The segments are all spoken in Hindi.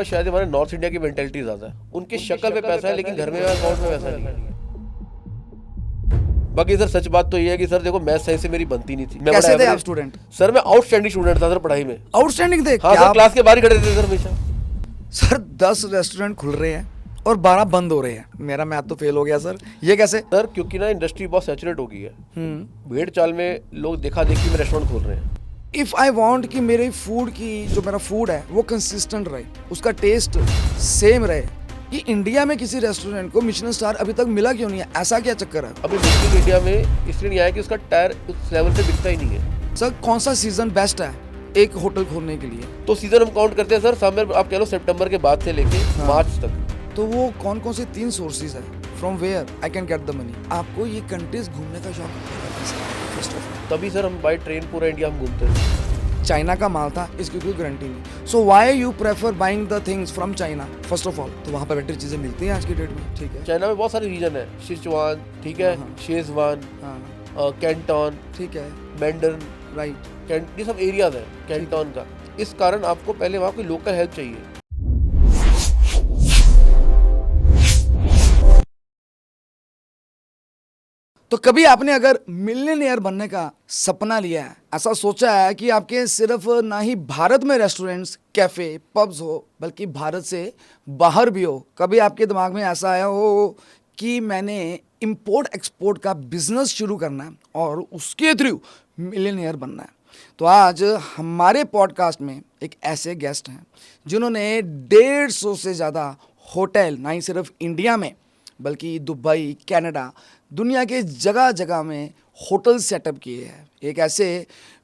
पास शायद हमारे नॉर्थ इंडिया की मेंटेलिटी ज़्यादा है, उनके शक्ल पे पैसा है लेकिन घर में अकाउंट में पैसा नहीं है। बाकी सर सच बात तो ये है कि सर देखो मैथ साइंस से मेरी बनती नहीं थी। मैं कैसे थे बड़ा आप average- स्टूडेंट? सर मैं आउटस्टैंडिंग स्टूडेंट था सर पढ़ाई में। आउटस्टैंडिंग थे हाँ क्या? सर, क्लास के बाहर ही खड़े थे सर हमेशा। सर 10 रेस्टोरेंट खुल रहे हैं और 12 बंद हो रहे हैं, मेरा मैथ तो फेल हो गया सर, ये कैसे? सर क्योंकि ना इंडस्ट्री बहुत सैचुरेट हो गई है, भेड़ चाल में लोग देखा देखी में रेस्टोरेंट खोल रहे हैं। इफ़ आई वांट कि मेरे फूड की जो मेरा फूड है वो कंसिस्टेंट रहे, उसका टेस्ट सेम रहे, कि इंडिया में किसी रेस्टोरेंट को मिशेलिन स्टार अभी तक मिला क्यों नहीं है? ऐसा क्या चक्कर है? अभी बिल्कुल इंडिया में इसलिए नहीं आया कि उसका टायर उस लेवल पे बिकता ही नहीं है। सर कौन सा सीजन बेस्ट है एक होटल खोलने के लिए? तो सीजन हम काउंट करते हैं सर, समर आप कह लो सितंबर के बाद से लेके मार्च तक। तो वो कौन कौन से 3 सोर्सेज है? From where I can get the money? आपको ये कंट्रीज घूमने का शौक फर्स्ट ऑफ ऑल? तभी सर हम बाई ट्रेन पूरा इंडिया हम घूमते हैं। चाइना का माल था, इसकी कोई गारंटी नहीं। So why you prefer buying the things from China first of all? तो वहाँ पर बेटर चीज़ें मिलती हैं आज की डेट में, ठीक है। चाइना में बहुत सारे रीजन है, सिचुआन, ठीक है, शेजवान, हाँ कैंटोन, ठीक है, मैंडरिन, राइट। ये सब एरियाज है कैंटोन का। इस कारण आपको पहले वहाँ कोई लोकल हेल्प चाहिए। तो कभी आपने अगर मिलियनेयर बनने का सपना लिया है, ऐसा सोचा है कि आपके सिर्फ ना ही भारत में रेस्टोरेंट्स, कैफे, पब्स हो, बल्कि भारत से बाहर भी हो, कभी आपके दिमाग में ऐसा आया हो कि मैंने इंपोर्ट एक्सपोर्ट का बिजनेस शुरू करना है और उसके थ्रू मिलियनेयर बनना है? तो आज हमारे पॉडकास्ट में एक ऐसे गेस्ट हैं जिन्होंने 150 से ज़्यादा होटल, ना ही सिर्फ इंडिया में बल्कि दुबई, कनाडा, दुनिया के जगह जगह में होटल सेटअप किए हैं। एक ऐसे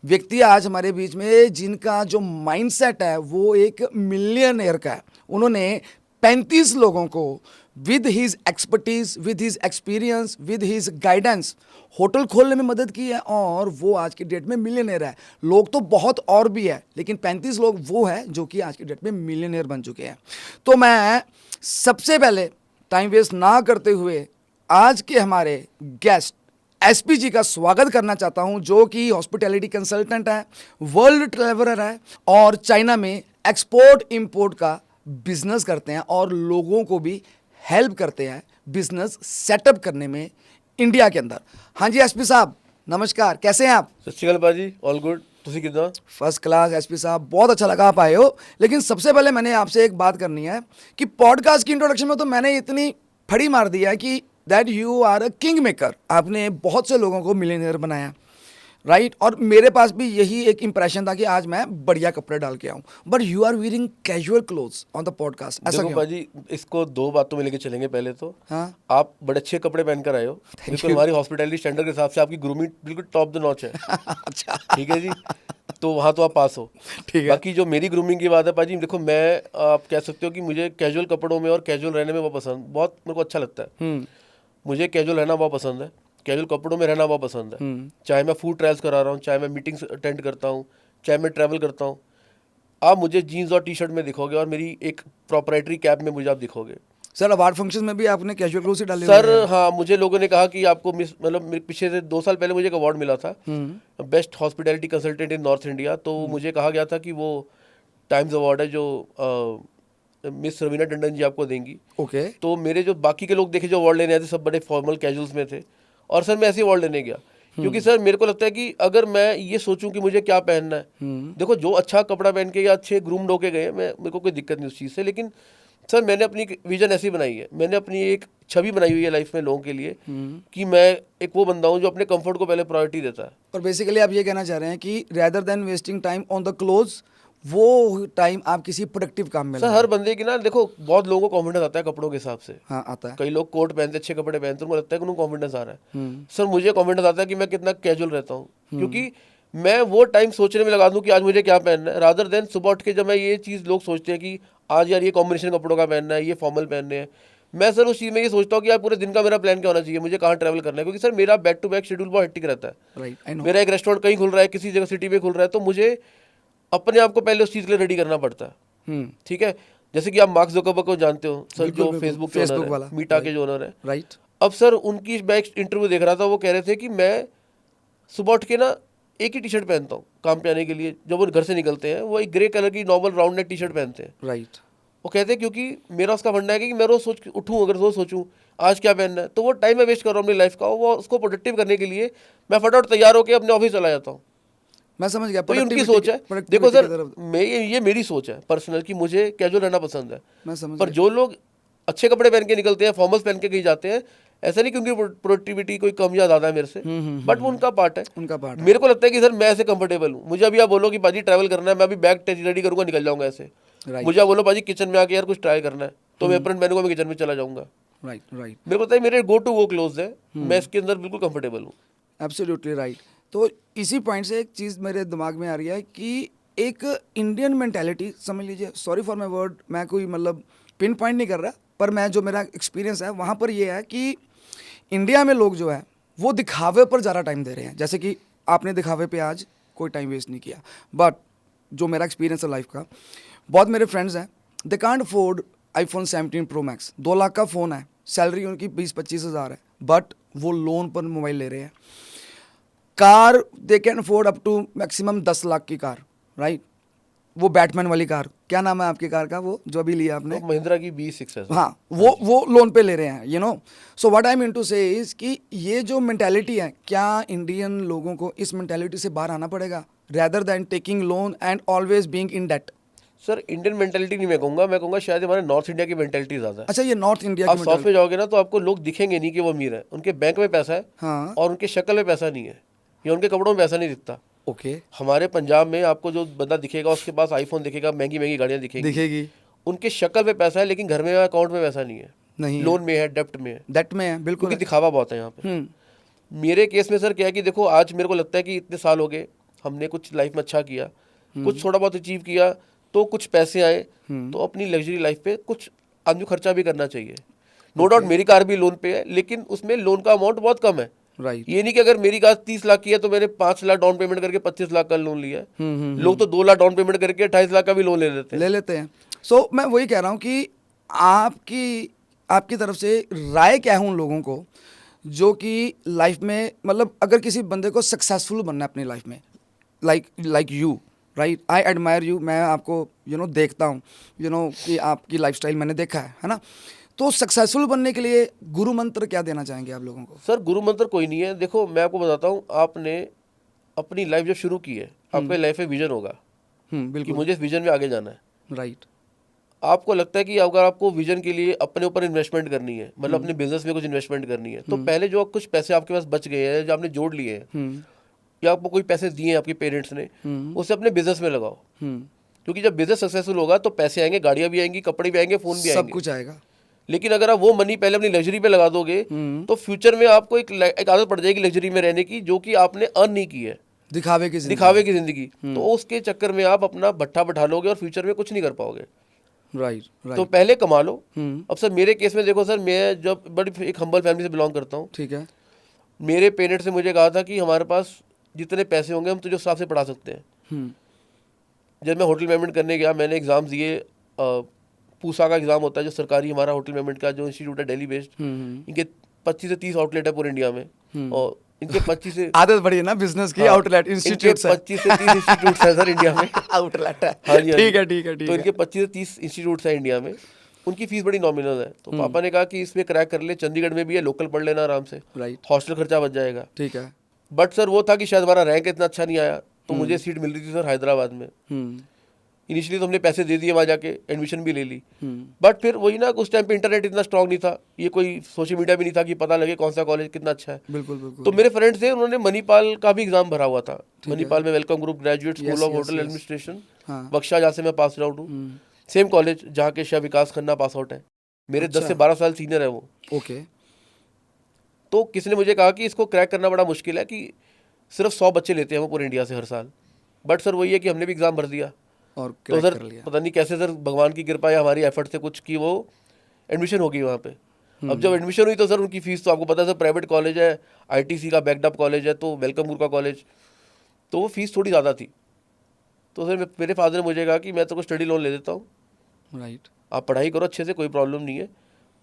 व्यक्ति आज हमारे बीच में जिनका जो माइंडसेट है वो एक मिलियनेयर का है। उन्होंने 35 लोगों को with his expertise, with his experience, with his guidance hotel खोलने में मदद की है और वो आज की डेट में मिलियनेयर है। लोग तो बहुत और भी है, लेकिन 35 लोग वो है जो कि आज की डेट में मिलियनेयर बन चुके हैं। तो मैं सबसे पहले टाइम वेस्ट ना करते हुए आज के हमारे गेस्ट एसपी जी का स्वागत करना चाहता हूं, जो कि हॉस्पिटैलिटी कंसल्टेंट है, वर्ल्ड ट्रैवलर है और चाइना में एक्सपोर्ट इंपोर्ट का बिजनेस करते हैं और लोगों को भी हेल्प करते हैं बिजनेस सेटअप करने में इंडिया के अंदर। हाँ जी एसपी साहब नमस्कार, कैसे हैं आप? सत श्री अकाल भाजी, ऑल गुड। तुसी कितना? फर्स्ट क्लास एसपी साहब, बहुत अच्छा लगा आप आए हो। लेकिन सबसे पहले मैंने आपसे एक बात करनी है कि पॉडकास्ट की इंट्रोडक्शन में तो मैंने इतनी फड़ी मार दिया कि that you are a king maker, आपने बहुत से लोगों को मिलियनेयर बनाया, राइट? और मेरे पास भी यही एक इंप्रेशन था कि आज मैं बढ़िया कपड़े डाल के आऊं, but you are wearing casual clothes on the podcast, ऐसा देखो क्यों? भाजी, इसको दो बातों में लेके चलेंगे। पहले तो हाँ, आप बड़े अच्छे कपड़े पहनकर आए हो, बिल्कुल हमारी हॉस्पिटैलिटी स्टैंडर्ड के हिसाब से आपकी ग्रूमिंग बिल्कुल टॉप द नॉच है। अच्छा, ठीक है जी, तो वहाँ तो आप पास हो। ठीक है। बाकी जो मेरी ग्रूमिंग की बात है भाजी, देखो मैं, आप कह सकते हो कि मुझे कैजुअल कपड़ों में और कैजुअल रहने में बहुत मेरे को अच्छा लगता है। मुझे कैजुअल रहना बहुत पसंद है, कैजुअल कपड़ों में रहना बहुत पसंद है। चाहे मैं फूड ट्रायल्स करा रहा हूँ, चाहे मैं मीटिंग्स अटेंड करता हूँ, चाहे मैं ट्रैवल करता हूँ, आप मुझे जीन्स और टी शर्ट में दिखोगे और मेरी एक प्रोप्राइटरी कैप में मुझे आप दिखोगे। सर अवार्ड फंक्शन में भी आपने कैजुअल क्लोथ्स ही डाले सर हुए हैं। हाँ, मुझे लोगों ने कहा कि आपको मतलब मेरे पीछे से 2 साल पहले मुझे एक अवार्ड मिला था, बेस्ट हॉस्पिटैलिटी कंसल्टेंट इन नॉर्थ इंडिया। तो मुझे कहा गया था कि वो टाइम्स अवार्ड है जो मिस रवीना टंडन जी आपको देंगी। ओके, तो मेरे जो बाकी के लोग देखे जो अवार्ड लेने आए थे, सब बड़े फॉर्मल कैजुअल्स में थे, और सर मैं ऐसे अवार्ड लेने गया क्योंकि सर मेरे को लगता है कि अगर मैं ये सोचूं कि मुझे क्या पहनना है, देखो जो अच्छा कपड़ा पहन के या अच्छे ग्रूम्ड होके गए, मेरे को कोई दिक्कत नहीं उस चीज़ से, लेकिन सर मैंने अपनी विजन ऐसी बनाई है, मैंने अपनी एक छवि बनाई हुई है लाइफ में लोगों के लिए कि मैं एक वो बंदा हूँ जो अपने कंफर्ट को पहले प्रायोरिटी देता है। और बेसिकली आप ये कहना चाह रहे हैं कि rather than wasting time on the clothes, वो टाइम आप किसी प्रोडक्टिव काम में सर हर बंदे की ना, देखो बहुत लोगों को कॉन्फिडेंस आता है कपड़ों के हिसाब से। हाँ आता है। कई लोग कोट पहनते, अच्छे कपड़े पहनते, उनको लगता है कि उनको कॉन्फिडेंस आ रहा है। सर मुझे कॉन्फिडेंस आता है कि मैं कितना कैजुअल रहता हूँ, क्योंकि मैं वो टाइम सोचने में लगा दूं कि आज मुझे क्या पहनना है, रादर देन सुबह उठ के जब मैं ये चीज़, लोग सोचते हैं कि आज यार ये कॉम्बिनेशन कपड़ों का पहनना है, ये फॉर्मल पहनने हैं, मैं सर उस चीज़ में ये सोचता हूँ कि यार पूरे दिन का मेरा प्लान क्या होना चाहिए, मुझे कहाँ ट्रैवल करना है, क्योंकि सर मेरा बैक टू बैक शेड्यूल बहुत हेक्टिक रहता है। Right, I know. मेरा एक रेस्टोरेंट कहीं खुल रहा है, किसी जगह सिटी में खुल रहा है, तो मुझे अपने आप को पहले उस चीज़ के लिए रेडी करना पड़ता है। ठीक है, जैसे कि आप मार्क जुकरबर्ग को जानते हो सर, जो फेसबुक वाला, मीटा के जो ओनर है, राइट। अब सर उनकी मैं इंटरव्यू देख रहा था, वो कह रहे थे कि मैं सुबह उठ के ना एक ही टी शर्ट पहनता हूँ काम पे आने के लिए। जब वो घर से निकलते हैं वो एक ग्रे कलर की normal round neck T shirt पहनते हैं, राइट। वो कहते हैं क्योंकि मेरा उसका मानना है कि मैं रोज उठूं, अगर रोज सोचूं आज क्या पहनना है, तो वो टाइम मैं वेस्ट कर रहा हूँ अपनी लाइफ का, वो उसको प्रोडक्टिव करने के लिए मैं फटाफट तैयार होकर अपने ऑफिस चला जाता हूँ। मैं समझ गया, तो ये उनकी productivity सोच है। productivity देखो की सर, तरफ। मैं ये मेरी सोच है पर्सनल कि मुझे कैजुअल रहना पसंद है। मैं समझ पर गया। जो लोग अच्छे कपड़े पहन के निकलते हैं, फॉर्मल्स पहन के कहीं जाते हैं, ऐसा नहीं कि उनकी प्रोडक्टिविटी कोई कम या ज़्यादा है मेरे से, बट वो उनका पार्ट है। उनका पार्ट है। मेरे को लगता है कि सर मैं ऐसे कंफर्टेबल हूँ। मुझे अभी आप बोलो कि पाजी ट्रैवल करना है, मैं अभी बैग रेडी करूंगा, निकल जाऊंगा ऐसे। राइट मुझे आप बोलो पाजी किचन में आके यार कुछ ट्राई करना है, तो मैं एप्रन पहनूंगा, मैं किचन में चला जाऊंगा। राइट राइट, मेरे को लगता है मेरे गो टू वो क्लोज है, मैं इसके अंदर बिल्कुल कंफर्टेबल हूँ। Absolutely right. तो इसी पॉइंट से एक चीज़ मेरे दिमाग में आ रही है कि एक इंडियन मेंटालिटी, समझ लीजिए, सॉरी फॉर माय वर्ड, मैं कोई मतलब पिन पॉइंट नहीं कर रहा, पर मैं जो मेरा एक्सपीरियंस है वहाँ पर ये है कि इंडिया में लोग जो है वो दिखावे पर ज़्यादा टाइम दे रहे हैं। जैसे कि आपने दिखावे पे आज कोई टाइम वेस्ट नहीं किया, बट जो मेरा एक्सपीरियंस है लाइफ का, बहुत मेरे फ्रेंड्स हैं, they can't afford iPhone 17 Pro Max, 2 lakh का फ़ोन है, सैलरी उनकी 20-25 हज़ार है, बट वो लोन पर मोबाइल ले रहे हैं। Car they can afford up to maximum 10 lakh की कार, राइट? वो बैटमैन वाली कार, क्या नाम है आपकी कार का, वो जो अभी लिया आपने? तो महिंद्रा की B6 है सर। हाँ, वो लोन पे ले रहे हैं, you know. So what I mean to say is कि ये जो मेंटालिटी है, क्या इंडियन लोगों को इस मेंटालिटी से बाहर आना पड़ेगा, rather than taking loan and always being in debt? Sir Indian mentality नहीं, मैं कहूंगा शायद हमारे नॉर्थ इंडिया की मेंटेलिटी ज्यादा है। अच्छा, ये नॉर्थ इंडिया आप की साउथ में जाओगे ना तो आपको लोग दिखेंगे नहीं कि वो अमीर है, उनके बैंक में पैसा है हाँ, और उनके शक्ल में पैसा नहीं है, या उनके कपड़ों में पैसा नहीं दिखता। ओके, हमारे पंजाब में आपको जो बंदा दिखेगा उसके पास आईफोन दिखेगा, महंगी महंगी गाड़ियां दिखेंगी, दिखेगी, उनके शक्ल पे पैसा है लेकिन घर में अकाउंट में पैसा नहीं है, नहीं लोन में है, डेप्ट में है, डेट में है, बिल्कुल क्योंकि है। दिखावा बहुत है यहाँ पे। मेरे केस में सर क्या है कि देखो आज मेरे को लगता है कि इतने साल हो गए, हमने कुछ लाइफ में अच्छा किया, कुछ थोड़ा बहुत अचीव किया, तो कुछ पैसे आए, तो अपनी लग्जरी लाइफ पे कुछ आदमी खर्चा भी करना चाहिए। नो डाउट मेरी कार भी लोन पे है, लेकिन उसमें लोन का अमाउंट बहुत कम है। राइट, ये नहीं कि अगर मेरी कार 30 लाख की है तो मैंने 5 लाख डाउन पेमेंट करके 25 लाख का लोन लिया है। लोग तो 2 लाख डाउन पेमेंट करके 28 लाख का भी लोन ले लेते हैं। ले लेते हैं। सो मैं वही कह रहा हूँ कि आपकी तरफ से राय क्या है उन लोगों को जो कि लाइफ में, मतलब अगर किसी बंदे को सक्सेसफुल बनना है अपनी लाइफ में, like you, right? I admire you, मैं आपको देखता हूँ, कि आपकी लाइफस्टाइल मैंने देखा है ना? तो सक्सेसफुल बनने के लिए गुरु मंत्र क्या देना चाहेंगे आप लोगों को? सर गुरु मंत्र कोई नहीं है। देखो मैं आपको बताता हूँ, आपने अपनी लाइफ जब शुरू की है, आपके लाइफ में विजन होगा कि बिल्कुल, मुझे इस विजन में आगे जाना है। राइट, आपको लगता है कि अगर आपको विजन के लिए अपने ऊपर इन्वेस्टमेंट करनी है, मतलब अपने बिजनेस में कुछ इन्वेस्टमेंट करनी है, तो पहले जो कुछ पैसे आपके पास बच गए हैं, जो आपने जोड़ लिए हैं, या आपको कोई पैसे दिए हैं आपके पेरेंट्स ने, उसे अपने बिजनेस में लगाओ। क्योंकि जब बिजनेस सक्सेसफुल होगा तो पैसे आएंगे, गाड़ियां भी आएंगी, कपड़े भी आएंगे, फोन भी सब आएंगे, कुछ आएगा। लेकिन अगर आप वो मनी पहले अपनी लग्जरी पे लगा दोगे तो फ्यूचर में आपको एक आदत पड़ जाएगी लग्जरी में रहने की, जो कि आपने अर्न नहीं की है, दिखावे की जिंदगी। तो उसके चक्कर में आप अपना भट्ठा बैठा लोगे और फ्यूचर में कुछ नहीं कर पाओगे। राइट, तो पहले कमा लो। अब सर मेरे केस में देखो सर, मैं जब बड़ी एक हम्बल फैमिली से बिलोंग करता हूँ। ठीक है, मेरे पेरेंट्स ने मुझे कहा था कि हमारे पास जितने पैसे होंगे हम तुझे उस हिसाब से पढ़ा सकते हैं। जब मैं होटल मैनेजमेंट करने गया, मैंने एग्जाम दिए, पूसा का एग्जाम होता है जो सरकारी हमारा होटल मैनेजमेंट का जो इंस्टीट्यूट है दिल्ली बेस्ड, इनके 25 से 30 आउटलेट है पूरे इंडिया में, और इनके 25 से आदत बड़ी है ना बिजनेस की, आउटलेट इंस्टीट्यूट 25 से 30 इंस्टीट्यूट है सर इंडिया में। आउटलेट है, हाँ जी, ठीक है, ठीक है, ठीक तो है। इनके 25 से 30 इंस्टीट्यूट है इंडिया में, उनकी फीस बड़ी नॉमिनल है। तो पापा ने कहा कि इसमें क्रैक कर ले, चंडीगढ़ में भी है, लोकल पढ़ लेना आराम से, राइट, हॉस्टल खर्चा बच जाएगा। ठीक है। बट सर वो था कि शायद हमारा रैंक इतना अच्छा नहीं आया, तो मुझे सीट मिल रही थी सर हैदराबाद में। इनिशियली तो हमने पैसे दे दिए, वहाँ जाके एडमिशन भी ले ली। बट फिर वही ना, उस टाइम पे इंटरनेट इतना स्ट्रांग नहीं था, ये कोई सोशल मीडिया भी नहीं था कि पता लगे कौन सा कॉलेज कितना अच्छा है। बिल्कुल बिल्कुल। तो मेरे फ्रेंड्स थे, उन्होंने मणिपाल का भी एग्जाम भरा हुआ था। मणिपाल में welcome group graduate school of hotel administration बख्शा, जहाँ से मैं पास आउट हूँ, सेम कॉलेज जहाँ के शाह विकास खन्ना पास आउट है, मेरे 10 से 12 साल सीनियर है वो। ओके। तो किसी ने मुझे कहा कि इसको क्रैक करना बड़ा मुश्किल है, कि सिर्फ 100 बच्चे लेते हैं वो पूरे इंडिया से हर साल। बट सर वही है कि हमने भी एग्जाम भर दिया, और तो सर पता नहीं कैसे सर भगवान की कृपा या हमारी एफर्ट से कुछ की वो एडमिशन हो गई वहाँ पे। अब जब एडमिशन हुई तो सर उनकी फीस तो आपको पता है सर, प्राइवेट कॉलेज है, आईटीसी का बैकड अप कॉलेज है, तो वेलकम ग्रुप का कॉलेज, तो वो फीस थोड़ी ज़्यादा थी। तो सर मेरे फादर ने मुझे कहा कि मैं तो स्टडी लोन ले देता हूँ, राइट, आप पढ़ाई करो अच्छे से, कोई प्रॉब्लम नहीं है,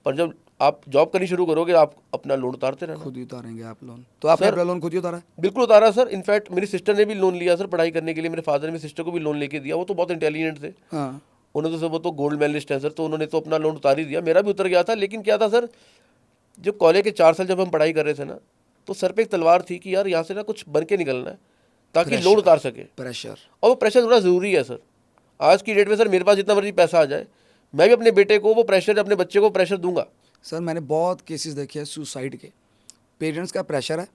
पर जब आप जॉब करनी शुरू करोगे आप अपना लोन उतारते रहना। खुद ही उतारेंगे आप लोन? तो आपने अपना लोन खुद ही उतारा? बिल्कुल उतारा सर। इनफैक्ट मेरी सिस्टर ने भी लोन लिया सर पढ़ाई करने के लिए, मेरे फादर ने मेरी सिस्टर को भी लोन लेके दिया, वो तो बहुत इंटेलिजेंट थे। हाँ। उन्होंने तो वो तो गोल्ड मेडलिस्ट हैं सर, तो उन्होंने तो अपना लोन उतार ही दिया, मेरा भी उतर गया था। लेकिन क्या था सर, जो कॉलेज के 4 साल जब हम पढ़ाई कर रहे थे ना, तो सर पे एक तलवार थी कि यार यहाँ से ना कुछ बन के निकलना है ताकि लोन उतार सके। प्रेशर, और वो प्रेशर थोड़ा ज़रूरी है सर। आज की डेट में सर मेरे पास जितना मर्जी पैसा आ जाए, मैं भी अपने बेटे को वो प्रेशर, अपने बच्चे को प्रेशर दूंगा। सर मैंने बहुत केसेस देखे हैं सुसाइड के। पेरेंट्स का प्रेशर है,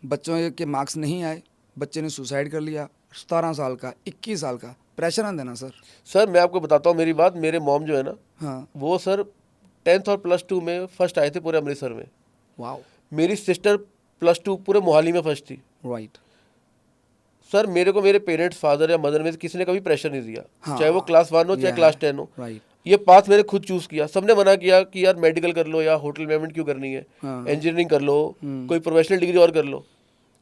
बच्चों के मार्क्स नहीं आए, बच्चे ने सुसाइड कर लिया, 17 साल का, 21 साल का, प्रेशर ना देना सर। सर मैं आपको बताता हूँ मेरी बात, मेरे मॉम जो है ना, हाँ, वो सर 10th और +2 में फर्स्ट आए थे पूरे अमृतसर में। वाओ, मेरी सिस्टर +2 पूरे मोहाली में फर्स्ट थी। राइट। सर मेरे को मेरे पेरेंट्स, फादर या मदर में से किसी ने कभी प्रेशर नहीं दिया, हाँ, चाहे वो क्लास 1 हो चाहे yeah, क्लास 10 हो। राइट। ये पाथ मैंने खुद चूज किया। सबने मना किया कि यार मेडिकल कर लो या होटल मैनेजमेंट क्यों करनी है, हाँ। इंजीनियरिंग कर लो, कोई प्रोफेशनल डिग्री और कर लो।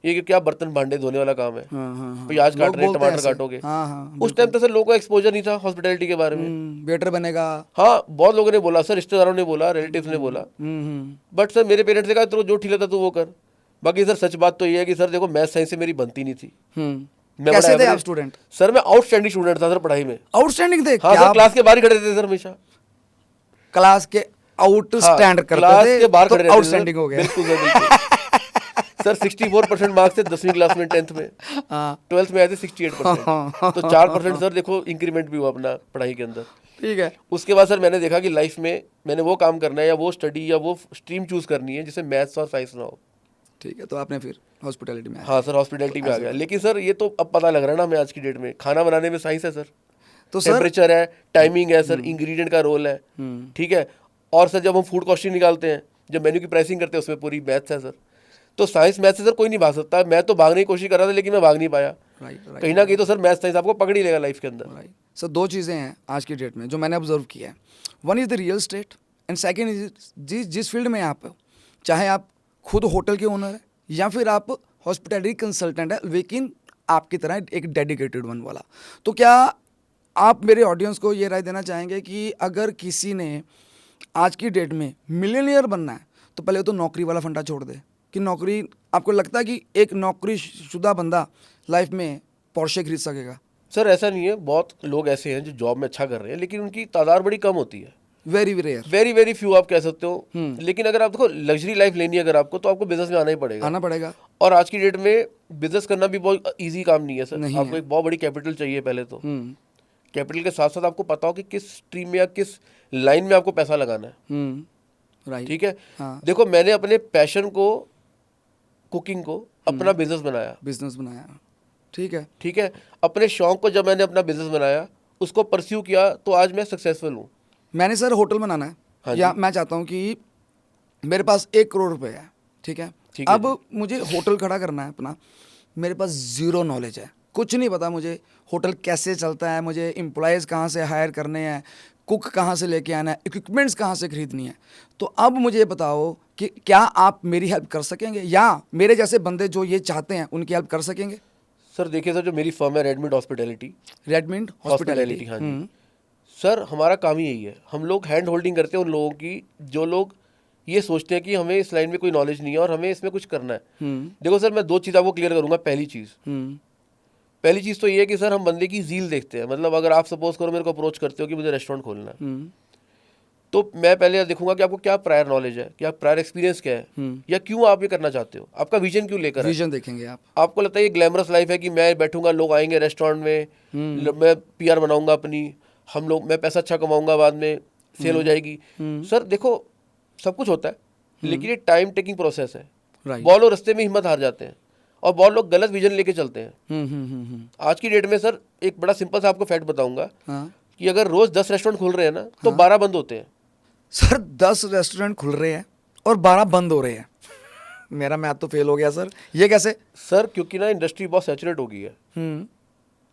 ये क्या बर्तन भांडे धोने वाला काम है, हाँ, हाँ, हाँ। प्याज काट लोग रहे हैं, बोलते हैं टमाटर ऐसे। काटोगे। हाँ, हाँ, उस टाइम तो सर लोगों को एक्सपोजर नहीं था हॉस्पिटैलिटी के बारे में। वेटर बनेगा। हाँ, बहुत लोगों ने बोला सर, रिश्तेदारों ने बोला, रिलेटिव्स ने बोला। बट सर मेरे पेरेंट्स ने कहा तो जो ठीक लगता तू वो कर। बाकी सर सच बात तो ये है कि सर देखो मैथ साइंस से मेरी बनती नहीं थी। मैं कैसे बड़ा थे आप average- स्टूडेंट? सर मैं आउटस्टैंडिंग स्टूडेंट था सर पढ़ाई में। आउटस्टैंडिंग थे? हाँ क्या सर, क्लास के बाहर ही खड़े थे सर हमेशा। क्लास के आउट हाँ, स्टैंड करते क्लास थे के बाहर तो खड़े रहते थे आउटस्टैंडिंग सर। हो गया। बिल्कुल सर, बिल्कुल। सर 64% मार्क्स थे 10वीं क्लास में, 10th में। हाँ, 12th में आए थे 68%। तो 4% सर देखो इंक्रीमेंट भी हुआ अपना पढ़ाई के अंदर। ठीक है। उसके बाद सर मैंने देखा कि लाइफ में मैंने वो काम करना है या वो स्टडी या वो स्ट्रीम चूज करनी है जिसमें मैथ्स और साइंस ना हो। ठीक है, तो आपने फिर हॉस्पिटैलिटी में आया। हाँ सर, हॉस्पिटैलिटी में आ गया। लेकिन सर ये तो अब पता लग रहा है ना हमें आज की डेट में, खाना बनाने में साइंस है सर, तो सर टेम्परेचर है, टाइमिंग है सर, इंग्रेडिएंट का रोल है, ठीक है। और सर जब हम फूड कॉस्टिंग निकालते हैं, जब मेन्यू की प्राइसिंग करते हैं, उसमें पूरी मैथ्स है सर। तो साइंस मैथ्स से सर कोई नहीं भाग सकता। मैं तो भागने की कोशिश कर रहा था लेकिन मैं भाग नहीं पाया। राइट, कहीं ना कहीं तो सर मैथ्स साइंस आपको पकड़ ही लेगा लाइफ के अंदर। राइट। सर दो चीज़ें हैं आज की डेट में जो मैंने ऑब्जर्व किया है। One is the real estate and second is जिस फील्ड में आप हो, चाहे आप खुद होटल के ओनर हैं या फिर आप हॉस्पिटैलिटी कंसल्टेंट है, लेकिन आपकी तरह एक डेडिकेटेड वन वाला। तो क्या आप मेरे ऑडियंस को ये राय देना चाहेंगे कि अगर किसी ने आज की डेट में मिलियनियर बनना है तो पहले तो नौकरी वाला फंडा छोड़ दे कि नौकरी, आपको लगता है कि एक नौकरी शुदा बंदा लाइफ में पोर्शे खरीद सकेगा? सर ऐसा नहीं है, बहुत लोग ऐसे हैं जो जॉब में अच्छा कर रहे हैं लेकिन उनकी तादाद बड़ी कम होती है। Very rare, very very few आप कह सकते हो। लेकिन अगर आप देखो लग्जरी लाइफ लेनी है अगर आपको, तो आपको बिजनेस में आना ही पड़ेगा। आना पड़ेगा। और आज की डेट में बिजनेस करना भी बहुत इजी काम नहीं है सर। नहीं आपको एक बहुत बड़ी कैपिटल चाहिए पहले तो। कैपिटल के साथ साथ आपको पता हो कि किस स्ट्रीम में या किस लाइन में आपको पैसा लगाना है। राइट। ठीक है। हाँ। देखो मैंने अपने पैशन को, कुकिंग को अपना बिजनेस बनाया। बिजनेस बनाया, ठीक है। ठीक है। अपने शौक को जब मैंने अपना बिजनेस बनाया, उसको परस्यू किया, तो आज मैं सक्सेसफुल हूँ। मैंने सर होटल बनाना है, हाँ या मैं चाहता हूँ कि मेरे पास 1 करोड़ रुपए है, ठीक है। ठीक है अब मुझे होटल खड़ा करना है अपना, मेरे पास ज़ीरो नॉलेज है, कुछ नहीं पता मुझे होटल कैसे चलता है, मुझे एम्प्लॉयज़ कहाँ से हायर करने हैं, कुक कहाँ से लेके आना है, इक्विपमेंट्स कहाँ से खरीदनी है। तो अब मुझे ये बताओ कि क्या आप मेरी हेल्प कर सकेंगे या मेरे जैसे बंदे जो ये चाहते हैं उनकी हेल्प कर सकेंगे? सर देखिए सर, जो मेरी फर्म है रेडमिट हॉस्पिटैलिटी, रेडमिंट हॉस्पिटैलिटी, हाँ जी सर, हमारा काम ही यही है। हम लोग हैंड होल्डिंग करते हैं उन लोगों की जो लोग ये सोचते हैं कि हमें इस लाइन में कोई नॉलेज नहीं है और हमें इसमें कुछ करना है। देखो सर, मैं 2 चीज़ आपको क्लियर करूंगा। पहली चीज़ तो ये है कि सर हम बंदे की ज़ील देखते हैं। मतलब अगर आप सपोज करो मेरे को अप्रोच करते हो कि मुझे रेस्टोरेंट खोलना है, तो मैं पहले देखूंगा कि आपको क्या प्रायर नॉलेज है, क्या प्रायर एक्सपीरियंस क्या है, या क्यों आप ये करना चाहते हो, आपका विजन क्यों लेकर है। विजन देखेंगे आप। आपको लगता है ये ग्लैमरस लाइफ है कि मैं बैठूंगा, लोग आएंगे रेस्टोरेंट में, मैं पीआर बनाऊंगा अपनी, मैं पैसा अच्छा कमाऊंगा, बाद में सेल हो जाएगी। सर देखो सब कुछ होता है, लेकिन ये टाइम टेकिंग प्रोसेस है। बहुत लोग रास्ते में हिम्मत हार जाते हैं और बहुत लोग गलत विजन लेके चलते हैं। आज की डेट में सर एक बड़ा सिंपल सा आपको फैक्ट बताऊंगा कि अगर रोज 10 रेस्टोरेंट खुल रहे हैं ना, तो 12 बंद होते हैं। सर 10 रेस्टोरेंट खुल रहे हैं और 12 बंद हो रहे हैं। मेरा मैथ तो फेल हो गया सर, ये कैसे? सर क्योंकि ना इंडस्ट्री बहुत सैचुरेट हो गई है।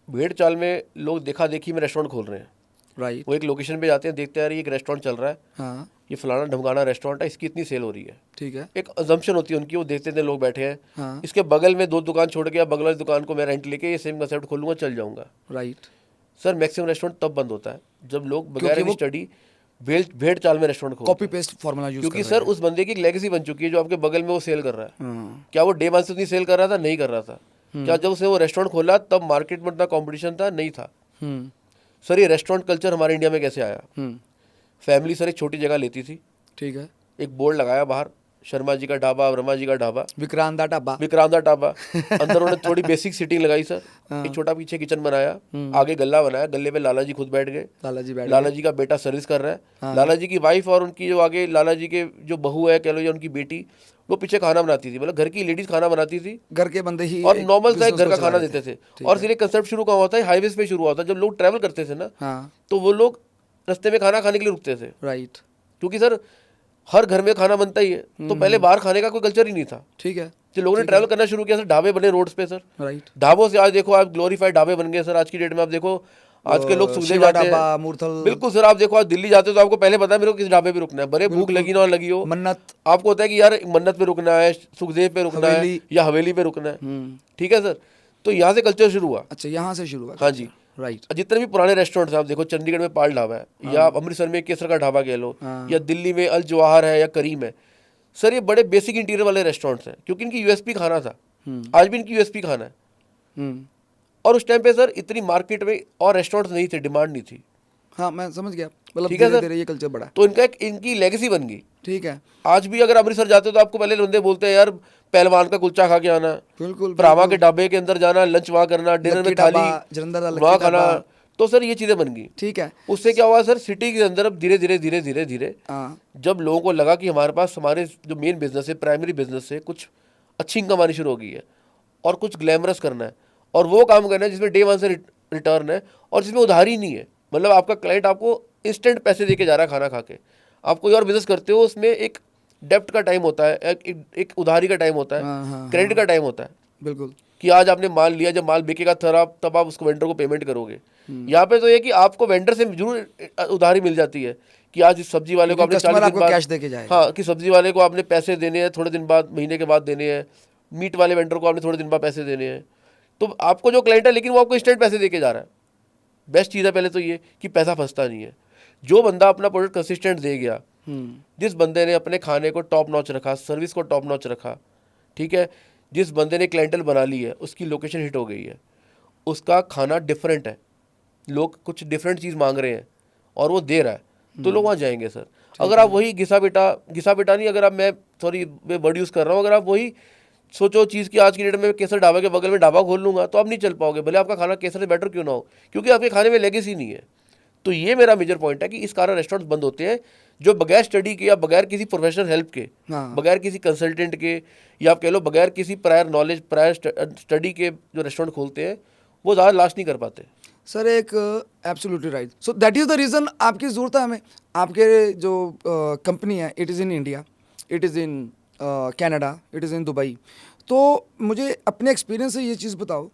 भेड़ चाल में लोग देखा देखी में रेस्टोरेंट खोल रहे हैं। राइट। वो एक लोकेशन पे जाते हैं, देखते हैं यार ये एक रेस्टोरेंट चल रहा है, हाँ, ये फलाना ढमकाना रेस्टोरेंट है, इसकी इतनी सेल हो रही है। ठीक है। एक अजम्पशन होती है उनकी, वो देखते थे लोग बैठे हैं, हाँ। इसके बगल में 2 दुकान छोड़ के या बगल वाली दुकान को मैं रेंट लेके ये सेम कंसेप्ट खोलूंगा, चल जाऊंगा। राइट। सर मैक्सिमम रेस्टोरेंट तब बंद होता है जब लोग क्योंकि बगैर वो स्टडी भेड़ चाल में रेस्टोरेंट खोलते कॉपी हैं। पेस्ट फार्मूला यूज क्योंकि सर उस बंदे की एक लेगेसी बन चुकी है जो आपके बगल में वो सेल कर रहा है। हाँ। क्या वो डे 1 से उतनी सेल कर रहा था? नहीं कर रहा था। क्या जब उसने वो रेस्टोरेंट खोला तब मार्केट में उतना कॉम्पिटिशन था? नहीं था। सर ये रेस्टोरेंट कल्चर हमारे इंडिया में कैसे आया? फैमिली सर एक छोटी जगह लेती थी, ठीक है, एक बोर्ड लगाया बाहर, शर्मा जी का ढाबा, वर्मा जी का ढाबा, विक्रांता ढाबा, विक्रांता ढाबा। अंदर उन्होंने थोड़ी बेसिक सीटिंग लगाई सर, एक छोटा पीछे किचन बनाया, आगे गल्ला बनाया, गल्ले पे लाला जी खुद बैठ गए, लाला जी का बेटा सर्विस कर रहा है, लाला जी की वाइफ और उनकी जो आगे लाला जी के जो बहू है कह लो या उनकी बेटी, वो पीछे खाना बनाती थी, मतलब घर की लेडीज खाना बनाती थी, घर के बंदे ही और नॉर्मल सा एक business घर को का चला खाना रहे देते थे। और फिर एक कंसेप्ट शुरू कहाँ हुआ था, हाईवेज पे शुरू हुआ था, जब लोग ट्रैवल करते थे ना, तो वो लोग रास्ते में खाना खाने के लिए रुकते थे, राइट, क्योंकि सर हर घर में खाना बनता ही है, तो पहले बाहर खाने का कोई कल्चर ही नहीं था। ठीक है, जो लोगों ने ट्रैवल करना शुरू किया सर, ढाबे बने रोड्स पे सर, राइट, ढाबों से आज देखो आप ग्लोरीफाइड ढाबे बन गए सर। आज की डेट में आप देखो, आज के लोग सुखदेव जाते हैं, मूर्थल, बिल्कुल सर। आप देखो आज दिल्ली जाते हो तो आपको पहले पता है मेरे को किस ढाबे पे रुकना है, भले भूख लगी ना और लगी हो, मन्नत, आपको होता है कि यार मन्नत पे रुकना है, सुखदेव पे रुकना है या हवेली पे रुकना है, ठीक है सर। तो यहाँ से कल्चर शुरू हुआ। अच्छा, यहाँ से शुरू हुआ, हाँ जी, राइट। जितने भी पुराने रेस्टोरेंट्स हैं आप देखो, चंडीगढ़ में पाल ढाबा है, या अमृतसर में केसर का ढाबा कह लो, या दिल्ली में अल जवाहर है या करीम है, सर ये बड़े बेसिक इंटीरियर वाले रेस्टोरेंट्स हैं, क्योंकि इनकी यूएसपी खाना था, आज भी इनकी यूएसपी खाना है। और उस टाइम पे सर इतनी मार्केट में और रेस्टोरेंट्स नहीं थे, डिमांड नहीं थी। हाँ, मैं समझ गया, मतलब ठीक है धीरे सर, धीरे ये कल्चर बढ़ा, तो इनका एक इनकी लेगेसी बन गई। ठीक है, आज भी अगर अमृतसर जाते हो तो आपको पहले बंदे बोलते हैं यार पहलवान का कुलचा खा के आना, बिल्कुल, भरावा के ढाबे के अंदर जाना, लंच वहाँ करना, डिनर में थाली वहाँ खाना, तो सर ये चीजें बन गई। ठीक है, उससे क्या हुआ सर, सिटी के अंदर अब धीरे धीरे धीरे धीरे धीरे जब लोगों को लगा कि हमारे पास हमारे जो मेन बिजनेस है, प्राइमरी बिजनेस से कुछ अच्छी इनकम आनी शुरू हो गई है और कुछ ग्लैमरस करना है और वो काम करना है जिसमें डे वन से रिटर्न है और जिसमें उधारी नहीं है, मतलब आपका क्लाइंट आपको इंस्टेंट पैसे दे के जा रहा है खाना खा के। आप कोई और बिजनेस करते हो उसमें एक डेप्ट का टाइम होता है, एक उधारी का टाइम होता है, क्रेडिट का टाइम होता है, बिल्कुल, कि आज आपने माल लिया, जब माल बिकेगा तब आप उसको वेंडर को पेमेंट करोगे। यहाँ पे तो ये कि आपको वेंडर से जरूर उधारी मिल जाती है कि आज इस सब्जी वाले को आपने 40 दिन बाद कैश देके जाएगा, हाँ, कि सब्जी वाले को आपने पैसे देने हैं थोड़े दिन बाद, महीने के बाद देने हैं, मीट वाले वेंडर को आपने थोड़े दिन बाद पैसे देने हैं। तो आपको जो क्लाइंट है लेकिन वो आपको इंस्टेंट पैसे देके जा रहा है। बेस्ट चीज़ है पहले तो ये कि पैसा फंसता नहीं है। जो बंदा अपना प्रोडक्ट कंसिस्टेंट दे गया, जिस बंदे ने अपने खाने को टॉप नॉच रखा, सर्विस को टॉप नॉच रखा, ठीक है, जिस बंदे ने क्लाइंटल बना ली है, उसकी लोकेशन हिट हो गई है, उसका खाना डिफरेंट है, लोग कुछ डिफरेंट चीज़ मांग रहे हैं और वो दे रहा है, तो लोग वहाँ जाएंगे सर। अगर आप वही घिसा बेटा नहीं, अगर आप मैं वर्ड यूज़ कर रहा हूँ, अगर आप वही सोचो चीज़ की आज की डेट में केसर ढाबा के बगल में ढाबा खोल लूँगा तो आप नहीं चल पाओगे, भले आपका खाना केसर से बेटर क्यों ना हो, क्योंकि आपके खाने में लेगेसी नहीं है। तो ये मेरा मेजर पॉइंट है कि इस कारण रेस्टोरेंट्स बंद होते हैं जो बगैर स्टडी के या बगैर किसी प्रोफेशनल हेल्प के, बगैर किसी कंसल्टेंट के, या आप कह लो बगैर किसी प्रायर नॉलेज, प्रायर स्टडी के जो रेस्टोरेंट खोलते हैं वो ज़्यादा लास्ट नहीं कर पाते। सर एक absolutely right, so that is the reason आपकी ज़रूरत है हमें। आपके जो कंपनी है, it is in India, it is in Canada, it is in Dubai. तो मुझे अपने एक्सपीरियंस से ये चीज़ बताओ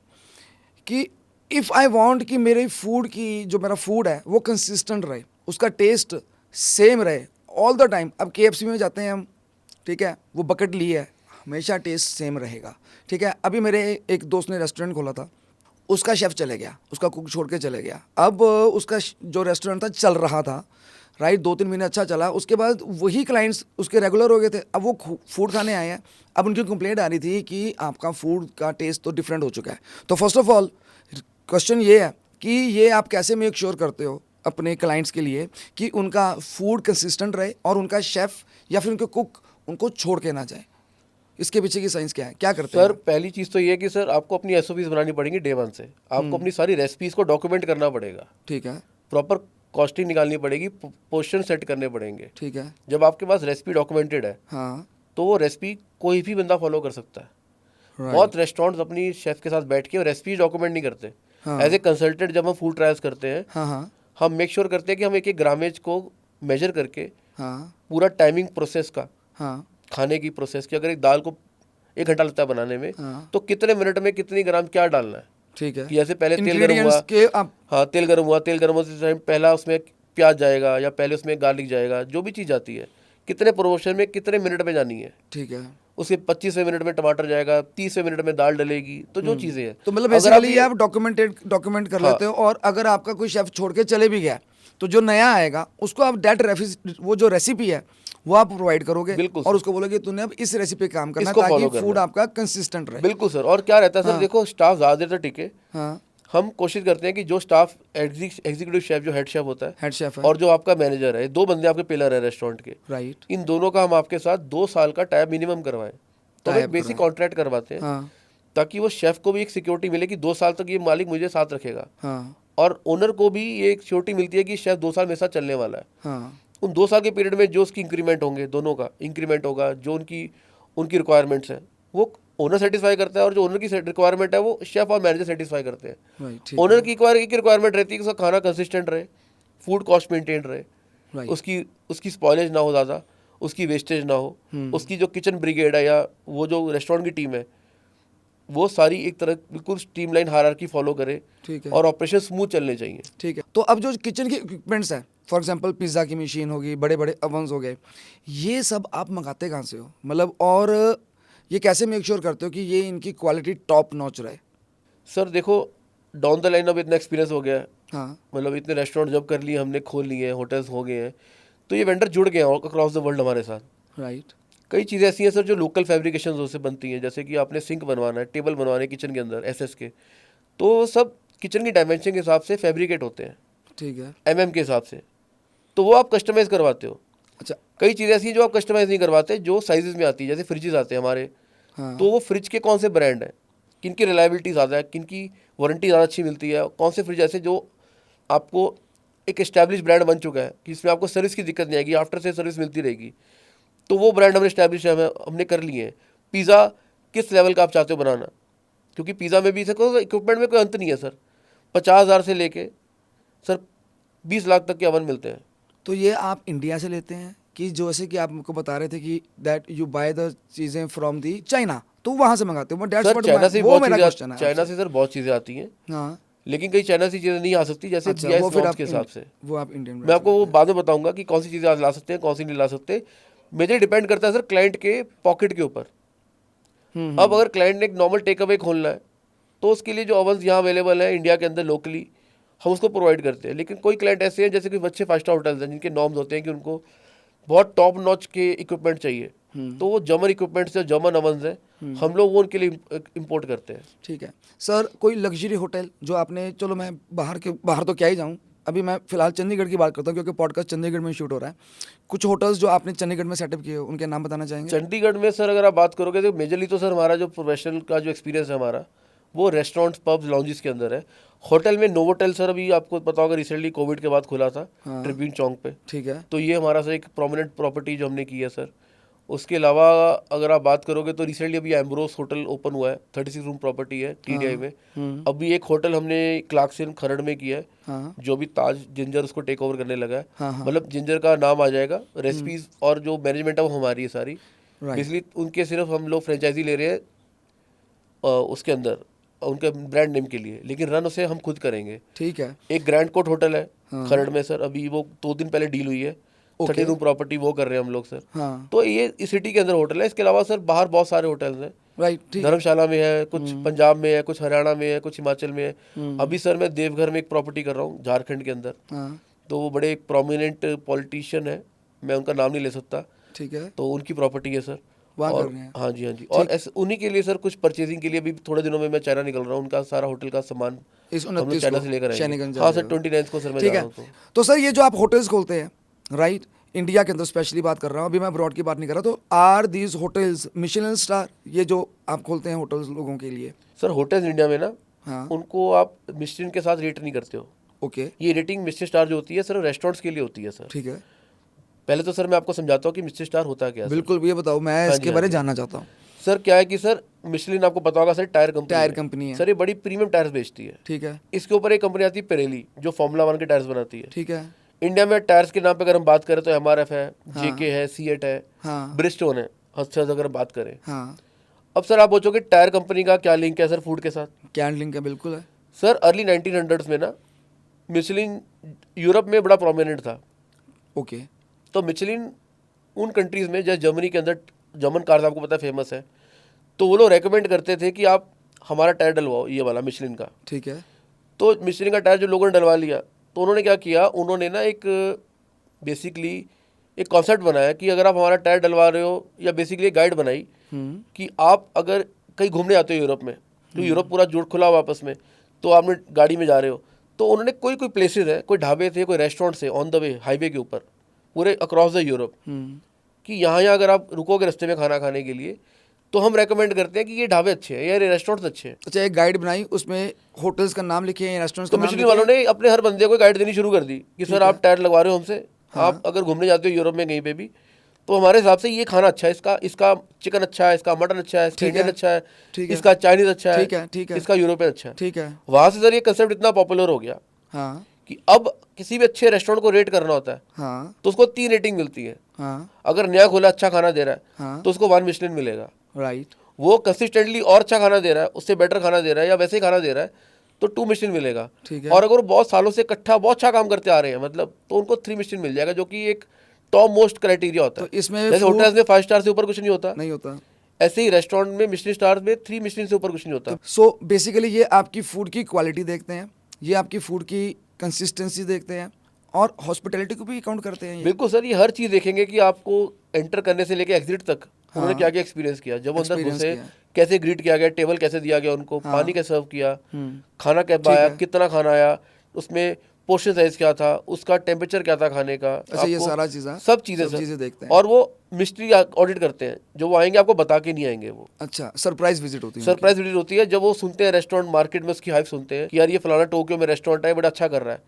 कि इफ़ आई वांट कि मेरे फूड की जो मेरा फूड है वो कंसिस्टेंट रहे, उसका टेस्ट सेम रहे ऑल द टाइम। अब KFC में जाते हैं हम, ठीक है, वो बकेट ली है, हमेशा टेस्ट सेम रहेगा, ठीक है। अभी मेरे एक दोस्त ने रेस्टोरेंट खोला था, उसका शेफ़ चले गया, उसका कुक छोड़ के चले गया। अब उसका जो रेस्टोरेंट था चल रहा था, राइट, 2-3 महीने अच्छा चला, उसके बाद वही क्लाइंट्स उसके रेगुलर हो गए थे। अब वो फूड खाने आए हैं, अब उनकी कंप्लेंट आ रही थी कि आपका फूड का टेस्ट तो डिफरेंट हो चुका है। तो फर्स्ट ऑफ ऑल क्वेश्चन ये है कि ये आप कैसे मेक श्योर करते हो अपने क्लाइंट्स के लिए कि उनका फूड कंसिस्टेंट रहे और उनका शेफ़ या फिर उनके कुक उनको छोड़ के ना जाए? इसके पीछे की साइंस क्या है, क्या करते हैं? सर पहली चीज़ तो ये है कि सर आपको अपनी SOPs बनानी पड़ेंगी डे वन से। आपको अपनी सारी रेसिपीज़ को डॉक्यूमेंट करना पड़ेगा, ठीक है, प्रॉपर कॉस्टिंग निकालनी पड़ेगी, पोर्शन सेट करने पड़ेंगे, ठीक है। जब आपके पास रेसिपी डॉक्यूमेंटेड है, हाँ, तो वो रेसिपी कोई भी बंदा फॉलो कर सकता है। बहुत रेस्टोरेंट्स अपनी शेफ के साथ बैठ के रेसिपी डॉक्यूमेंट नहीं करते। एज ए कंसल्टेंट जब हम फूड ट्रायल्स करते हैं, हाँ, हम मेक श्योर करते हैं कि हम एक एक ग्रामेज को मेजर करके हाँ, पूरा टाइमिंग प्रोसेस का, हाँ, खाने की प्रोसेस की, अगर एक दाल को 1 घंटा लगता है बनाने में, तो कितने मिनट में कितनी ग्राम क्या डालना है, ठीक है। कि जैसे पहले तेल गर्म हुआ, हाँ तेल गर्म हुआ, तेल गर्म होते टाइम पहला उसमें प्याज जाएगा या पहले उसमें गार्लिक जाएगा, जो भी चीज़ आती है कितने प्रोपोर्शन में कितने मिनट में जानी है, ठीक है। उसके 25वें मिनट में टमाटर जाएगा, 30वें मिनट में दाल डलेगी, तो जो चीज़ें हैं, तो मतलब बेसिकली आप डॉक्यूमेंट कर लेते हो। और अगर आपका कोई शेफ छोड़ के चले भी गया तो जो नया आएगा उसको आप वो जो रेसिपी है वो आप प्रोवाइड करोगे, बिल्कुल और उसको बोलोगे तूने अब इस रेसिपी पे काम करना इसको ताकि follow करना फूड आपका कंसिस्टेंट रहे। बिल्कुल सर। और क्या रहता है सर, देखो स्टाफ ज़्यादा देर तक टिके, हाँ, हम कोशिश करते हैं कि जो स्टाफ एग्जीक्यूटिव शेफ जो हेड शेफ होता है हेड शेफ है, और जो आपका मैनेजर है, 2 बंदे आपके पिलर है रेस्टोरेंट के, राइट, इन दोनों का हम आपके साथ 2 साल का टाइप मिनिमम करवाएं। तो हम टाई एक अप बेसिक करवाएं। कॉन्ट्रैक्ट करवाते हैं हाँ ताकि वो शेफ को भी एक सिक्योरिटी मिले कि 2 साल तक ये मालिक मुझे साथ रखेगा, हाँ और ओनर को भी ये एक सिक्योरिटी मिलती है कि शेफ 2 साल मेरे साथ चलने वाला है। हाँ, उन 2 साल के पीरियड में जो उसकी इंक्रीमेंट होंगे, दोनों का इंक्रीमेंट होगा, जो उनकी रिक्वायरमेंट्स हैं वो ओनर सेटिस्फाई करता है, और जो ओनर की रिक्वायरमेंट है वो शेफ और मैनेजर सेटिस्फाई करते हैं। राइट, ठीक ओनर है, की एक रिक्वायरमेंट रहती है कि उसका खाना कंसिस्टेंट रहे, फूड कॉस्ट मेंटेन रहे, राइट, उसकी स्पॉइलेज ना हो ज़्यादा, उसकी वेस्टेज ना हो, उसकी जो किचन ब्रिगेड है या वो जो रेस्टोरेंट की टीम है वो सारी एक तरह बिल्कुल स्ट्रीमलाइन हायरार्की फॉलो करे ठीक है, और ऑपरेशन स्मूथ चलने चाहिए। ठीक है। तो अब जो किचन के इक्विपमेंट्स हैं, फॉर एग्जांपल पिज़्ज़ा की मशीन होगी, बड़े बड़े अवन्स हो गए, ये सब आप मंगाते कहाँ से हो, मतलब, और ये कैसे मेक श्योर करते हो कि ये इनकी क्वालिटी टॉप नॉच रहे? सर देखो, डाउन द लाइन अब इतना एक्सपीरियंस हो गया है, हाँ मतलब इतने रेस्टोरेंट जब कर लिए हमने, खोल लिए हैं, होटल्स हो गए हैं, तो ये वेंडर जुड़ गए हैं अक्रॉस द वर्ल्ड हमारे साथ। राइट, कई चीज़ें ऐसी हैं सर जो लोकल फैब्रिकेशन से बनती हैं, जैसे कि आपने सिंक बनवाना है, टेबल बनवाने किचन के अंदर एसएस के, तो वो सब किचन की डायमेंशन के हिसाब से फैब्रिकेट होते हैं, ठीक है, एमएम के हिसाब से, तो वो आप कस्टमाइज़ करवाते हो। अच्छा, कई चीज़ें ऐसी हैं जो आप कस्टमाइज़ नहीं करवाते, जो साइजेस में आती है, जैसे फ्रिजेस आते हैं हमारे, हाँ तो वो फ्रिज के कौन से ब्रांड है, किन की रिलायबिलिटी ज़्यादा है, किन की वारंटी ज़्यादा अच्छी मिलती है, कौन से फ्रिज ऐसे जो आपको एक एस्टैब्लिश ब्रांड बन चुका है कि इसमें आपको सर्विस की दिक्कत नहीं आएगी, आफ्टर से सर्विस मिलती रहेगी, तो वो ब्रांड हमने एस्टैब्लिश हमने कर लिए हैं। पिज़्ज़ा किस लेवल का आप चाहते हो बनाना, क्योंकि पिज़्ज़ा में भी सर इक्विपमेंट में कोई अंत नहीं है सर, 50,000 से लेके सर 20 लाख तक के अवन मिलते हैं। तो ये आप इंडिया से लेते हैं कि जैसे कि आप हमको बता रहे थे कि दैट यू बाय द चीज़ें फ्रॉम दी चाइना, तो वहाँ से मंगाते हो? That's sir what China my- से वो बहुत मेरा चीज़ें क्वेश्चन है चाइना आपसे। से सर बहुत चीज़ें आती हैं, हाँ, लेकिन कई चाइना से चीज़ें नहीं आ सकती, जैसे अच्छा, BIS वो फिर नॉर्म्स आप के हिसाब से। वो आप इंडियन मैं आपको वो बाद में बताऊंगा कि कौन सी चीज़ें आज ला सकते हैं, कौन सी नहीं ला सकते। मेजर डिपेंड करता है सर क्लाइंट के पॉकेट के ऊपर। अब अगर क्लाइंट ने एक नॉर्मल टेक अवे खोलना है, तो उसके लिए जो ओवन्स यहाँ अवेलेबल है इंडिया के अंदर लोकली, हम उसको प्रोवाइड करते हैं। लेकिन कोई क्लाइंट ऐसे हैं जैसे कि अच्छे 5 स्टार होटल्स हैं जिनके नॉर्म्स होते हैं कि उनको बहुत टॉप नॉच के इक्विपमेंट चाहिए, तो वो जर्मन इक्विपमेंट्स है, जर्मन ओवन्स हैं, हम लोग वो उनके लिए इम्पोर्ट करते हैं। ठीक है सर। कोई लग्जरी होटल जो आपने, चलो मैं बाहर तो क्या ही जाऊँ, अभी मैं फिलहाल चंडीगढ़ की बात करता हूँ क्योंकि पॉडकास्ट चंडीगढ़ में शूट हो रहा है। कुछ होटल्स जो आपने चंडीगढ़ में सेटअप किए हो, उनके नाम बताना चाहेंगे? चंडीगढ़ में सर अगर आप बात करोगे तो मेजरली तो सर हमारा जो प्रोफेशनल का जो एक्सपीरियंस है हमारा, वो रेस्टोरेंट्स, पब्स, लॉन्जेस के अंदर है। होटल में नोवोटेल सर अभी आपको पता होगा रिसेंटली कोविड के बाद खुला था, हाँ। ट्रिब्यून चौक पे, ठीक है, तो ये हमारा सर एक प्रोमिनेंट प्रॉपर्टी जो हमने की है सर। उसके अलावा अगर आप बात करोगे तो रिसेंटली अभी एम्ब्रोस होटल ओपन हुआ है, 36 रूम प्रॉपर्टी है TDI में। अभी एक होटल हमने क्लार्कसन खरड़ में किया है, हाँ जो भी ताज जिंजर उसको टेक ओवर करने लगा है। हाँ हाँ, मतलब जिंजर का नाम आ जाएगा, रेसिपीज और जो मैनेजमेंट है वो हमारी है सारी। राइट, बेसिकली उनके सिर्फ हम लोग फ्रेंचाइजी ले रहे हैं उसके अंदर उनके ब्रांड नेम के लिए, लेकिन रन उसे हम खुद करेंगे। ठीक है, एक ग्रैंड कोर्ट होटल है खरड़ में सर, अभी वो 2 दिन पहले डील हुई है, 30 रूम प्रॉपर्टी वो कर रहे हैं हम लोग सर। हाँ, तो ये इस सिटी के अंदर होटल है। इसके अलावा सर बाहर बहुत सारे होटल्स हैं, राइट, ठीक, धर्मशाला में है, कुछ पंजाब में है, कुछ हरियाणा में है, कुछ हिमाचल में है। अभी सर मैं देवघर में एक प्रॉपर्टी कर रहा हूँ झारखंड के अंदर, हाँ, तो वो बड़े एक प्रोमिनेंट पॉलिटिशियन है, मैं उनका नाम नहीं ले सकता, ठीक है, तो उनकी प्रॉपर्टी है सर। वहाँ और कर रहे हैं। हाँ जी, हाँ जी। और ऐसे उन्हीं के लिए सर कुछ परचेजिंग के लिए भी थोड़े दिनों में मैं चाइना निकल रहा हूँ, उनका सारा होटल का सामान इस हम लोग 29 चाइना को से लेकर आएंगे। शैनिगंज हाँ जा सर, रहे हो। 29 को सर मैं ठीक जा है। रहा हूँ। तो सर ये जो आप होटल्स खोलते हैं, राइट, इंडिया के अंदर स्पेशली बात कर रहा हूँ, अभी मैं अब्रॉड की बात नहीं कर रहा, तो are these hotels Michelin star, ये जो आप खोलते हैं होटल्स लोगों के लिए? सर होटल्स इंडिया में ना, हाँ, उनको आप मिशेलिन के साथ रेट नहीं करते हो। ओके, ये रेटिंग मिशेलिन स्टार जो होती है सर रेस्टोरेंट्स के लिए होती है सर। ठीक है, पहले तो सर मैं आपको समझाता हूँ कि मिशेलिन स्टार होता क्या है सर। बिल्कुल, ये बताओ, मैं हाँ इसके जी, हाँ बारे जी। जानना चाहता हूँ। सर क्या है कि सर मिशेलिन आपको पता होगा सर टायर कंपनी टायर है। कंपनी है, सर ये बड़ी प्रीमियम टायर्स बेचती है। ठीक है, इसके ऊपर एक कंपनी आती है पिरेली, जो फॉर्मूला 1 के टायर्स बनाती है। ठीक है, इंडिया में टायर्स के नाम पे अगर हम बात करें तो MRF है, JK है, सीएट है, हाँ, ब्रिजस्टोन है, हद से ज़्यादा अगर बात करें। हाँ, अब सर आप पूछोगे टायर कंपनी का क्या लिंक है सर फूड के साथ? क्या लिंक है? बिल्कुल है, सर अर्ली 1900s में ना मिशेलिन यूरोप में बड़ा प्रोमिनेंट था। ओके, तो मिशेलिन उन कंट्रीज़ में, जैसे जर्मनी के अंदर जर्मन कार्स आपको पता है फेमस है, तो वो लोग रेकमेंड करते थे कि आप हमारा टायर डलवाओ, ये वाला मिशेलिन का। ठीक है, तो मिशेलिन का टायर जो लोगों ने डलवा लिया, तो उन्होंने क्या किया, उन्होंने ना एक बेसिकली एक कॉन्सेप्ट बनाया कि अगर आप हमारा टायर डलवा रहे हो, या बेसिकली एक गाइड बनाई कि आप अगर कहीं घूमने आते हो यूरोप में, तो यूरोप पूरा जुड़ खुला हुआ आपस में, तो आपने गाड़ी में जा रहे हो तो उन्होंने कोई कोई प्लेसेस है, कोई ढाबे थे, कोई रेस्टोरेंट्स है ऑन द वे हाईवे के ऊपर पूरे अक्रॉस द यूरोप कि यहाँ अगर आप रुकोगे रास्ते में खाना खाने के लिए तो हम रेकमेंड करते हैं कि ये ढाबे अच्छे हैं या ये रेस्टोरेंट्स अच्छे हैं। अच्छा, एक गाइड बनाई, उसमें होटल्स का नाम लिखे या रेस्टोरेंट्स तो का नाम मिशेलिन लिखे। वालों ने अपने हर बंदे को गाइड देनी शुरू कर दी कि सर आप टायर लगवा रहे हो हमसे, आप अगर घूमने जाते हो यूरोप में कहीं पे भी तो हमारे हिसाब से ये खाना अच्छा है, इसका इसका चिकन अच्छा है, इसका मटन अच्छा है, इसका ठीक है, इंडियन अच्छा है, ठीक है, इसका चाइनीज अच्छा ठीक है, ठीक है, इसका यूरोपियन अच्छा है। ठीक है, वहां से सर ये कंसेप्ट इतना पॉपुलर हो गया हाँ कि अब किसी भी अच्छे रेस्टोरेंट को रेट करना होता है हाँ तो उसको 3 रेटिंग मिलती है। हाँ अगर नया खोला अच्छा खाना दे रहा है हाँ, तो उसको 1 मिशेलिन मिलेगा। राइट, वो कंसिस्टेंटली और अच्छा खाना दे रहा है, उससे बेटर खाना दे रहा है या वैसे ही खाना दे रहा है तो 2 मिशेलिन मिलेगा। ठीक है। और अगर वो बहुत सालों से इकट्ठा बहुत अच्छा काम करते आ रहे हैं मतलब तो उनको 3 मिशेलिन मिल जाएगा, जो कि एक टॉप मोस्ट क्राइटेरिया होता है। तो इसमें जैसे food होटल्स में 5 स्टार से ऊपर कुछ नहीं होता, नहीं होता। ऐसे ही रेस्टोरेंट में मिशेलिन स्टार में 3 मिशेलिन से ऊपर कुछ नहीं होता। सो बेसिकली ये आपकी फूड की क्वालिटी देखते हैं, ये आपकी फूड की कंसिस्टेंसी देखते हैं और हॉस्पिटैलिटी को भी काउंट करते हैं ये। बिल्कुल सर, ये हर चीज़ देखेंगे कि आपको एंटर करने से लेके एग्जिट तक उन्होंने क्या क्या एक्सपीरियंस किया, जब वो अंदर Experience घुसे किया। कैसे ग्रीट किया गया, टेबल कैसे दिया गया उनको, पानी कैसे सर्व किया, खाना कैसा आया, कितना खाना आया, उसमें पोर्शन साइज क्या था, उसका टेम्परेचर क्या था खाने का। अच्छा, ये आपको सारा चीज़ें सब चीज़ें सब सर चीज़ें देखते हैं। और वो मिस्ट्री ऑडिट करते हैं, जो वो आएंगे आपको बता के नहीं आएंगे। वो अच्छा, सरप्राइज विजिट होती है। सरप्राइज विजिट होती है जब वो सुनते हैं रेस्टोरेंट मार्केट में उसकी हाइप सुनते हैं कि यार ये फलाना टोक्यो में रेस्टोरेंट है बड़ा अच्छा कर रहा है,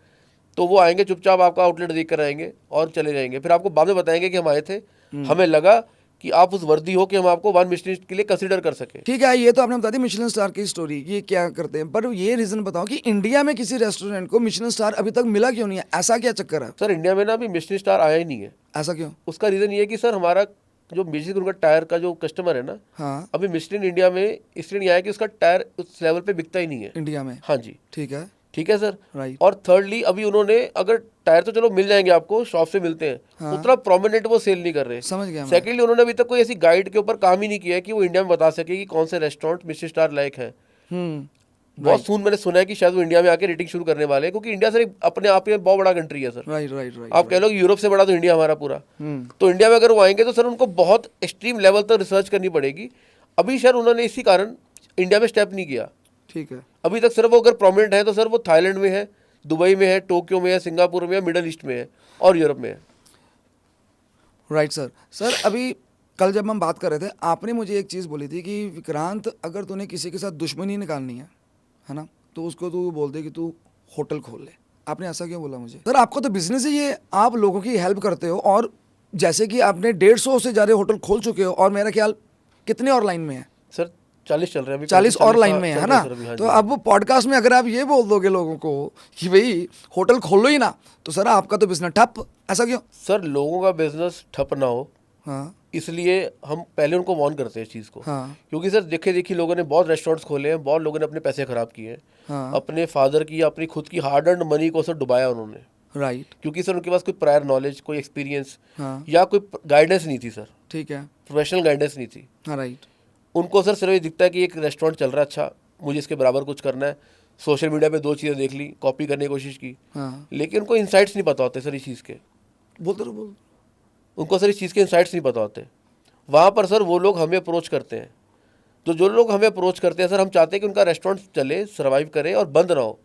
तो वो आएंगे चुपचाप आपका आउटलेट देख कर आएंगे और चले जाएंगे। फिर आपको बाद में बताएंगे कि हम आए थे, हमें लगा कि आप उस वर्दी हो कि हम आपको 1 मिशेलिन के लिए कंसीडर कर सके। ठीक है, ये तो आपने बता दी मिशेलिन स्टार की स्टोरी, ये क्या करते हैं, पर ये रीजन बताओ कि इंडिया में किसी रेस्टोरेंट को मिशेलिन स्टार अभी तक मिला क्यों नहीं है? ऐसा क्या चक्कर है? सर इंडिया में ना अभी मिशेलिन स्टार आया ही नहीं है। ऐसा क्यों? उसका रीज़न ये है कि सर हमारा जो बेसिक उनका टायर का जो कस्टमर है ना, हाँ, अभी मिशेलिन इंडिया में इसलिए नहीं आया कि उसका टायर उस लेवल पे बिकता ही नहीं है इंडिया में। हाँ जी, ठीक है, ठीक है सर। राइट, और थर्डली अभी उन्होंने अगर टायर तो चलो मिल जाएंगे आपको, शॉप से मिलते हैं, उतना प्रोमिनेंट वो सेल नहीं कर रहे। समझ गया मैं। सेकेंडली उन्होंने अभी तक कोई ऐसी गाइड के ऊपर काम ही नहीं किया है कि वो इंडिया में बता सके कि कौन से रेस्टोरेंट मिशेलिन स्टार लायक है। बहुत सून मैंने सुना है कि शायद वो इंडिया में आके रेटिंग शुरू करने वाले हैं, क्योंकि इंडिया सर अपने आप में बहुत बड़ा कंट्री है सर। Right right right. आप कह लो कि यूरोप से बड़ा तो इंडिया हमारा पूरा। तो इंडिया में अगर वो आएंगे तो सर उनको बहुत एक्सट्रीम लेवल तक रिसर्च करनी पड़ेगी। अभी सर उन्होंने इसी कारण इंडिया में स्टेप नहीं किया। ठीक है, अभी तक सर वो अगर प्रोमिनेंट है तो सर वो थाईलैंड में है, दुबई में है, टोक्यो में है, सिंगापुर में है, मिडल ईस्ट में है और यूरोप में है। Right sir. सर अभी कल जब हम बात कर रहे थे, आपने मुझे एक चीज़ बोली थी कि विक्रांत, अगर तूने किसी के साथ दुश्मनी निकालनी है ना, तो उसको तू बोल दे कि तू होटल खोल ले। आपने ऐसा क्यों बोला मुझे? सर आपका तो बिजनेस है ये, आप लोगों की हेल्प करते हो, और जैसे कि आपने 150 से ज़्यादा होटल खोल चुके हो, और मेरा ख्याल कितने और लाइन में है? सर 40 चल रहे हैं अभी, 40 और लाइन में चल है रहे ना। हैं सर अभी, हाँ तो जी। अब पॉडकास्ट में अगर आप ये बोल दोगे लोगों को कि भाई होटल खोलो ही ना, तो सर आपका तो बिजनेस ठप। ऐसा क्यों? सर लोगों का बिजनेस ठप ना हो हाँ इसलिए हम पहले उनको वार्न करते हैं इस चीज़ को। हाँ क्योंकि सर देखे देखी लोगों ने बहुत रेस्टोरेंट्स खोले हैं, बहुत लोगों ने अपने पैसे खराब किए हैं, हाँ, अपने फादर की या अपनी खुद की हार्ड अर्न मनी को सर डुबाया उन्होंने, राइट, क्योंकि सर उनके पास कोई प्रायर नॉलेज, कोई एक्सपीरियंस हाँ, या कोई गाइडेंस नहीं थी सर, ठीक है, प्रोफेशनल गाइडेंस नहीं थी। हाँ, राइट, उनको सर सिर्फ ये दिखता है कि एक रेस्टोरेंट चल रहा है, अच्छा मुझे इसके बराबर कुछ करना है, सोशल मीडिया पे 2 चीज़ें देख ली, कॉपी करने की कोशिश की, हाँ, लेकिन उनको इंसाइट्स नहीं पता होते सर इस चीज़ के। बोलते रहो बोल। उनको सर इस चीज़ के इंसाइट्स नहीं पता होते। वहाँ पर सर वो लोग हमें अप्रोच करते हैं, तो जो लोग हमें अप्रोच करते हैं सर, हम चाहते हैं कि उनका रेस्टोरेंट चले, सर्वाइव करे और बंद ना हो।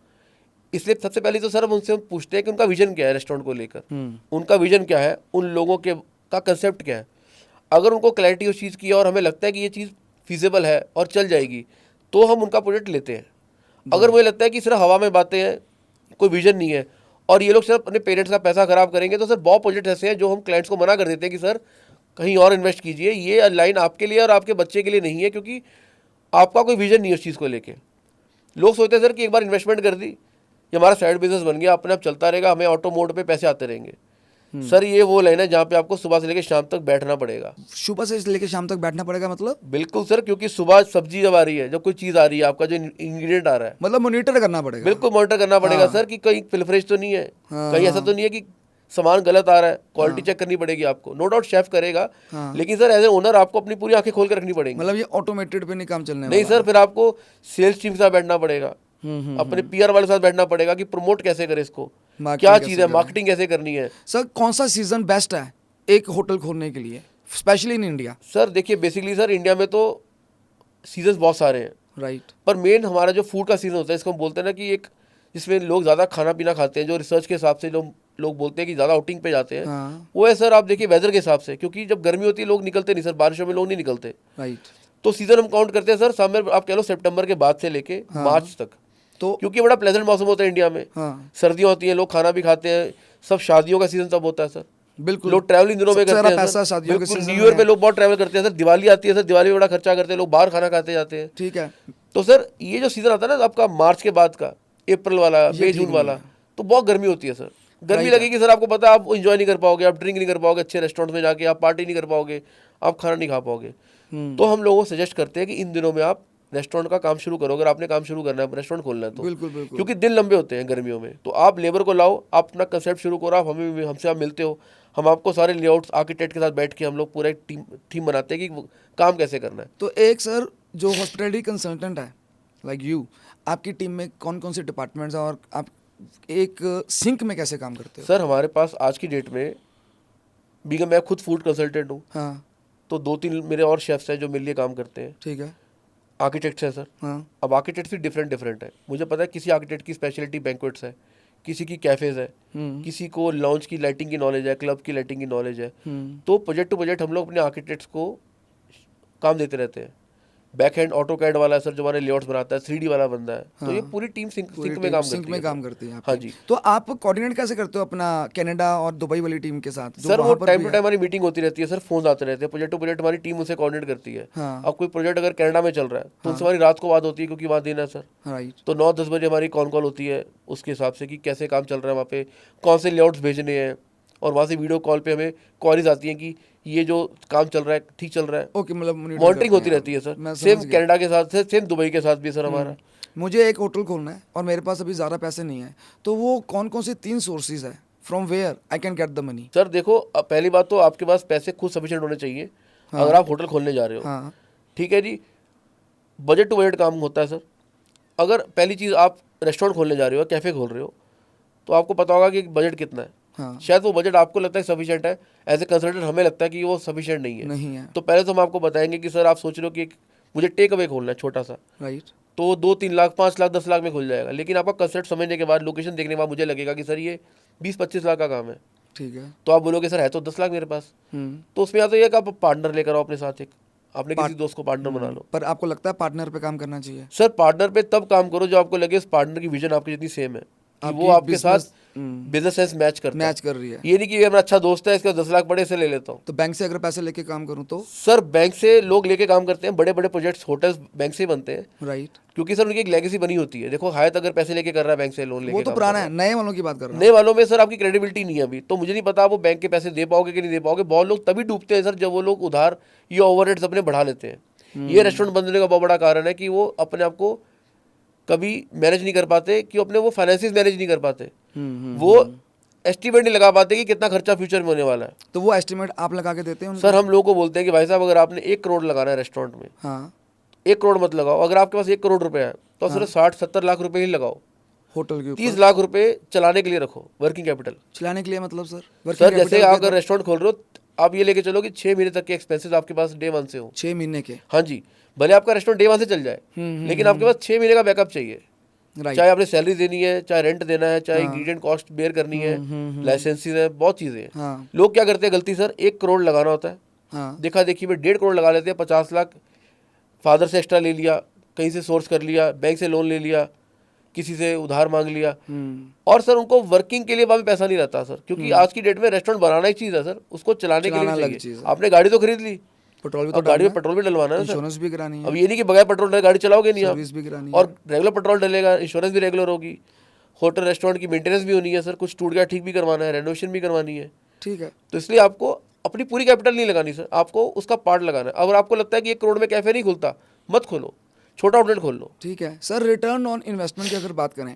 इसलिए सबसे पहले तो सर हम उनसे पूछते हैं कि उनका विजन क्या है रेस्टोरेंट को लेकर, उनका विजन क्या है, उन लोगों के का कंसेप्ट क्या है। अगर उनको क्लैरिटी उस चीज़ की है और हमें लगता है कि ये चीज़ फीजिबल है और चल जाएगी, तो हम उनका प्रोजेक्ट लेते हैं। अगर मुझे लगता है कि सिर्फ हवा में बातें हैं, कोई विजन नहीं है और ये लोग सिर्फ अपने पेरेंट्स का पैसा खराब करेंगे, तो सर बहुत प्रोजेक्ट ऐसे हैं जो हम क्लाइंट्स को मना कर देते हैं कि सर कहीं और इन्वेस्ट कीजिए, ये लाइन आपके लिए और आपके बच्चे के लिए नहीं है, क्योंकि आपका कोई विजन नहीं है उस चीज़ को लेके। लोग सोचते हैं सर कि एक बार इन्वेस्टमेंट कर दी, ये हमारा साइड बिजनेस बन गया, अपने आप चलता रहेगा, हमें ऑटो मोड पे पैसे आते रहेंगे। सर ये वो लाइन है जहाँ पे आपको सुबह से लेकर शाम तक बैठना पड़ेगा। सुबह से लेकर शाम तक बैठना पड़ेगा मतलब? बिल्कुल सर, क्योंकि सुबह सब्जी जब आ रही है, जब कोई चीज़ आ रही है, आपका जो इंग्रेडिएंट आ रहा है, मतलब मॉनिटर करना पड़ेगा। बिल्कुल मॉनिटर करना पड़ेगा सर कि कहीं फिलफ्रेश तो नहीं है, कहीं ऐसा तो नहीं है कि सामान गलत आ रहा है, क्वालिटी चेक करनी पड़ेगी आपको। नो डाउट शेफ करेगा, लेकिन सर एज ए ओनर आपको अपनी पूरी आंखें खोल कर रखनी पड़ेगी। मतलब ये ऑटोमेटेड पे नहीं काम चलने नहीं सर, फिर आपको सेल्स टीम के साथ बैठना पड़ेगा, अपने पीआर वाले साथ बैठना पड़ेगा कि प्रमोट कैसे करे इसको, क्या चीज़ है, मार्केटिंग कैसे करनी है। सर कौन सा सीजन बेस्ट है एक होटल खोलने के लिए, स्पेशली इन इंडिया? सर देखिए बेसिकली सर इंडिया में तो सीजन्स बहुत सारे हैं, राइट। पर मेन हमारा जो फूड का सीजन होता है, इसको हम बोलते हैं ना कि एक जिसमें लोग ज़्यादा खाना पीना खाते हैं, जो रिसर्च के हिसाब से लोग बोलते हैं कि ज़्यादा आउटिंग पे जाते हैं, हाँ। वो है सर आप देखिए वेदर के हिसाब से, क्योंकि जब गर्मी होती है लोग निकलते नहीं सर, बारिशों में लोग नहीं निकलते। राइट। तो सीजन हम काउंट करते हैं सर समर, आप कह लो सितंबर के बाद से लेके मार्च तक, तो क्योंकि बड़ा प्लेजेंट मौसम होता है इंडिया में। हाँ, सर्दियाँ होती हैं, लोग खाना भी खाते हैं, सब शादियों का सीजन तब होता है सर। बिल्कुल। लोग ट्रैवलिंग दिनों में सबसे करते ज़्यादा हैं पैसा सर, शादियों के बिल्कुल। सीजन न्यू ईयर में पे है। लोग बहुत ट्रैवल करते हैं सर, दिवाली आती है सर, दिवाली में बड़ा खर्चा करते हैं लोग, बाहर खाना खाते जाते हैं। ठीक है। तो सर ये जो सीजन आता है ना आपका मार्च के बाद का, अप्रैल वाला, मई ठीक जून नहीं वाला, है। तो बहुत गर्मी होती है सर। गर्मी Right है। लगेगी सर, आपको पता है आप इंजॉय नहीं कर पाओगे, आप ड्रिंक नहीं कर पाओगे अच्छे रेस्टोरेंट में जाके, आप पार्टी नहीं कर पाओगे, आप खाना नहीं खा पाओगे। तो हम लोगों को सजेस्ट करते हैं कि इन दिनों में आप रेस्टोरेंट का काम शुरू करो, अगर आपने काम शुरू करना है, रेस्टोरेंट खोलना है तो। बिल्कुल बिल्कुल। क्योंकि दिन लंबे होते हैं गर्मियों में, तो आप लेबर को लाओ, आप अपना कंसेप्ट शुरू करो, आप हमसे आप मिलते हो, हम आपको सारे लेआउट्स आर्किटेक्ट के साथ बैठ के हम लोग पूरा एक टीम बनाते हैं कि वो काम कैसे करना है। तो एक सर जो हॉस्पिटैलिटी कंसल्टेंट है लाइक यू, आपकी टीम में कौन कौन से डिपार्टमेंट्स हैं और आप एक सिंक में कैसे काम करते हो? सर हमारे पास आज की डेट में, बीगम मैं खुद फूड कंसल्टेंट हूँ, हाँ। तो 2-3 मेरे और शेफ्स हैं जो मेरे लिए काम करते हैं। ठीक है। आर्किटेक्ट्स हैं सर। हाँ। अब आर्किटेक्ट्स भी डिफरेंट है, मुझे पता है किसी आर्किटेक्ट की स्पेशलिटी बैंक्वेट्स है, किसी की कैफ़ेज़ है, किसी को लॉन्च की लाइटिंग की नॉलेज है, क्लब की लाइटिंग की नॉलेज है। तो प्रोजेक्ट टू प्रोजेक्ट हम लोग अपने आर्किटेक्ट्स को काम देते रहते हैं। बैक हैंड ऑटो कैड वाला है सर जो हमारे लेआउट्स बनाता है, 3D वाला बंदा है। तो ये पूरी टीम सिंक में काम करती है। सिंक में काम करती है आपकी। हाँ जी। तो आप कोऑर्डिनेट कैसे करते हो अपना कनाडा और दुबई वाली टीम के साथ जो सर वो वहाँ पर टाइम भी टू है? टाइम हमारी मीटिंग होती रहती है सर, फोन आते रहते हैं, प्रोजेक्ट टू प्रोजेक्ट हमारी टीम उनसे कोऑर्डिनेट करती है। हाँ। अब कोई प्रोजेक्ट अगर कनाडा में चल रहा है तो उनसे हमारी रात को बात होती है, क्योंकि वहाँ दिन है सर। राइट। तो 9-10 बजे हमारी कॉल होती है उसके हिसाब से कि कैसे काम चल रहा है वहाँ पे, कौन से लेआउट्स भेजने हैं, और वहाँ से वीडियो कॉल पे हमें क्वारीज आती हैं कि ये जो काम चल रहा है ठीक चल रहा है। ओके, मतलब monitor मॉनिटरिंग करते होती हैं रहती है आप। सर, मैं सेम समझ गया। कनाडा के साथ, सेम दुबई के साथ भी सर हमारा। मुझे एक होटल खोलना है और मेरे पास अभी ज़्यादा पैसे नहीं है, तो वो कौन कौन से 3 सोर्सेज है from where I can get the money? Sir देखो, अब पहली बात तो आपके पास पैसे खुद सफिशिएंट होने चाहिए। अगर आप होटल खोलने जा रहे हो, हाँ। ठीक है जी, बजट टू बजट काम होता है सर। अगर पहली चीज़ आप रेस्टोरेंट खोलने जा रहे हो, कैफ़े खोल रहे हो, तो आपको पता होगा कि बजट कितना है। हाँ। शायद वो बजट आपको लगता है सफिशिएंट है, एज ए कंसल्टेंट हमें लगता है कि वो सफिशिएंट नहीं है। नहीं है। तो पहले तो हम आपको बताएंगे कि सर आप सोच रहे हो कि मुझे टेक अवे खोलना है छोटा सा, राइट। तो 2-3 लाख, 5 लाख, 10 लाख में खुल जाएगा। लेकिन आपका कंसेप्ट समझने के बाद, लोकेशन देखने के बाद मुझे लगेगा कि सर ये 20-25 लाख का काम है। ठीक है। तो आप बोलोगे सर है तो 10 लाख मेरे पास। तो उसमें या तो ये कि आप पार्टनर लेकर आओ अपने साथ, एक आपने किसी दोस्त को पार्टनर बना लो। पर आपको लगता है पार्टनर पे काम करना चाहिए? सर पार्टनर पे तब काम करो जो आपको लगे उस पार्टनर की विजन आपकी जितनी सेम है, कि वो आपकी आपके साथ business, बिजनेस सेंस मैच करता है। मैच कर रही है। ये नहीं कि ये मेरा अच्छा दोस्त है इसका 10 लाख बड़े से ले लेता हूँ। तो बैंक से अगर पैसे लेके काम करूँ तो? सर बैंक से लोग लेके काम करते हैं, बड़े बड़े प्रोजेक्ट्स होटल्स बैंक से ही बनते हैं, राइट। क्योंकि सर उनकी एक लेगेसी बनी होती है। देखो हायत अगर पैसे लेके कर रहा है बैंक से, लोन लेके वो तो काम पुराना कर है, नए वालों की बात कर रहा रहा है। नए वालों में सर आपकी क्रेडिबिलिटी नहीं है अभी, तो मुझे नहीं पता आप वो बैंक के पैसे दे पाओगे कि नहीं दे पाओगे। बहुत लोग तभी डूबते हैं सर जब वो लोग उधार या ओवरहेड्स अपने बढ़ा लेते हैं। ये रेस्टोरेंट बंद होने का बहुत बड़ा कारण है कि वो अपने आप को कभी मैनेज नहीं कर पाते, कि अपने वो फाइनेंसिस मैनेज नहीं कर पाते, वो एस्टिमेट नहीं लगा पाते कि कितना खर्चा फ्यूचर में होने वाला है। तो वो एस्टिमेट आप लगा के देते हैं उनको? सर हम लोगों को बोलते हैं कि भाई साहब अगर आपने 1 करोड़ लगाना है रेस्टोरेंट में, हाँ। 1 करोड़ मत लगाओ। अगर आपके पास 1 करोड़ रुपए है तो सिर्फ 60-70 लाख रुपए ही लगाओ। होटल के ऊपर 30 लाख रुपए चलाने के लिए रखो, वर्किंग कैपिटल। चलाने के लिए मतलब सर? सर जैसे आप अगर रेस्टोरेंट खोल रहे हो, आप ये लेके चलो कि 6 महीने तक के एक्सपेंसेस आपके पास डे 1 से हो। 6 महीने के? हाँ जी, भले आपका रेस्टोरेंट डे 1 से चल जाए, लेकिन आपके पास 6 महीने का बैकअप चाहिए। राइट। चाहे आपने सैलरी देनी है, चाहे रेंट देना है, चाहे इंग्रेडिएंट कॉस्ट बेयर करनी है, लाइसेंसेस है, बहुत चीज़ें हैं। हाँ। लोग क्या करते हैं गलती सर, 1 करोड़ लगाना होता है, हाँ। देखा देखी में 1.5 करोड़ लगा लेते हैं। 50 लाख फादर से एक्स्ट्रा ले लिया, कहीं से सोर्स कर लिया, बैंक से लोन ले लिया, किसी से उधार मांग लिया, और सर उनको वर्किंग के लिए वहाँ पे पैसा नहीं रहता सर, क्योंकि आज की डेट में रेस्टोरेंट बनाना एक चीज़ है सर, उसको चलाने के चलाना लिए अलग चाहिए। चीज़ है। आपने गाड़ी तो खरीद ली, पेट्रोल भी तो अब गाड़ी में डालना है, पेट्रोल भी डलवाना है ना सर। इंश्योरेंस भी करानी है, अब ये नहीं कि बगैर पेट्रोल डले गाड़ी चलाओगे नहीं आप, सर्विस भी करानी है। और रेगुलर पेट्रोल डलेगा, इंश्योरेंस भी रेगुलर होगी, होटल रेस्टोरेंट की मेंटेनेंस भी होनी है सर, कुछ टूट गया ठीक भी करवाना है, रेनोवेशन भी करवानी है। ठीक है। तो इसलिए आपको अपनी पूरी कैपिटल नहीं लगानी सर, आपको उसका पार्ट लगाना है। अगर आपको लगता है कि 1 करोड़ में कैफे नहीं खुलता, मत खोलो, छोटा आउटलेट खोल लो। ठीक है सर। रिटर्न ऑन इन्वेस्टमेंट की अगर बात करें,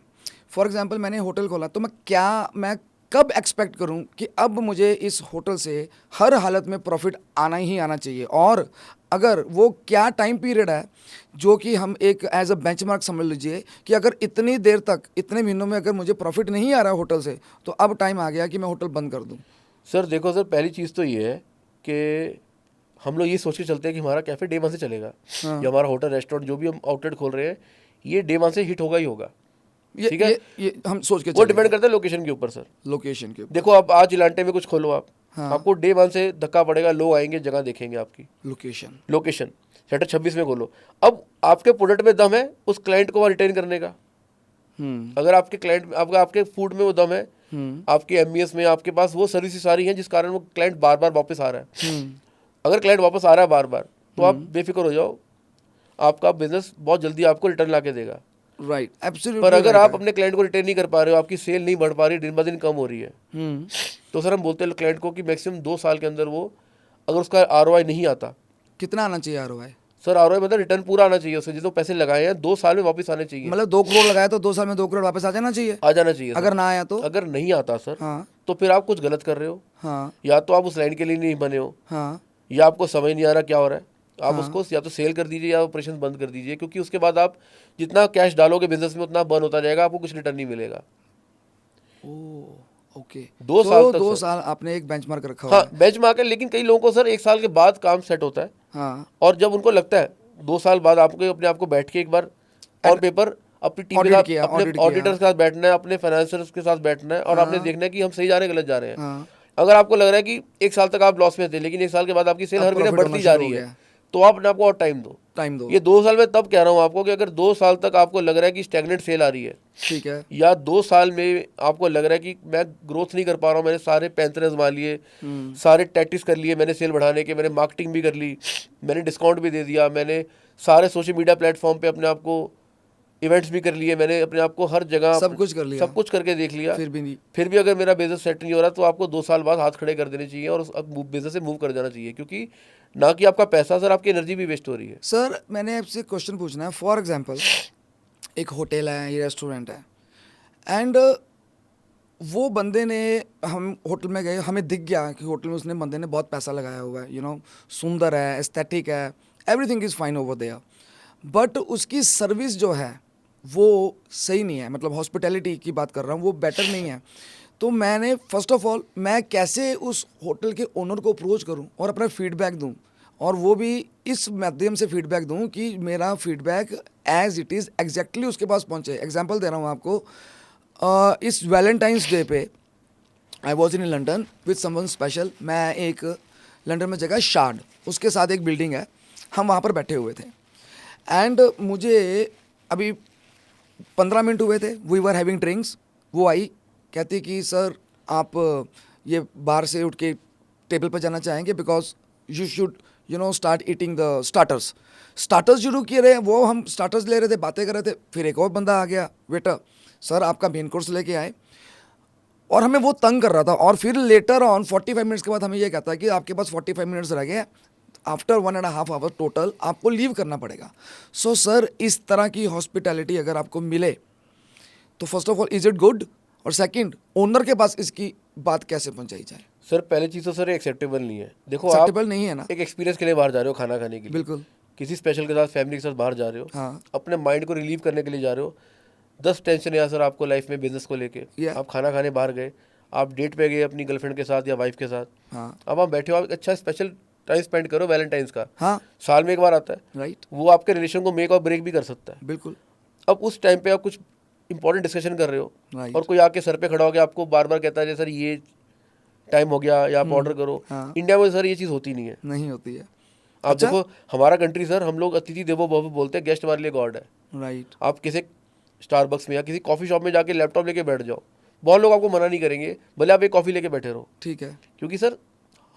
फॉर एग्जांपल मैंने होटल खोला, तो मैं कब एक्सपेक्ट करूं कि अब मुझे इस होटल से हर हालत में प्रॉफिट आना ही आना चाहिए, और अगर वो क्या टाइम पीरियड है जो कि हम एक एज अ बेंचमार्क समझ लीजिए कि अगर इतनी देर तक, इतने महीनों में अगर मुझे प्रॉफिट नहीं आ रहा होटल से, तो अब टाइम आ गया कि मैं होटल बंद कर दूं? सर देखो सर, पहली चीज़ तो ये है कि हम लोग ये सोच के चलते हैं कि हमारा कैफे डे वन से चलेगा, या हमारा होटल रेस्टोरेंट जो भी हम आउटलेट खोल रहे हैं ये डे वन से हिट होगा ही होगा। ठीक है, ये हम सोच के वो डिपेंड करता है लोकेशन के ऊपर सर। लोकेशन के ऊपर। देखो आप आज इलांटे में कुछ खोलो आप, हाँ। आपको डे वन से धक्का पड़ेगा, लोग आएंगे, जगह देखेंगे आपकी। लोकेशन सेक्टर 26 में खोलो, अब आपके प्रोडक्ट में दम है उस क्लाइंट को वहाँ रिटेन करने का। अगर आपके क्लाइंट आपके फूड में वो दम है, आपके एमईएस में आपके पास वो सर्विसेज सारी हैं जिस कारण वो क्लाइंट बार बार वापस आ रहा है। अगर क्लाइंट वापस आ रहा है बार बार तो आप बेफिक्र हो जाओ, आपका बिजनेस बहुत जल्दी आपको रिटर्न ला के देगा। Right, absolutely. पर अगर आप अपने क्लाइंट को रिटेन नहीं कर पा रहे हो, आपकी सेल नहीं बढ़ पा रही, दिन ब दिन कम हो रही है, तो सर हम बोलते हैं क्लाइंट को कि मैक्सिमम 2 साल के अंदर वो अगर उसका आरओआई नहीं आता, कितना आना चाहिए आरओआई? सर आरओआई मतलब रिटर्न पूरा आना चाहिए उसे, जितने पैसे लगाए हैं 2 साल में वापस आने चाहिए। मतलब 2 करोड़ लगाया तो 2 साल में 2 करोड़ वापस आ जाना चाहिए। आ जाना चाहिए। अगर ना आया तो? अगर नहीं आता सर, हाँ। तो फिर आप कुछ गलत कर रहे हो। हाँ। या तो आप उस लाइन के लिए नहीं बने हो, हाँ। या आपको समझ नहीं आ रहा क्या हो रहा है। आप उसको या तो सेल कर दीजिए या ऑपरेशन बंद कर दीजिए, क्योंकि उसके बाद आप जितना कैश डालोगे बिजनेस में उतना बर्न होता जाएगा, आपको कुछ रिटर्न नहीं मिलेगा। ओके, 2 साल तक 2 साल आपने एक बेंचमार्क रखा हाँ, हुआ है। बेंचमार्क है। लेकिन कई लोगों को सर 1 साल के बाद काम सेट होता है, हाँ। और जब उनको लगता है 2 साल बाद आपको अपने आप को बैठ के एक बार ऑन पेपर अपनी टीम के Audit साथ, किया, अपने audit किया। ऑडिटर्स के साथ बैठना है, अपने फाइनेंसर्स के साथ बैठना है, और आपने देखना है कि हम सही जा रहे हैं गलत जा रहे हैं। हाँ। अगर आपको लग रहा है कि 1 साल तक आप लॉस में थे, लेकिन 1 साल के बाद आपकी सेल अब हर महीने profit बढ़ती होना जा शुरू रही हो है, गया। तो आप अपने आपको और टाइम दो। ये 2 साल में तब कह रहा हूँ आपको कि अगर 2 साल तक आपको लग रहा है कि स्टैग्नेंट सेल आ रही है, ठीक है, या 2 साल में आपको लग रहा है कि मैं ग्रोथ नहीं कर पा रहा हूँ, मैंने सारे पैंतरे आजमा लिए, सारे टैक्टिक्स कर लिए, मैंने सेल बढ़ाने के, मैंने मार्केटिंग भी कर ली, मैंने डिस्काउंट भी दे दिया, मैंने सारे सोशल मीडिया प्लेटफॉर्म पे अपने आप को इवेंट्स भी कर लिए, मैंने अपने आप को हर जगह सब कुछ कर लिया, सब कुछ करके देख लिया, फिर भी अगर मेरा बिजनेस सेट नहीं हो रहा, तो आपको 2 साल बाद हाथ खड़े कर देने चाहिए और उस बिजनेस से मूव कर जाना चाहिए, क्योंकि ना कि आपका पैसा सर, आपकी एनर्जी भी वेस्ट हो रही है। सर मैंने आपसे क्वेश्चन पूछना है। फॉर एग्जांपल एक होटल है, ये रेस्टोरेंट है, एंड वो बंदे ने, हम होटल में गए, हमें दिख गया कि होटल में उसने बंदे ने बहुत पैसा लगाया हुआ है, सुंदर है, एस्थेटिक है, everything is fine over there, but उसकी सर्विस जो है वो सही नहीं है, मतलब हॉस्पिटैलिटी की बात कर रहा हूँ, वो बेटर नहीं है। तो मैंने फर्स्ट ऑफ ऑल, मैं कैसे उस होटल के ओनर को अप्रोच करूँ और अपना फीडबैक दूँ, और वो भी इस माध्यम से फीडबैक दूँ कि मेरा feedback as it is exactly उसके पास पहुँचे। एग्जांपल दे रहा हूँ आपको, इस वैलेंटाइंस डे पे I was in London with someone special. मैं एक लंदन में जगह शार्ड, उसके साथ एक बिल्डिंग है, हम वहाँ पर बैठे हुए थे, एंड मुझे अभी 15 मिनट हुए थे, वी वर हैविंग ड्रिंक्स। वो आई, कहती कि सर आप ये बाहर से उठ के टेबल पर जाना चाहेंगे, because you should start eating the starters शुरू किए रहे, वो हम स्टार्टर्स ले रहे थे, बातें कर रहे थे, फिर एक और बंदा आ गया, वेटर सर आपका मेन कोर्स लेके आए, और हमें वो तंग कर रहा था। और फिर लेटर ऑन 45 मिनट्स के बाद हमें ये कहता है कि आपके पास 45 मिनट्स रह गए, आफ्टर 1.5 आवर टोटल आपको लीव करना पड़ेगा। सो सर इस तरह की हॉस्पिटैलिटी अगर आपको मिले तो first of all is it good, और सेकंड ओनर के पास इसकी बात कैसे पहुंचाई जाए? सर पहली चीज़ तो सर एक्सेप्टेबल नहीं है। देखो एक्सेप्टेबल नहीं है ना, एक एक्सपीरियंस के लिए बाहर जा रहे हो, खाना खाने के लिए, बिल्कुल किसी स्पेशल के साथ, फैमिली के साथ बाहर जा रहे हो, हाँ, अपने माइंड को रिलीव करने के लिए जा रहे हो। 10 टेंशन है सर आपको लाइफ में बिजनेस को लेके। आप खाना खाने बाहर गए, आप डेट पे गए अपनी गर्लफ्रेंड के साथ या वाइफ के साथ, हाँ, अब आप बैठे हो, आप अच्छा स्पेशल टाइम स्पेंड करो, वैलेंटाइंस का, हाँ, साल में एक बार आता है, राइट, वो आपके रिलेशन को मेक और ब्रेक भी कर सकता है। बिल्कुल। अब उस टाइम पे आप कुछ इंपॉर्टेंट डिस्कशन कर रहे हो, Right. और कोई आके सर पे खड़ा हो गया, आपको बार बार कहता है सर ये टाइम हो गया या आप ऑर्डर करो। हाँ। इंडिया में सर ये चीज़ होती नहीं है, नहीं होती है। आप देखो हमारा कंट्री सर, हम लोग अतिथि देवो भव बोलते हैं, गेस्ट हमारे लिए गॉड है। राइट, आप किसी स्टारबक्स में या किसी कॉफ़ी शॉप में जाके लैपटॉप लेके बैठ जाओ, बहुत लोग आपको मना नहीं करेंगे, भले आप एक कॉफ़ी लेके बैठे रहो, ठीक है, क्योंकि सर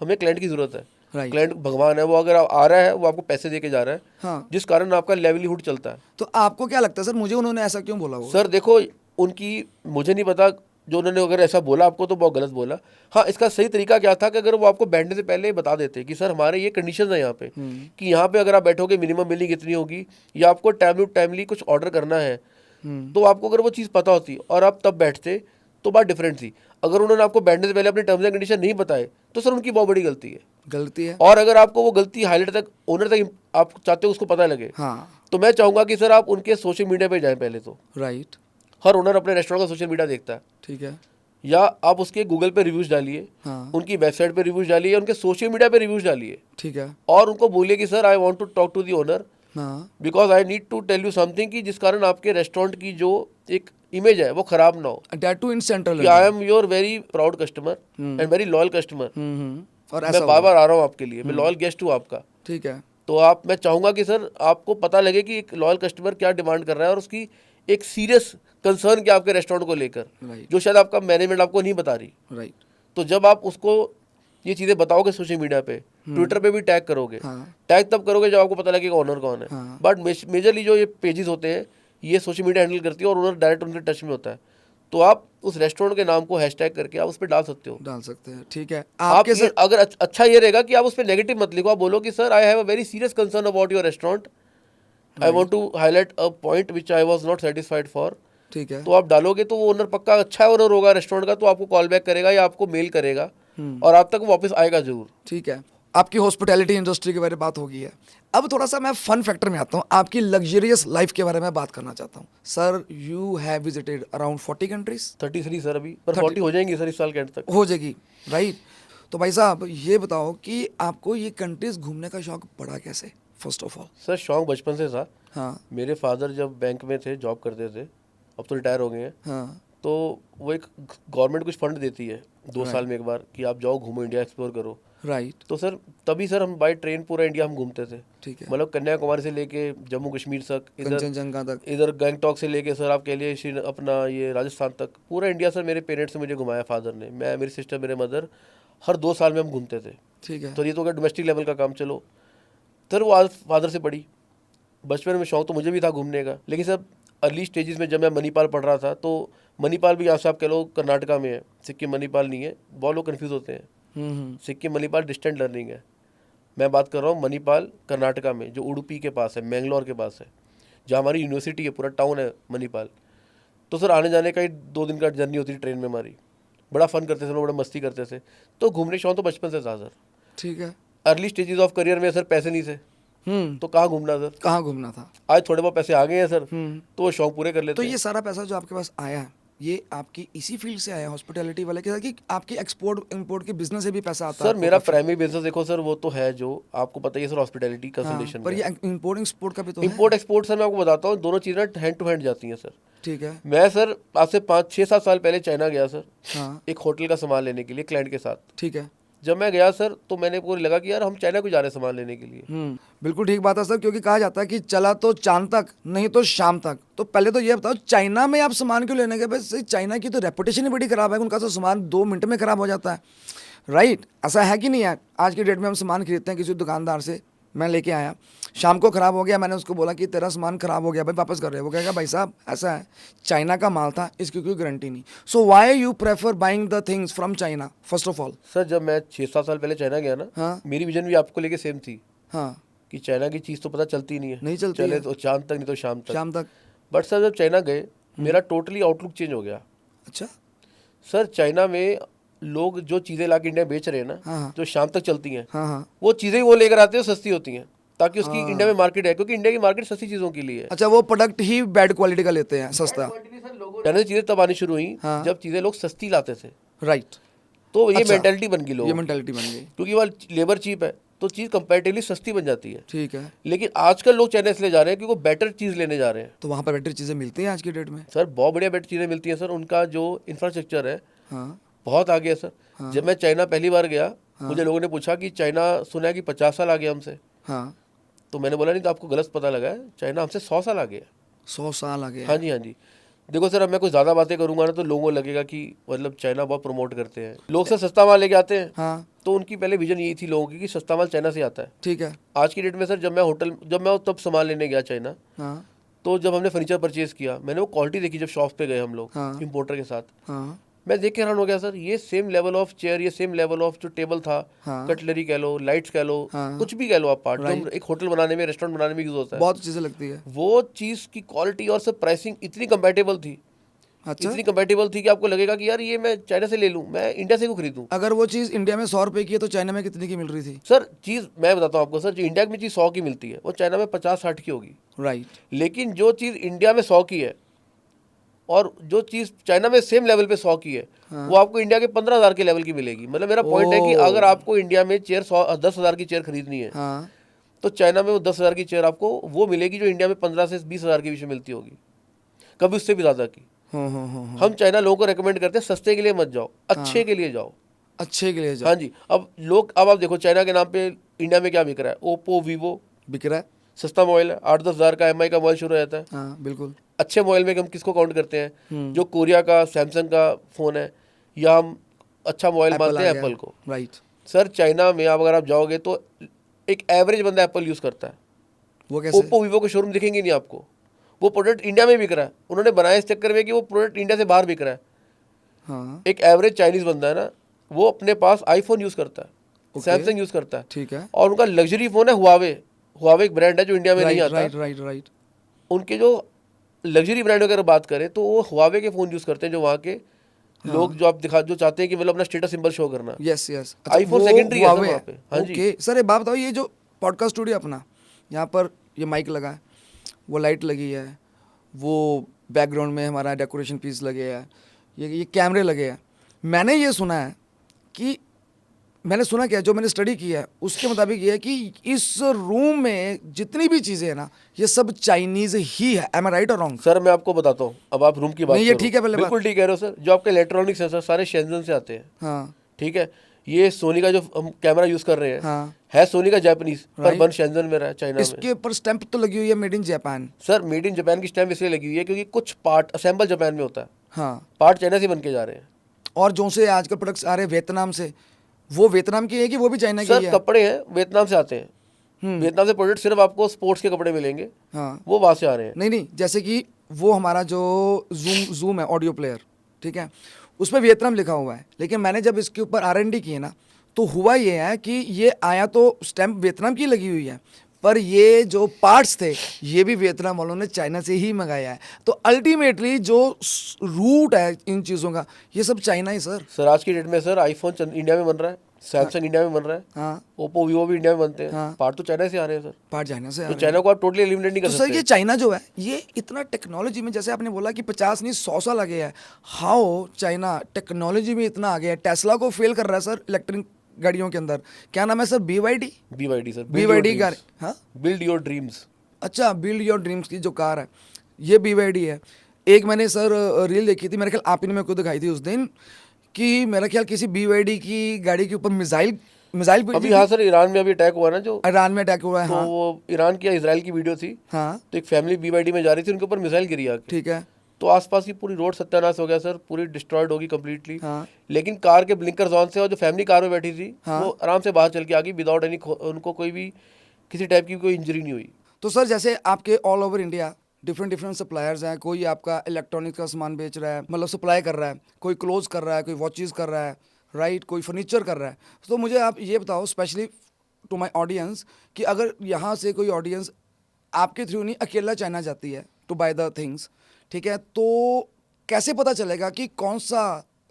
हमें क्लाइंट की ज़रूरत है। राइट, क्लाइंट भगवान है, वो अगर आ रहा है वो आपको पैसे दे के जा रहा है, हाँ। जिस कारण आपका लेवलीहुड चलता है। तो आपको क्या लगता है सर, मुझे उन्होंने ऐसा क्यों बोला? वो सर देखो उनकी, मुझे नहीं पता, जो उन्होंने अगर ऐसा बोला आपको तो बहुत गलत बोला। हाँ, इसका सही तरीका क्या था कि अगर वो आपको बैठने से पहले बता देते कि सर हमारे ये कंडीशंस है यहाँ पे, कि यहाँ पे अगर आप बैठोगे मिनिमम बिलिंग इतनी होगी, या आपको टाइमली कुछ ऑर्डर करना है, तो आपको अगर वो चीज़ पता होती और आप तब बैठते तो बात डिफरेंट थी। अगर उन्होंने आपको बैठने से पहले अपने टर्म्स एंड कंडीशन नहीं बताए तो सर उनकी बहुत बड़ी गलती है। और अगर आपको वो गलती हाईलाइट तक, ओनर तक आप चाहते हो उसको पता लगे, हाँ, तो मैं चाहूँगा कि सर आप उनके सोशल मीडिया पे जाएं पहले तो। राइट, हर ओनर अपने रेस्टोरेंट का सोशल मीडिया देखता है, ठीक है, या आप उसके गूगल पे रिव्यूज डालिए, हाँ उनकी वेबसाइट पे रिव्यूज डालिए, उनके सोशल मीडिया पे रिव्यूज डालिए ठीक है। और उनको बोलिए कि sir I want to talk to the owner हाँ because I need to tell you something, कि जिस कारण आपके रेस्टोरेंट की जो एक इमेज है वो खराब ना हो, डेट टू इन सेंट्रल कि I am your very proud customer and very loyal customer, और ऐसा मैं बार बार आ रहा हूँ आपके लिए, मैं लॉयल गेस्ट हूँ आपका। ठीक है। तो मैं चाहूंगा कि सर आपको पता लगे कि एक लॉयल कस्टमर क्या डिमांड कर रहा है और उसकी एक सीरियस कंसर्न क्या आपके रेस्टोरेंट को लेकर, राइट जो शायद आपका मैनेजमेंट आपको नहीं बता रही। राइट। तो जब आप उसको ये चीज़ें बताओगे सोशल मीडिया पे, ट्विटर पे भी टैग करोगे, हाँ टैग तब करोगे जब आपको पता लगेगा ओनर कौन है। हाँ। बट मेजरली जो ये पेजेस होते हैं ये सोशल मीडिया हैंडल करती है और ओनर डायरेक्ट उनके टच में होता है, तो आप उस रेस्टोरेंट के नाम को हैशटैग करके आप उस पर डाल सकते हो। डाल सकते हैं, ठीक है। आप आपके ये, अगर अच्छा ये रहेगा कि आप उस पर नेगेटिव मत लिखो, आप बोलो कि sir I have a very serious concern about your restaurant, I want to highlight a point which I was not satisfied for. ठीक है। तो आप डालोगे तो वो ओनर पक्का अच्छा ओनर होगा रेस्टोरेंट का, तो आपको कॉल बैक करेगा या आपको मेल करेगा और आप तक वो वापस आएगा जरूर। ठीक है, आपकी हॉस्पिटैलिटी इंडस्ट्री के बारे में बात होगी है। अब थोड़ा सा मैं फन फैक्टर में आता हूँ, आपकी लग्जरियस लाइफ के बारे में बात करना चाहता हूँ। Sir you have visited around 40 countries. 33 sir, अभी पर 40 हो जाएंगी सर इस साल के एंड तक। हो जाएगी, राइट। तो भाई साहब ये बताओ कि आपको ये कंट्रीज घूमने का शौक पड़ा कैसे, फर्स्ट ऑफ ऑल? सर शौक बचपन से था। हाँ मेरे फादर जब बैंक में थे, जॉब करते थे, अब तो रिटायर हो गए हैं, हाँ तो वो एक गवर्नमेंट कुछ फंड देती है 2 साल में एक बार कि आप जाओ घूमो, इंडिया एक्सप्लोर करो। राइट। तो सर तभी सर हम बाई ट्रेन पूरा इंडिया हम घूमते थे, ठीक है। मतलब कन्याकुमारी से लेके जम्मू कश्मीर तक, इधर कंचनजंगा तक। इधर गैंगटॉक से लेके सर आप कह लिए अपना ये राजस्थान तक, पूरा इंडिया सर मेरे पेरेंट्स ने मुझे घुमाया, फादर ने, मैं, मेरी सिस्टर, मेरे मदर, हर 2 साल में हम घूमते थे। ठीक है। तो ये तो अगर डोमेस्टिक लेवल का काम चलो, सर वो आदत फादर से पड़ी। बचपन में शौक तो मुझे भी था घूमने का, लेकिन सर अर्ली स्टेजेस में जब मैं मणिपाल पढ़ रहा था, तो मणिपाल भी यहाँ से आप कह लो कर्नाटका में है, सिक्किम मणिपाल नहीं है, बहुत लोग कन्फ्यूज़ होते हैं। सिक्किम मणिपाल डिस्टेंट लर्निंग है, मैं बात कर रहा हूँ मणिपाल कर्नाटका में, जो उडुपी के पास है, मैंगलोर के पास है, जहाँ हमारी यूनिवर्सिटी है, पूरा टाउन है मणिपाल। तो सर आने जाने का ही 2 दिन का जर्नी होती थी ट्रेन में हमारी, बड़ा फन करते थे लोग, बड़ा मस्ती करते थे। तो घूमने शौक तो बचपन से था सर। ठीक है। अर्ली स्टेजेस ऑफ करियर में सर पैसे नहीं थे, तो कहाँ घूमना सर, कहाँ घूमना था? आज थोड़े बहुत पैसे आ गए हैं सर, तो वो शौक पूरे कर लेते तो हैं। ये सारा पैसा जो आपके पास आया है, ये आपकी इसी फील्ड से आया, हॉस्पिटैलिटी वाले के साथ, कि आपकी एक्सपोर्ट इंपोर्ट के बिजनेस से भी पैसा आता है? सर मेरा प्राइमरी बिजनेस देखो सर, वो तो है जो आपको पता ही है सर, हॉस्पिटैलिटी कंसल्टेशन पर ये इंपोर्ट एक्सपोर्ट का भी तो है। इंपोर्ट एक्सपोर्ट सर मैं आपको बताता हूँ, दोनों चीज़ें हैंड टू हैंड जाती हैं सर। ठीक है। मैं सर आज से 5-6-7 साल पहले चाइना गया सर, हाँ एक होटल का सामान लेने के लिए क्लाइंट के साथ। ठीक है। जब मैं गया सर तो मैंने को लगा कि यार हम चाइना को जा रहे हैं सामान लेने के लिए। बिल्कुल ठीक बात है सर, क्योंकि कहा जाता है कि चला तो चांद तक, नहीं तो शाम तक। तो पहले तो ये बताओ, चाइना में आप सामान क्यों लेने गए? भाई चाइना की तो रेपुटेशन ही बड़ी खराब है, उनका तो सामान 2 मिनट में खराब हो जाता है, राइट? ऐसा है कि नहीं है? आज की डेट में हम सामान खरीदते हैं किसी दुकानदार से, मैं लेके आया, शाम को ख़राब हो गया, मैंने उसको बोला कि तेरा सामान ख़राब हो गया भाई, वापस कर रहे हो? वो कहेगा भाई साहब ऐसा है, चाइना का माल था, इसकी कोई गारंटी नहीं। So why you prefer buying the things from China first of all? Sir जब मैं 6-7 साल पहले चाइना गया ना, हाँ मेरी विजन भी आपको लेके सेम थी हाँ। कि चाइना की चीज़ तो पता चलती नहीं है, नहीं चलती चले है। तो चांद तक, नहीं तो शाम तक। शाम तक। बट सर जब चाइना गए, मेरा टोटली आउटलुक चेंज हो गया। अच्छा। सर चाइना में लोग जो चीज़ें ला के इंडिया बेच रहे हैं ना, हाँ। जो शाम तक चलती हैं, हाँ हाँ। वो चीज़ें वो लेकर आते हैं, सस्ती होती हैं, ताकि उसकी इंडिया में मार्केट है, क्योंकि इंडिया की मार्केट सस्ती चीज़ों के लिए है। अच्छा, वो प्रोडक्ट ही बैड क्वालिटी का लेते हैं, सस्ता। चाइना से चीज़ें तब आनी शुरू हुई जब चीज़ें लोग सस्ती लाते थे, राइट। तो ये मेंटालिटी बन गई ये लोगों, मेंटालिटी बन गई। क्योंकि वहाँ लेबर चीप है तो चीज़ कंपैरेटिवली सस्ती बन जाती है। ठीक है। लेकिन आजकल लोग चाइना इसलिए जा रहे हैं क्योंकि वो बेटर चीज़ लेने जा रहे हैं। तो वहाँ पर बेटर चीज़ें मिलती हैं आज की डेट में? सर बहुत बढ़िया बेटर चीज़ें मिलती हैं सर, उनका जो इंफ्रास्ट्रक्चर है हाँ बहुत आगे है सर। जब मैं चाइना पहली बार गया, मुझे लोगों ने पूछा कि चाइना सुना है कि 50 साल आगे हमसे, हाँ। तो मैंने बोला नहीं, तो आपको गलत पता लगा है, चाइना हमसे 100 साल आगे है। 100 साल आगे? हाँ जी, हाँ जी। देखो सर, अब मैं कुछ ज़्यादा बातें करूंगा ना तो लोगों को लगेगा कि मतलब चाइना बहुत प्रमोट करते हैं, लोग सर सस्ता माल लेके आते हैं। हाँ। तो उनकी पहले विजन यही थी लोगों की कि सस्ता माल चाइना से आता है। ठीक है। आज की डेट में सर जब मैं तब सामान लेने गया चाइना, हाँ तो जब हमने फर्नीचर परचेज किया, मैंने वो क्वालिटी देखी, जब शॉप पे गए हम लोग हाँ। इम्पोर्टर के साथ, हाँ मैं देख के हैरान हो गया सर, ये सेम लेवल ऑफ चेयर, ये सेम लेवल ऑफ जो टेबल था, हाँ। कटलरी कह लो, लाइट्स कह लो, हाँ। कुछ भी कह लो आप, पार्ट जो एक होटल बनाने में, रेस्टोरेंट बनाने में यूज होता है, बहुत चीज़ें लगती है। वो चीज़ की क्वालिटी और सब प्राइसिंग इतनी कंपेटेबल थी, अच्छा। इतनी कंपेटेबल थी कि आपको लगेगा कि यार ये मैं चाइना से ले लूँ, मैं इंडिया से क्यों खरीदूँ। अगर वो चीज़ इंडिया में 100 रुपए की है तो चाइना में कितने की मिल रही थी? सर चीज़ मैं बताता हूँ आपको सर, जो इंडिया में चीज़ 100 की मिलती है वो चाइना में 50-60 की होगी। राइट। लेकिन जो चीज़ इंडिया में 100 की है और जो चीज़ चाइना में सेम लेवल पे 100 की है, वो आपको इंडिया के 15,000 के लेवल की मिलेगी। मतलब मेरा पॉइंट है कि अगर आपको इंडिया में चेयर 10,000 की चेयर खरीदनी है, हाँ तो चाइना में वो 10,000 की चेयर आपको वो मिलेगी जो इंडिया में 15 से 20,000 के बीच में मिलती होगी, कभी उससे भी ज़्यादा की। हाँ हम चाइना लोगों को रेकमेंड करते हैं सस्ते के लिए मत जाओ, अच्छे के लिए जाओ। अच्छे के लिए जाओ। हाँ जी, अब आप देखो चाइना के नाम पे इंडिया में क्या बिक रहा है, ओप्पो वीवो, बिक रहा है। सस्ता मोबाइल है, 8-10 हज़ार का MI का मोबाइल शुरू हो जाता है। हाँ बिल्कुल। अच्छे मोबाइल में हम किसको काउंट करते हैं, जो कोरिया का सैमसंग का फ़ोन है, या हम अच्छा मोबाइल एप्पल मानते आ हैं गया। एप्पल को। राइट। सर चाइना में अगर आप जाओगे तो एक एवरेज बंदा एप्पल यूज़ करता है, वो कैसे? ओप्पो वीवो के शोरूम दिखेंगे नहीं आपको। वो प्रोडक्ट इंडिया में बिक रहा है, उन्होंने बनाया इस चक्कर में कि वो प्रोडक्ट इंडिया से बाहर बिक रहा है। हाँ एक एवरेज चाइनीज़ बंदा है ना, वो अपने पास आईफोन यूज़ करता है, Okay. सैमसंग यूज़ करता है, ठीक है। और उनका लग्जरी फ़ोन है हुआवे। हुआवे एक ब्रांड है जो इंडिया में नहीं राइट आता। Right right right. उनके जो लग्जरी ब्रांड अगर बात करें तो वो हुआवे के फ़ोन यूज़ करते हैं, जो वहाँ के लोग जो जो चाहते हैं कि मतलब अपना स्टेटस सिंबल शो करना। Yes yes. iPhone secondary है सर वहाँ पे। हाँ जी। ओके सर, एक बात बताओ, ये जो पॉडकास्ट स्टूडियो अपना, यहाँ पर ये माइक लगा है, वो लाइट लगी है, वो बैकग्राउंड में हमारा डेकोरेशन पीस लगे है, ये कैमरे लगे हैं। मैंने ये सुना है कि मैंने सुना क्या, जो मैंने स्टडी किया है उसके मुताबिक ये है कि इस रूम में जितनी भी चीज़ें हैं ना, ये सब चाइनीज़ ही है। एम आई राइट और रॉन्ग? सर मैं आपको बताता हूँ, अब आप रूम की बात नहीं, ये करो, ठीक है, पहले बिल्कुल ठीक कह रहे हो सर। जो आपके इलेक्ट्रॉनिक्स हैं सर, सारे शेंजन से आते हैं। हाँ ठीक है, ये सोनी का जो हम कैमरा यूज़ कर रहे हैं, हाँ। है सोनी का जापानीज, पर Right. बन शेंजन में रहा है चाइना में। इसके ऊपर स्टैंप तो लगी हुई है made in Japan. Sir made in Japan की स्टैम्प इसलिए लगी हुई है क्योंकि कुछ पार्ट असेंबल जापान में होता है, हाँ। पार्ट चाइना से बन के जा रहे हैं। और जो से आजकल प्रोडक्ट्स आ रहे हैं वियतनाम से, वो वियतनाम की है कि वो भी चाइना की सर है? कपड़े हैं वियतनाम से आते हैं, वियतनाम से प्रोडक्ट सिर्फ आपको स्पोर्ट्स के कपड़े मिलेंगे, हाँ। वो वहाँ से आ रहे हैं। नहीं नहीं, जैसे कि वो हमारा जो जूम है ऑडियो प्लेयर, ठीक है, उस पर वियतनाम लिखा हुआ है, लेकिन मैंने जब इसके ऊपर R&D की है ना, तो हुआ ये है कि ये आया तो स्टैम्प वियतनाम की लगी हुई है, पर ये जो पार्ट्स थे ये भी वियतनाम वालों ने चाइना से ही मंगाया है। तो अल्टीमेटली जो रूट है इन चीज़ों का, ये सब चाइना ही सर। सर आज की डेट में सर आईफोन इंडिया में बन रहा है, सैमसंग इंडिया में बन रहा है, हाँ। ओप्पो वीवो भी इंडिया में बनते हैं, हाँ। पार्ट तो चाइना से आ रहे हैं सर। पार्ट चाइना से आ तो रहे हैं। चाइना को आप टोटली एलिमिनेट नहीं कर तो सर सकते। ये चाइना जो है, ये इतना टेक्नोलॉजी में, जैसे आपने बोला कि 50 नहीं 100 साल आ गया है, हाउ चाइना टेक्नोलॉजी में इतना आ गया है, टेस्ला को फेल कर रहा है सर इलेक्ट्रिक गाड़ियों के अंदर। क्या नाम है sir? BYD sir, BYD car. हाँ, बिल्ड योर ड्रीम्स। अच्छा, बिल्ड योर ड्रीम्स की जो कार है ये BYD है। एक मैंने सर रील देखी थी, मेरे ख्याल आप ही ने मेरे को दिखाई थी उस दिन, कि मेरा ख्याल किसी BYD की गाड़ी के ऊपर मिसाइल अभी हाँ सर, ईरान में अभी अटैक हुआ ना, जो ईरान में अटैक हुआ है। तो हाँ वो ईरान की या इजराइल की वीडियो थी। हाँ तो एक फैमिली BYD में जा रही थी, उनके ऊपर मिसाइल गिरी आके, ठीक है। तो आसपास की पूरी रोड सत्यानाश हो गया सर, पूरी डिस्ट्रॉयड होगी कम्प्लीटली। हाँ लेकिन कार के ब्लिंकर्स ऑन से, और जो फैमिली कार में बैठी थी हाँ। वो आराम से बाहर चल के आ गई विदाउट एनी, उनको कोई भी किसी टाइप की कोई इंजरी नहीं हुई। तो सर जैसे आपके all over India different suppliers हैं, कोई आपका इलेक्ट्रॉनिक्स का सामान बेच रहा है, मतलब सप्लाई कर रहा है, कोई क्लोज कर रहा है, कोई वॉचेस कर रहा है, राइट, कोई फर्नीचर कर रहा है। तो मुझे आप ये बताओ, स्पेशली टू माय ऑडियंस, कि अगर यहाँ से कोई ऑडियंस आपके थ्रू नहीं, अकेला चाइना जाती है टू बाय द थिंग्स, ठीक है, तो कैसे पता चलेगा कि कौन सा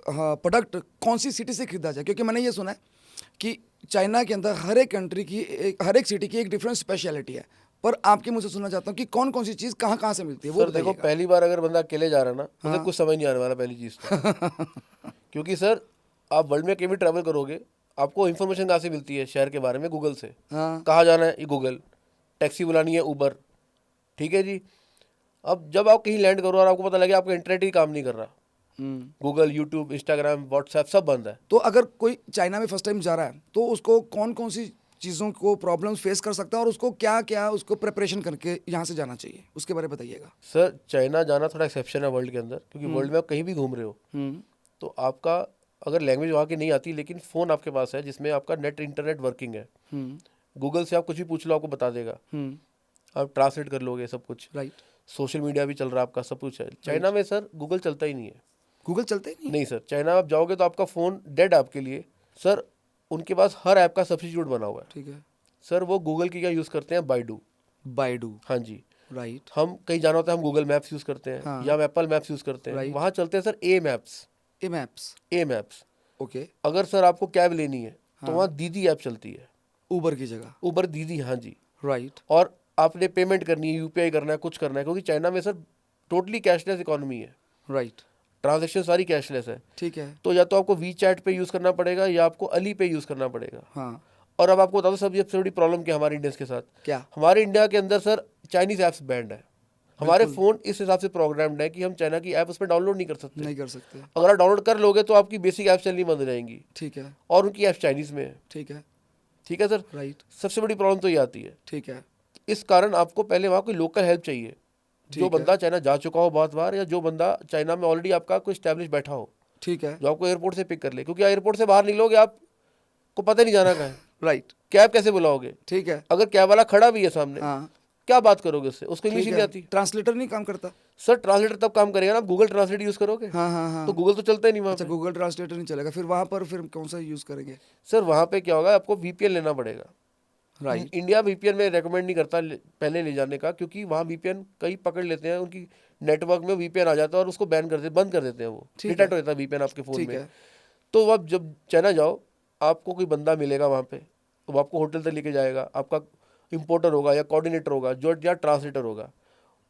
प्रोडक्ट कौन सी सिटी से खरीदा जाए? क्योंकि मैंने ये सुना है कि चाइना के अंदर हर एक कंट्री की हर एक सिटी की एक डिफरेंट स्पेशलिटी है, पर आपके मुझसे सुनना चाहता हूँ कि कौन कौन सी चीज़ कहाँ कहाँ से मिलती है, वो सर देखो, बताइएगा। पहली बार अगर बंदा अकेले जा रहा है ना, उसे कुछ समझ नहीं आने वाला पहली चीज़ तो। क्योंकि सर आप वर्ल्ड में कहीं भी ट्रैवल करोगे, आपको इन्फॉर्मेशन कहाँ से मिलती है शहर के बारे में? गूगल से। हाँ कहाँ जाना है? ये गूगल। टैक्सी बुलानी है? उबर। ठीक है जी। अब जब आप कहीं लैंड करो और आपको पता लगे आपका इंटरनेट ही काम नहीं कर रहा, गूगल, यूट्यूब, इंस्टाग्राम, व्हाट्सएप सब बंद है, तो अगर कोई चाइना में फर्स्ट टाइम जा रहा है, तो उसको कौन कौन सी चीज़ों को प्रॉब्लम्स फेस कर सकता है, और उसको क्या क्या उसको प्रिपरेशन करके यहाँ से जाना चाहिए, उसके बारे में बताइएगा। सर चाइना जाना थोड़ा एक्सेप्शन है वर्ल्ड के अंदर, क्योंकि वर्ल्ड में आप कहीं भी घूम रहे हो तो आपका अगर लैंग्वेज वहाँ की नहीं आती, लेकिन फ़ोन आपके पास है जिसमें आपका नेट इंटरनेट वर्किंग है, गूगल से आप कुछ भी पूछ लो आपको बता देगा, आप ट्रांसलेट कर लोगे सब कुछ, राइट। सोशल मीडिया भी चल रहा है आपका, सब कुछ है। चाइना में सर गूगल चलता ही नहीं है। गूगल चलते ही नहीं? नहीं सर, चाइना आप जाओगे तो आपका फ़ोन डेड आपके लिए। सर उनके पास हर ऐप का सब्स्टिट्यूट बना हुआ है। ठीक है। सर वो गूगल की क्या यूज़ करते हैं? बाइडू। हाँ जी। राइट। हम कहीं जाना होता है, हम गूगल मैप्स यूज़ करते हैं, हाँ। या हम एप्पल मैप्स यूज़ करते हैं, Right. वहाँ चलते हैं सर ए मैप्स। मैप्स। ओके। अगर सर आपको कैब लेनी है तो वहाँ दीदी ऐप चलती है, ऊबर की जगह। उबर दीदी। हाँ जी। राइट। और आपने पेमेंट करनी है, UPI करना है, कुछ करना है, क्योंकि चाइना में सर टोटली कैशलेस इकोनॉमी है। राइट, ट्रांजैक्शन सारी कैशलेस है। ठीक है। तो या तो आपको वी चैट पे यूज़ करना पड़ेगा या आपको अली पे यूज़ करना पड़ेगा। हाँ, और अब आपको बता दो सब, ये सबसे बड़ी प्रॉब्लम क्या है हमारे इंडियंस के साथ। क्या? हमारे इंडिया के अंदर सर चाइनीज़ ऐप्स बैंड है। हमारे फ़ोन इस हिसाब से प्रोग्राम्ड है कि हम चाइना की ऐप उसमें डाउनलोड नहीं कर सकते। नहीं कर सकते। अगर आप डाउनलोड कर लोगे तो आपकी बेसिक ऐप चलनी बंद हो जाएंगी, ठीक है, और उनकी ऐप चाइनीज़ में है। ठीक है। ठीक है सर, राइट, सबसे बड़ी प्रॉब्लम तो ये आती है। ठीक है, इस कारण आपको पहले वहाँ कोई लोकल हेल्प चाहिए, जो बंदा चाइना जा चुका हो बहुत बार, या जो बंदा चाइना में ऑलरेडी आपका कोई स्टैब्लिश बैठा हो, ठीक है। जो आपको एयरपोर्ट से पिक कर ले। क्योंकि एयरपोर्ट से बाहर निकलोगे आपको पता ही नहीं जाना कहाँ है। राइट, कैब कैसे बुलाओगे? ठीक है। अगर कैब वाला खड़ा भी है सामने, हाँ, क्या बात करोगे उससे? उसको इंग्लिश ही ठीक नहीं है। आती। ट्रांसलेटर नहीं काम करता? सर ट्रांसलेटर तब काम करेगा ना, आप गूगल ट्रांसलेट यूज़ करोगे। हाँ, हाँ, हाँ। तो गूगल तो चलता ही नहीं वहाँ अच्छा, पे। गूगल ट्रांसलेटर नहीं चलेगा, फिर वहाँ पर फिर कौन सा यूज़ करेंगे? सर वहाँ पे क्या होगा, आपको वीपीएन लेना पड़ेगा। राइट, इंडिया वीपीएन में रेकमेंड नहीं करता पहले ले जाने का, क्योंकि वहाँ वीपीएन कई पकड़ लेते हैं, उनकी नेटवर्क में वीपीएन आ जाता है और उसको बैन कर देते, बंद कर देते हैं। वो ठीक है। डिटेक्ट हो जाता है वीपीएन आपके फ़ोन ठीक में। है, तो आप जब चाइना जाओ, आपको कोई बंदा मिलेगा वहाँ पे, तो वो आपको होटल तक लेके जाएगा, आपका इंपोर्टर होगा या कोऑर्डिनेटर होगा जो, या ट्रांसलेटर होगा।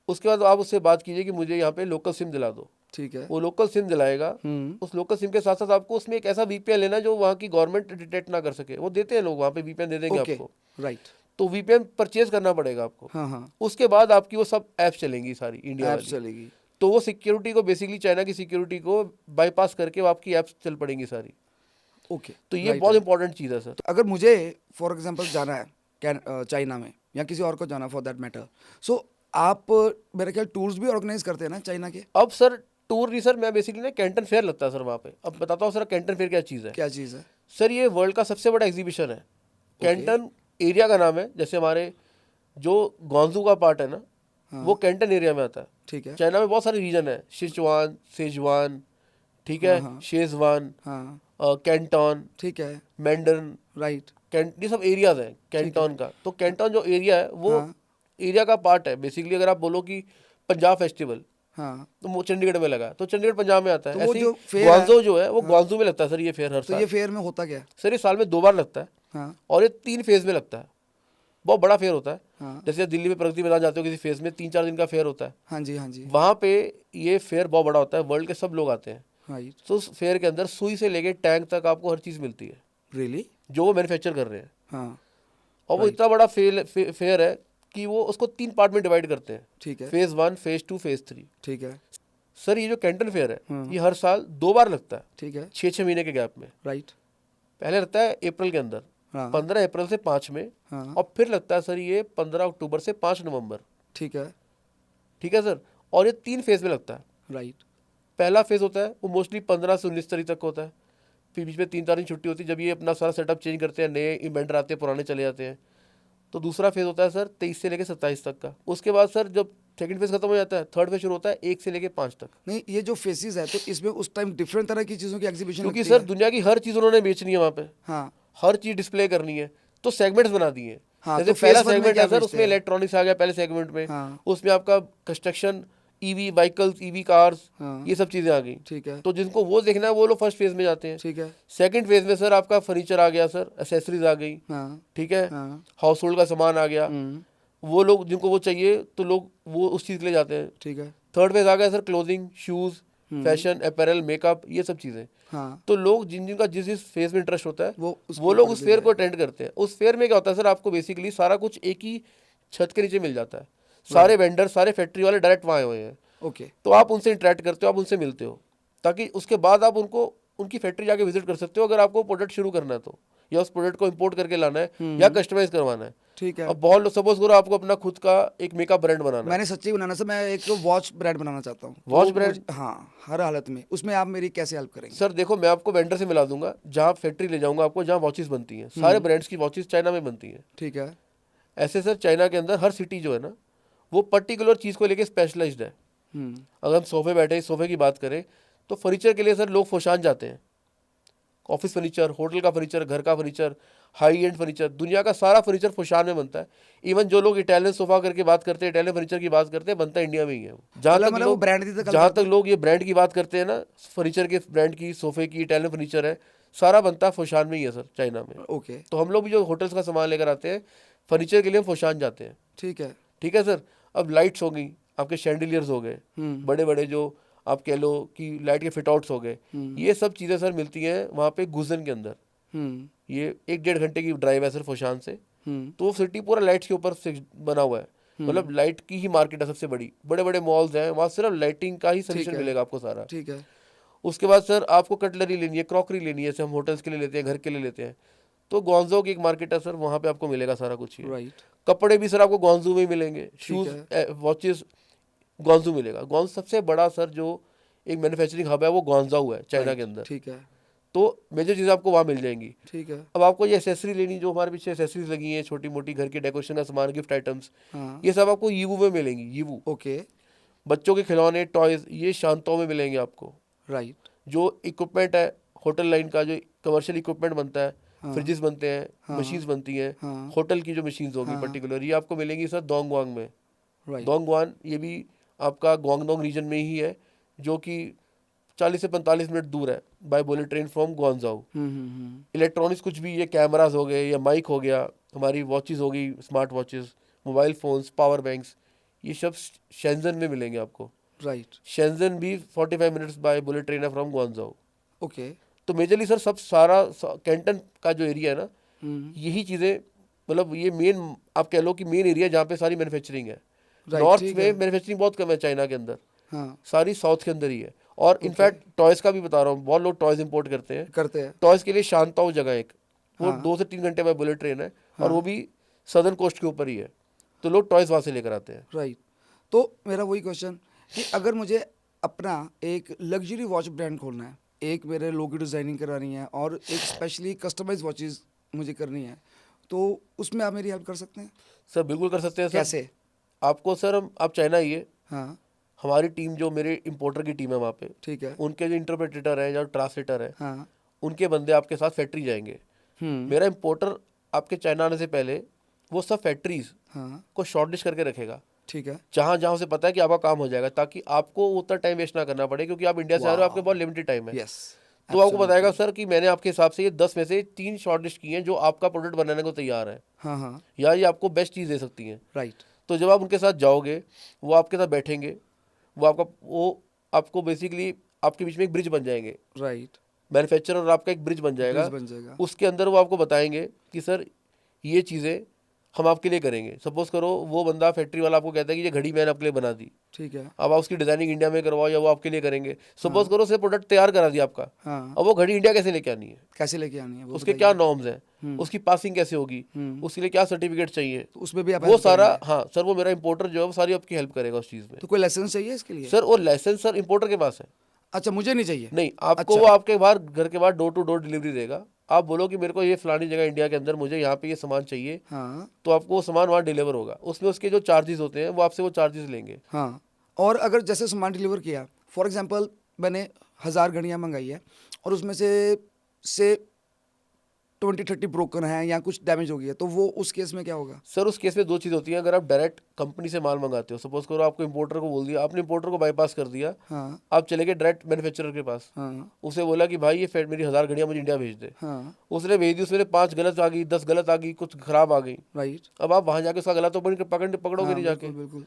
उसके बाद आप उससे बात कीजिए कि मुझे यहाँ पे लोकल सिम दिला दो। ठीक है। वो लोकल सिम दिलाएगा। उस लोकल सिम के साथ साथ आपको उसमें एक ऐसा वीपीएन लेना जो वहाँ की गवर्नमेंट डिटेक्ट ना कर सके। वो देते हैं लोग, वहाँ पे वीपीएन दे देंगे ओके, आपको। राइट। तो वीपीएन परचेज करना पड़ेगा आपको। हाँ, हाँ, उसके बाद आपकी वो सब ऐप्स चलेंगी सारी इंडिया ऐप वाली। चलेगी। तो वो सिक्योरिटी को, बेसिकली चाइना की सिक्योरिटी को बाईपास करके वो आपकी ऐप्स चल पड़ेंगी सारी। ओके, तो ये राइट बहुत है। इंपॉर्टेंट चीज़ है सर। तो अगर मुझे फॉर एग्जांपल जाना है चाइना में, या किसी और को जाना फॉर दैट मैटर, सो आप मेरे ख्याल टूर्स भी ऑर्गेनाइज करते हैं ना चाइना के? अब सर टूर नहीं सर, मैं बेसिकली ना कैंटन फेयर लगता है सर वहाँ पे। अब बताता हूँ सर कैंटन फेयर क्या चीज़ है। क्या चीज़ है? सर ये वर्ल्ड का सबसे बड़ा एग्जीबिशन है। कैंटन एरिया का नाम है, जैसे हमारे जो ग्वांगजू का पार्ट है ना, वो कैंटन एरिया में आता है। ठीक है। चाइना में बहुत सारे रीजन है, सिचुआन, सेजुआन, ठीक है, शेजवान, हाँ, कैंटन, ठीक है, मैंडरन, राइट। ये सब एरियाज हैं कैंटन का। तो कैंटन जो एरिया है वो एरिया का पार्ट है बेसिकली। अगर आप बोलो कि पंजाब फेस्टिवल, हाँ, तो वो चंडीगढ़ में लगा, तो चंडीगढ़ पंजाब में आता है। तो वो ऐसे जो ही फेयर ग्वांगजू जो है वो ग्वांगजू में लगता है सर ये फेयर हर तो साल। ये फेयर में होता क्या है? सर ये साल में 2 बार लगता है, हाँ, और ये 3 फेज में लगता है। बहुत बड़ा फेयर होता है। हाँ, जैसे दिल्ली में प्रगति मैदान जाते हो, किसी फेज में 3-4 दिन का फेयर होता है। हाँ जी, हाँ जी, वहाँ पे ये फेयर बहुत बड़ा होता है, वर्ल्ड के सब लोग आते हैं। राइट। तो उस फेयर के अंदर सुई से लेके टैंक तक आपको हर चीज़ मिलती है रियली? जो वो मैन्युफैक्चर कर रहे हैं। हाँ, और वो इतना बड़ा फेयर है कि वो उसको 3 पार्ट में डिवाइड करते हैं, ठीक है, फेज 1, फेज 2, फेज 3। ठीक है, सर ये जो कैंटन फेयर है ये हर साल 2 बार लगता है, ठीक है, 6-6 महीने के गैप में। राइट। पहले लगता है अप्रैल के अंदर, हाँ, 15 अप्रैल से 5 में, हाँ, और फिर लगता है सर ये 15 अक्टूबर से 5 नवंबर। ठीक है, ठीक है सर, और ये 3 फेज में लगता है। राइट। पहला फेज होता है वो मोस्टली 15 से 19 तारीख तक होता है, फिर बीच में 3-4 दिन छुट्टी होती है जब ये अपना सारा सेटअप चेंज करते हैं, नए इवेंटर आते हैं, पुराने चले जाते हैं। तो दूसरा फेज होता है सर 23 से लेकर 27 तक का। उसके बाद सर जब सेकंड फेज खत्म हो जाता है, थर्ड फेज शुरू होता है 1 से लेकर 5 तक। नहीं, ये जो फेसिस है तो इसमें उस टाइम डिफरेंट तरह की चीज़ों की एग्जीबिशन क्योंकि लगती सर है? दुनिया की हर चीज़ उन्होंने बेचनी है वहाँ पे, हाँ, हर चीज़ डिस्प्ले करनी है, तो सेगमेंट्स बना दिए हैं। हाँ, जैसे तो पहला phase one में सेगमेंट क्या है सर, बेचते उसमें हैं? इलेक्ट्रॉनिक्स आ गया पहले सेगमेंट में। हाँ, उसमें आपका construction, EV vehicles, EV cars, हाँ, ये सब चीज़ें आ गई। ठीक है, तो जिनको वो देखना है वो लोग फर्स्ट फेज में जाते हैं। ठीक है, सेकंड फेज में सर आपका फर्नीचर आ गया सर, एसेसरीज आ गई, हाँ, ठीक है, हाँ, हाउस होल्ड का सामान आ गया। वो लोग जिनको वो चाहिए तो लोग वो उस चीज़ के लिए जाते हैं। ठीक है, थर्ड फेज आ गया sir clothing, shoes, fashion, apparel, makeup, ये सब चीज़ें। हाँ, तो लोग जिनका जिस फेज में इंटरेस्ट होता है उसको वो लोग कर उस देते फेयर हैं। को अटेंड करते हैं। उस फेयर में क्या होता है सर, आपको बेसिकली सारा कुछ एक ही छत के नीचे मिल जाता है। सारे वेंडर, सारे फैक्ट्री वाले डायरेक्ट वहाँ आए हुए हैं। ओके, तो आप उनसे इंटरेक्ट करते हो, आप उनसे मिलते हो, ताकि उसके बाद आप उनको उनकी फैक्ट्री जाके विजिट कर सकते हो अगर आपको प्रोडक्ट शुरू करना है तो, या उस प्रोडक्ट को इंपोर्ट करके लाना है या कस्टमाइज करवाना है। ठीक है। अब बहुत लोग, सपोज करो आपको अपना खुद का एक मेकअप ब्रांड बनाना है। मैंने सच्ची बनाना सर, मैं एक वॉच ब्रांड बनाना चाहता हूँ। वॉच तो ब्रांड? हाँ, हर हालत में। उसमें आप मेरी कैसे हेल्प करेंगे? सर देखो, मैं आपको वेंडर से मिला दूंगा, जहाँ फैक्ट्री ले जाऊंगा आपको, जहाँ वॉचेस बनती हैं, सारे ब्रांड्स की वॉचेस चाइना में बनती हैं। ठीक है, ऐसे सर चाइना के अंदर हर सिटी जो है ना, वो पर्टिकुलर चीज़ को लेके स्पेशलाइज्ड है। अगर हम सोफे बैठे, सोफे की बात करें तो फर्नीचर के लिए सर लोग फोशान जाते हैं। ऑफिस फर्नीचर, होटल का फर्नीचर, घर का फर्नीचर, हाई एंड फर्नीचर, दुनिया का सारा फर्नीचर फोशान में बनता है। इवन जो लोग इटालियन सोफा करके बात करते हैं, इटालियन फर्नीचर की बात करते हैं, बनता है इंडिया में ही है। मतलब वो ब्रांड की जहाँ तक लोग ये ब्रांड की बात करते हैं ना, फर्नीचर के ब्रांड की, सोफे की, इटालियन फर्नीचर है, सारा बनता है फोशान में ही है सर, चाइना में। ओके, तो हम लोग भी जो होटल्स का सामान लेकर आते हैं फर्नीचर के लिए, हम फोशान जाते हैं। ठीक है, ठीक है सर। अब लाइट्स हो गई, आपके शैंडिलियर्स हो गए, बड़े बड़े जो आप कह लो कि लाइट के फिट आउट्स हो गए, ये सब चीज़ें सर मिलती हैं वहाँ पे गुजन के अंदर। ये 1-1.5 घंटे की ड्राइव है सर फुशान से, तो वो सिटी पूरा लाइट्स के ऊपर से बना हुआ है, मतलब लाइट की ही मार्केट है सबसे बड़ी, बड़े बड़े मॉल्स हैं वहाँ, सिर्फ लाइटिंग का ही सोल्यूशन मिलेगा आपको सारा। ठीक है। उसके बाद सर आपको कटलरी लेनी है, क्रॉकरी लेनी है, जैसे हम होटल्स के लिए लेते हैं, घर के लिए लेते हैं, तो ग्वांगझो की एक मार्केट है सर, वहाँ पे आपको मिलेगा सारा कुछ ही। राइट। कपड़े भी सर आपको ग्वांगझो में ही मिलेंगे, शूज़ वॉचेस ग्वांगझो मिलेगा। ग्वांगझो सबसे बड़ा सर जो एक मैन्युफैक्चरिंग हब है वो ग्वांगझो है चाइना के अंदर, ठीक है। तो मेजर चीज़ें आपको वहाँ मिल जाएंगी। ठीक है। अब आपको ये एसेसरी लेनी, जो हमारे पीछे एसेसरीज लगी हैं छोटी मोटी घर के डेकोरेशन का सामान, गिफ्ट आइटम्स, हाँ। ये सब आपको यीवू में मिलेंगी। Yiwu okay. बच्चों के खिलौने, टॉयज, ये शांतों में मिलेंगे आपको। राइट। जो इक्विपमेंट है होटल लाइन का, जो कमर्शियल इक्विपमेंट बनता है, फ्रिजेस बनते हैं, मशीन्स बनती हैं, होटल की जो मशीन्स होगी पर्टिकुलर, ये आपको मिलेंगी सर डोंगवांग में। राइट। डोंगवान ये भी आपका ग्वांगडोंग रीजन में ही है, जो कि 40 से 45 मिनट दूर है by bullet train from Guangzhou. Electronics कुछ भी, ये कैमरास हो गए या माइक हो गया, हमारी वॉचेस हो गई, smart watches, mobile phones, power banks, ये सब शेंजन में मिलेंगे आपको। राइट। शेंजन भी 45 मिनट्स बाय बुलेट ट्रेन है फ्रॉम ग्वांगझो। ओके। तो मेजरली सर सब सारा कैंटन का जो एरिया है ना, यही चीज़ें, मतलब ये मेन आप कह लो कि मेन एरिया जहाँ पे सारी मैन्युफैक्चरिंग है। नॉर्थ में मैन्युफैक्चरिंग बहुत कम है चाइना के अंदर, सारी साउथ के अंदर ही है। और इनफैक्ट टॉयज़ का भी बता रहा हूँ, बहुत लोग टॉयज़ इंपोर्ट करते हैं। टॉयज़ के लिए शांताओ जगह एक, वो 2 से 3 घंटे में बुलेट ट्रेन है, और वो भी सदर्न कोस्ट के ऊपर ही है, तो लोग टॉयज़ वहाँ से लेकर आते हैं। राइट। तो मेरा वही क्वेश्चन कि अगर मुझे अपना एक लग्जरी वॉच ब्रांड खोलना है, एक मेरे लोगो डिज़ाइनिंग करानी है और एक स्पेशली कस्टमाइज वॉचेस मुझे करनी है, तो उसमें आप मेरी हेल्प कर सकते हैं? सर बिल्कुल कर सकते हैं सर। कैसे? आपको सर आप चाइना आइए, हाँ। हमारी टीम, जो मेरे इंपोर्टर की टीम है वहाँ पे, ठीक है। उनके जो इंटरप्रेटर है या ट्रांसलेटर है, हाँ। उनके बंदे आपके साथ फैक्ट्री जाएंगे। मेरा इंपोर्टर आपके चाइना आने से पहले वो सब फैक्ट्रीज को शॉर्टलिस्ट करके रखेगा। ठीक है। जहाँ जहाँ उसे पता है कि आपका काम हो जाएगा, ताकि आपको उतना टाइम वेस्ट ना करना पड़े, क्योंकि आप इंडिया से आ रहे हो, आपके बहुत लिमिटेड टाइम है। तो आपको बताएगा सर कि मैंने आपके हिसाब से ये 10 में से 3 शॉर्टलिस्ट की हैं जो आपका प्रोडक्ट बनाने को तैयार है, या ये आपको बेस्ट चीज़ दे सकती हैं। राइट। तो जब आप उनके साथ जाओगे, वो आपके साथ बैठेंगे, वो आपको बेसिकली आपके बीच में एक ब्रिज बन जाएंगे। राइट। मैन्युफैक्चरर और आपका एक ब्रिज बन जाएगा। उसके अंदर वो आपको बताएंगे कि सर ये चीज़ें हम आपके लिए करेंगे। सपोज करो वो बंदा फैक्ट्री वाला आपको कहता है कि ये घड़ी मैंने आपके लिए बना दी, ठीक है। अब आप उसकी डिजाइनिंग इंडिया में करवाओ या वो आपके लिए करेंगे। सपोज करो उसने प्रोडक्ट तैयार करा दिया आपका, अब वो घड़ी इंडिया कैसे लेके आनी है, उसके क्या नॉर्म्स हैं, उसकी पासिंग कैसे होगी, उसके लिए क्या सर्टिफिकेट चाहिए, तो उसमें भी आप वो सारा, हाँ सर, वो मेरा इंपोर्टर जो है वो सारी आपकी हेल्प करेगा उस चीज़ में। तो कोई लाइसेंस चाहिए इसके लिए? सर वो लाइसेंस सर इंपोर्टर के पास है। अच्छा, मुझे नहीं चाहिए? नहीं, आपको वो आपके बाहर घर के बाहर डोर टू डोर डिलीवरी देगा। आप बोलो कि मेरे को ये फलानी जगह इंडिया के अंदर मुझे यहाँ पे ये सामान चाहिए, तो आपको वो सामान वहाँ डिलीवर होगा। उसमें उसके जो चार्जेस होते हैं वो आपसे वो चार्जेस लेंगे। हाँ। और अगर जैसे सामान डिलीवर किया, फॉर एग्जांपल मैंने 1000 घड़ियाँ मंगाई है और उसमें से 20-30 ब्रोकन है या कुछ डैमेज हो गई है, तो वो उस केस में क्या होगा? सर उस केस में 2 चीज़ होती हैं। अगर आप डायरेक्ट कंपनी से माल मंगाते हो, सपोज करो आपको इंपोर्टर को बोल दिया, आपने इंपोर्टर को बाईपास कर दिया, आप चले गए डायरेक्ट मैन्युफैक्चरर के पास, उसे बोला कि भाई ये मेरी 1000 घड़ियाँ मुझे इंडिया भेज दे, उसने भेज दी, उसमें 5 गलत आ गई, 10 गलत आ गई, कुछ खराब आ गई, राइट। अब आप वहाँ जाके उसका गला तो पकड़ोगे नहीं जाके, बिल्कुल।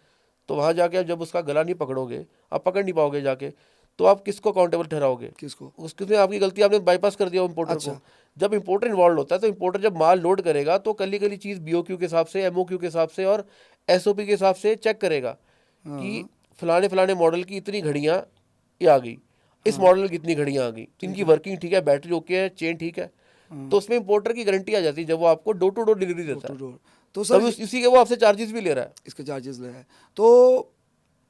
तो वहाँ जाके जब उसका गला नहीं पकड़ोगे, आप पकड़ नहीं पाओगे जाके, तो आप किसको अकाउंटेबल ठहराओगे? किसको? उसमें आपकी गलती, आपने बाईपास कर दिया इंपोर्टर को। जब इंपोर्टर इन्वॉल्व होता है तो इंपोर्टर जब माल लोड करेगा तो कली चीज़ BOQ के हिसाब से, MOQ के हिसाब से और SOP के हिसाब से चेक करेगा कि फलाने मॉडल की इतनी घड़ियाँ ये आ गई, इस मॉडल की इतनी घड़ियाँ आ गई, इनकी वर्किंग ठीक है, बैटरी ओके है, चेन ठीक है, तो उसमें इंपोर्टर की गारंटी आ जाती है जब वो आपको डोर टू डोर डिलीवरी देता है। तो सर इसी के वो आपसे चार्जेस भी ले रहा है, इसके चार्जेस ले रहा है, तो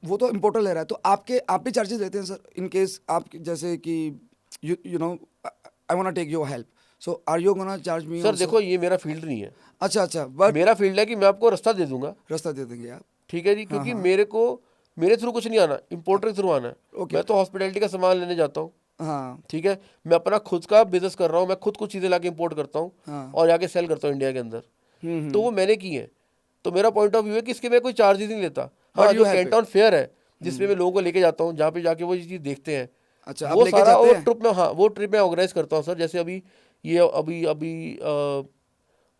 वो तो इंपोर्टर ले रहा है, तो आप भी चार्जेस लेते हैं सर इन केस आप जैसे कि you know I want to take your help, so are you gonna charge me? Sir देखो ये मेरा फील्ड नहीं है। अच्छा, बट मेरा फील्ड है कि मैं आपको रास्ता दे दूंगा, रास्ता दे देंगे आप, ठीक है जी, क्योंकि मेरे थ्रू कुछ नहीं आना, इंपोर्टर के थ्रू आना है। मैं तो हॉस्पिटैलिटी का सामान लेने जाता हूँ, हाँ ठीक है, मैं अपना खुद का बिजनेस कर रहा हूँ, मैं खुद कुछ चीज़ें लाके इंपोर्ट करता हूँ और जाके सेल करता हूँ इंडिया के अंदर, तो वो मैंने की है। तो मेरा पॉइंट ऑफ व्यू है कि इसके मैं कोई चार्जेस नहीं लेता। हाँ, जो कैंटन फेयर है जिसमें मैं लोगों को लेके जाता हूँ, जहाँ पे जाके वो चीज़ देखते हैं, अच्छा, वो सारा वो ट्रिप में, हाँ वो ट्रिप मैं ऑर्गेनाइज करता हूँ सर। जैसे अभी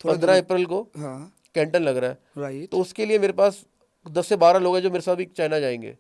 15 अप्रैल को कैंटन लग रहा है, राइट, तो उसके लिए मेरे पास 10 से 12 लोग हैं जो मेरे साथ भी चाइना जाएंगे।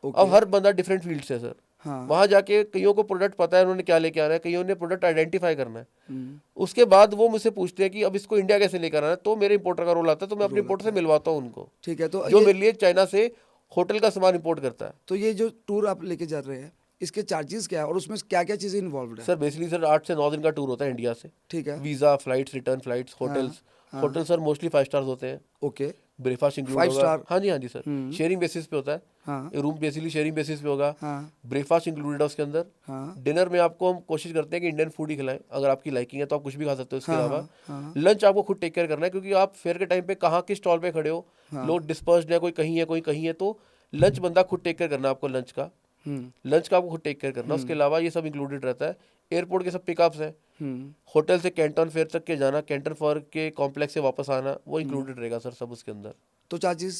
अब हर बंदा डिफरेंट फील्ड से है सर, हाँ। वहाँ जाके कईयों को प्रोडक्ट पता है उन्होंने क्या लेके आना है, कईयों ने प्रोडक्ट आइडेंटिफाई करना है। हम्म, उसके बाद वो मुझसे पूछते हैं कि अब इसको इंडिया कैसे लेकर आना है, तो मेरे इंपोर्टर का रोल आता है, तो मैं अपने इंपोर्टर से मिलवाता हूँ उनको, ठीक है। तो जो ये मेरे लिए चाइना से होटल का सामान इंपोर्ट करता है। तो ये जो टूर आप लेके जा रहे हैं, इसके चार्जेस क्या है और उसमें क्या क्या चीज़ें इन्वॉल्व है? सर बेसिकली सर 8 से 9 दिन का टूर होता है इंडिया से। ठीक है। Visa, flights, return flights, hotels. हाँ। होटल सर मोस्टली 5 स्टार्स होते हैं। ओके। ब्रेकफास्ट इंक्लूड 5 होगा। स्टार। हाँ जी सर। शेयरिंग बेसिस पे होता है। हाँ रूम बेसिकली शेयरिंग बेसिस पे होगा। हाँ ब्रेकफास्ट इंक्लूडेड है उसके अंदर। हाँ डिनर में आपको हम कोशिश करते हैं कि इंडियन फूड ही खिलाएं, अगर आपकी लाइकिंग है तो आप कुछ भी खा सकते हो। इसके हाँ अलावा हाँ लंच आपको खुद टेक केयर करना है, क्योंकि आप फेयर के टाइम पे कहाँ किस स्टॉल पे खड़े हो, लोग डिस्पर्स्ड है, कोई कहीं है कोई कहीं है, तो लंच बंदा खुद टेक केयर करना है आपको। लंच का आपको खुद टेक केयर करना। उसके अलावा ये सब इंक्लूडेड रहता है। एयरपोर्ट के सब पिकअप्स हैं, होटल से कैंटन फेयर तक के जाना, कैंटन फेयर के कॉम्प्लेक्स से वापस आना, वो इंक्लूडेड रहेगा सर सब उसके अंदर। तो चार्जेस?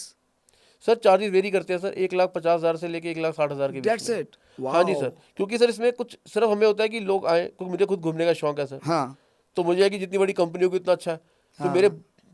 सर चार्जेस वेरी करते हैं सर, 1,50,000 से लेके 1,60,000 के बीच दैट्स में। इट। हाँ जी सर, क्योंकि सर इसमें कुछ सिर्फ हमें होता है कि लोग आए, क्योंकि मुझे खुद घूमने का शौक है सर। हाँ तो मुझे है कि जितनी बड़ी कंपनी होगी उतना अच्छा है। तो मेरे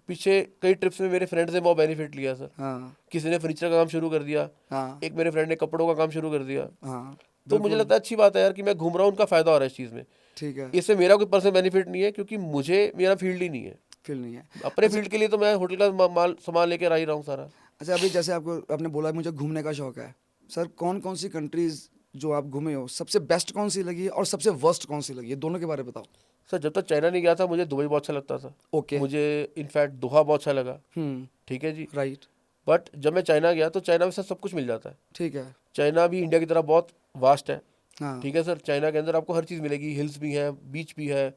पीछे कई ट्रिप्स में मेरे फ्रेंड्स ने बहुत बेनिफिट लिया सर। हाँ किसी ने फर्नीचर का काम शुरू कर दिया, हाँ एक मेरे फ्रेंड ने कपड़ों का काम शुरू कर दिया। हाँ। तो मुझे लगता है अच्छी बात है यार कि मैं घूम रहा हूँ, उनका फायदा हो रहा है इस चीज़ में। ठीक है। इससे मेरा कोई पर्सनल बेनिफिट नहीं है, क्योंकि मुझे मेरा फील्ड ही नहीं है। फील नहीं है। अपने फील्ड के लिए तो मैं होटल का माल सामान लेकर आ ही रहा हूँ सारा। अच्छा, अभी जैसे आपको आपने बोला मुझे घूमने का शौक है सर, कौन कौन सी कंट्रीज जो आप घूमे हो सबसे बेस्ट कौन सी लगी और सबसे वर्स्ट कौन सी लगी है, दोनों के बारे में बताओ। सर जब तक चाइना नहीं गया था मुझे दुबई बहुत अच्छा लगता था। ओके। मुझे इनफैक्ट दोहा बहुत अच्छा लगा। हम्म। ठीक है जी। राइट। बट जब मैं चाइना गया तो चाइना में सर सब कुछ मिल जाता है। ठीक है। चाइना भी इंडिया की तरह बहुत वास्ट है। हाँ। ठीक है सर, चाइना के अंदर आपको हर चीज़ मिलेगी, हिल्स भी है, बीच भी है,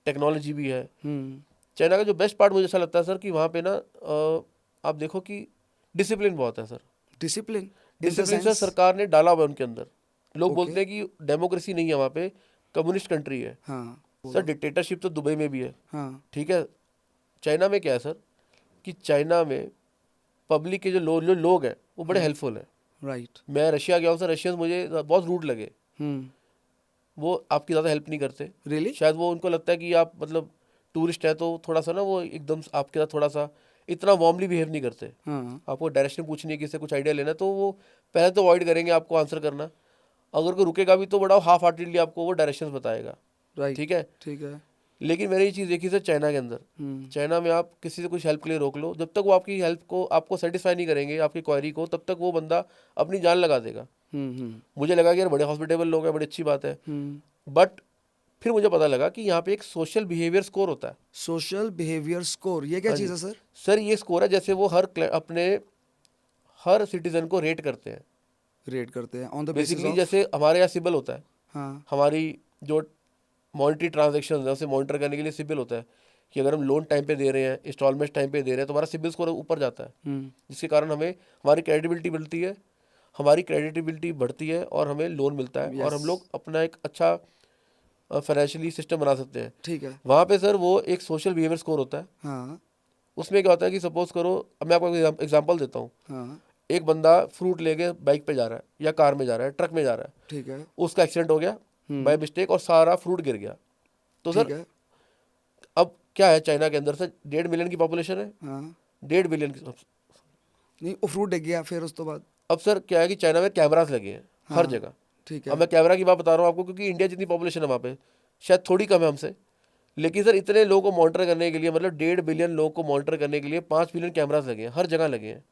टेक्नोलॉजी भी है। चाइना का जो बेस्ट पार्ट मुझे ऐसा लगता है सर कि वहाँ पे ना आप देखो कि डिसिप्लिन बहुत है सर। डिसिप्लिन? डिसिप्लिन सर सरकार ने डाला हुआ है उनके अंदर। लोग बोलते हैं कि डेमोक्रेसी नहीं है वहाँ पे, कम्युनिस्ट कंट्री है। हाँ सर डिक्टेटरशिप तो दुबई में भी है। हाँ ठीक है। चाइना में क्या है सर कि चाइना में पब्लिक के जो लोग हैं वो बड़े हेल्पफुल हैं। राइट। मैं रशिया गया हूँ सर, रशियंस मुझे बहुत रूड लगे। वो आपकी ज़्यादा हेल्प नहीं करते। रियली? शायद वो उनको लगता है कि आप मतलब टूरिस्ट है, तो थोड़ा सा ना वो एकदम आपके साथ थोड़ा सा इतना वार्मली बिहेव नहीं करते। हाँ आपको डायरेक्शन पूछनी है, किसी से कुछ आइडिया लेना है, तो वो पहले तो अवॉइड करेंगे आपको आंसर करना। अगर कोई रुकेगा भी तो बड़ा हाफ हार्टेडली आपको वो डायरेक्शंस बताएगा। राइट। ठीक है। ठीक है। लेकिन मैंने ये चीज़ देखी सर चाइना के अंदर। चाइना में आप किसी से कुछ हेल्प के लिए रोक लो, जब तक वो आपकी हेल्प को आपको सेटिस्फाई नहीं करेंगे, आपकी क्वायरी को, तब तक वो बंदा अपनी जान लगा देगा। मुझे लगा कि यार बड़े हॉस्पिटेबल लोग हैं, बड़ी अच्छी बात है। बट फिर मुझे पता लगा कि यहाँ पे एक सोशल बिहेवियर स्कोर होता है। सोशल बिहेवियर स्कोर, ये क्या हाँ जी। चीज़ है सर? सर ये स्कोर है जैसे वो अपने हर सिटीजन को रेट करते हैं। रेट करते हैं on the basis basically of? जैसे हमारे यहाँ सिबिल होता है, हाँ हमारी जो मॉनिटरी ट्रांजेक्शन है उसे मॉनिटर करने के लिए सिबिल होता है कि अगर हम लोन टाइम पे दे रहे हैं, इंस्टॉलमेंट टाइम पे दे रहे हैं, तो हमारा सिबिल स्कोर ऊपर जाता है, जिसके कारण हमें हमारी क्रेडिबिलिटी बढ़ती है, हमारी क्रेडिबिलिटी बढ़ती है और हमें लोन मिलता है। और हम लोग अपना एक अच्छा फाइनेंशियली सिस्टम बना सकते हैं। ठीक है। वहाँ पे सर वो एक सोशल बिहेवियर स्कोर होता है। हाँ उसमें क्या होता है कि सपोज करो, अब मैं आपको एग्जांपल देता हूँ। हाँ। एक बंदा फ्रूट लेके बाइक पे जा रहा है या कार में जा रहा है, ट्रक में जा रहा है, ठीक है। उसका एक्सीडेंट हो गया बाय मिस्टेक और सारा फ्रूट गिर गया। तो ठीक सर है। अब क्या है, चाइना के अंदर सर 1.5 मिलियन की पॉपुलेशन है। हाँ 1.5 बिलियन की। नहीं, वो फ्रूट डिग गया फिर उस तो बाद? अब सर क्या है कि चाइना में कैमरास लगे हैं हर जगह। ठीक है। अब मैं कैमरा की बात बता रहा हूँ आपको, क्योंकि इंडिया जितनी पॉपुलेशन है वहाँ पे शायद थोड़ी कम है हमसे, लेकिन सर इतने लोगों को मॉनिटर करने के लिए, मतलब 1.5 बिलियन लोगों को मॉनिटर करने के लिए 5 बिलियन कैमरास लगे हैं, हर जगह लगे हैं।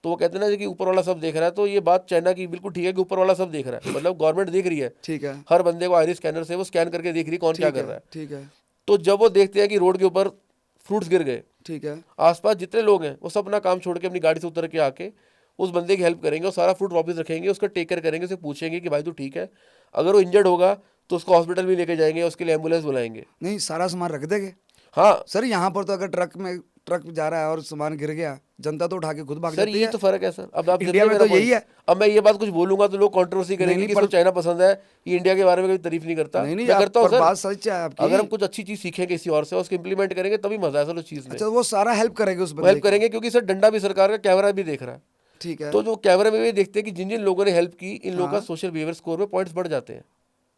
तो वो कहते हैं ना कि ऊपर वाला सब देख रहा है, तो ये बात चाइना की बिल्कुल ठीक है कि ऊपर वाला सब देख रहा है, मतलब गवर्नमेंट देख रही है। ठीक है। हर बंदे को आईरिस स्कैनर से वो स्कैन करके देख रही है कौन क्या कर रहा है। ठीक है। तो जब वो देखते हैं कि रोड के ऊपर फ्रूट्स गिर गए, ठीक है। आसपास जितने लोग हैं वो सब अपना काम छोड़ के अपनी गाड़ी से उतर के आके उस बंदे की हेल्प करेंगे और सारा फ्रूट वापस रखेंगे, उसका टेक केयर करेंगे, उसे पूछेंगे कि भाई तू ठीक है। अगर वो इंजर्ड होगा तो उसको हॉस्पिटल भी लेके जाएंगे, उसके लिए एम्बुलेंस बुलाएंगे। नहीं, सारा सामान रख देंगे? हाँ सर यहाँ पर तो अगर ट्रक जा रहा है और सामान गिर गया, जनता तो उठा के खुद भाग सर जाती ये है। तो फर्क है सर। अब आप इंडिया में मेरा तो यही point। है। अब मैं ये बात कुछ बोलूंगा तो लोग कंट्रोवर्सी करेंगे नहीं, कि इसको चाइना पसंद है, ये इंडिया के बारे में कभी तारीफ नहीं करता। नहीं, मैं करता हूँ पर सर। बात सच है आपकी। अगर हम कुछ अच्छी चीज सीखेंगे किसी और से और उसको इंप्लीमेंट करेंगे तभी मजा है सर उस चीज में। अच्छा, वो सारा हेल्प करेंगे उस वो बंदे हेल्प की? करेंगे, क्योंकि सर डंडा भी सरकार का, कैमरा भी देख रहा है। ठीक है। तो जो कैमरे में भी देखते हैं कि जिन जिन लोगों ने हेल्प की, इन लोगों का सोशल बिहेवियर स्कोर में पॉइंट्स बढ़ जाते हैं।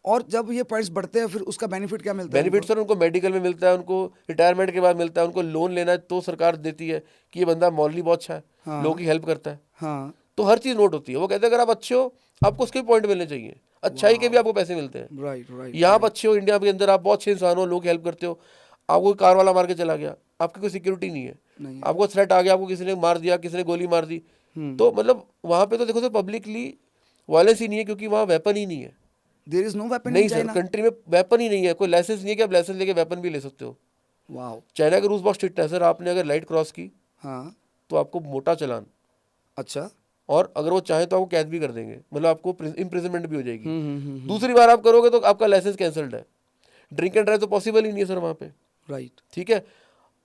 और जब ये पॉइंट्स बढ़ते हैं फिर उसका बेनिफिट क्या मिलता है? बेनिफिट सर उनको मेडिकल में मिलता है, उनको रिटायरमेंट के बाद मिलता है, उनको लोन लेना है तो सरकार देती है कि ये बंदा मॉरली बहुत अच्छा है, लोगों की हेल्प करता है। हाँ तो हर चीज़ नोट होती है। वो कहते हैं अगर आप अच्छे हो आपको उसके भी पॉइंट मिलने चाहिए, अच्छाई के भी आपको पैसे मिलते हैं। Right right. यहाँ आप अच्छे हो, इंडिया के अंदर आप बहुत अच्छे इंसान हो, लोग की हेल्प करते हो, आपको कोई कार वाला मार के चला गया, आपकी कोई सिक्योरिटी नहीं है, नहीं है। आपको थ्रेट आ गया, आपको किसी ने मार दिया, किसी ने गोली मार दी, तो मतलब वहाँ पे तो देखो सर पब्लिकली वायलेंस ही नहीं है, क्योंकि वहाँ वेपन ही नहीं है। देयर इज नो वेपन नहीं इन सर, चाइना। कंट्री में वेपन ही नहीं है, कोई लाइसेंस नहीं है कि आप लाइसेंस लेके वेपन भी ले सकते हो। वाओ। चाइना के रूल्स बहुत स्ट्रिक्ट है सर, आपने अगर लाइट क्रॉस की हाँ। तो आपको मोटा चालान, अच्छा। और अगर वो चाहे तो आपको कैद भी कर देंगे, मतलब आपको इम्प्रिजनमेंट भी हो जाएगी। हम्म। दूसरी बार आप करोगे तो आपका लाइसेंस कैंसल्ड है। ड्रिंक एंड ड्राइव तो पॉसिबल ही नहीं है सर वहाँ पे, राइट। ठीक है।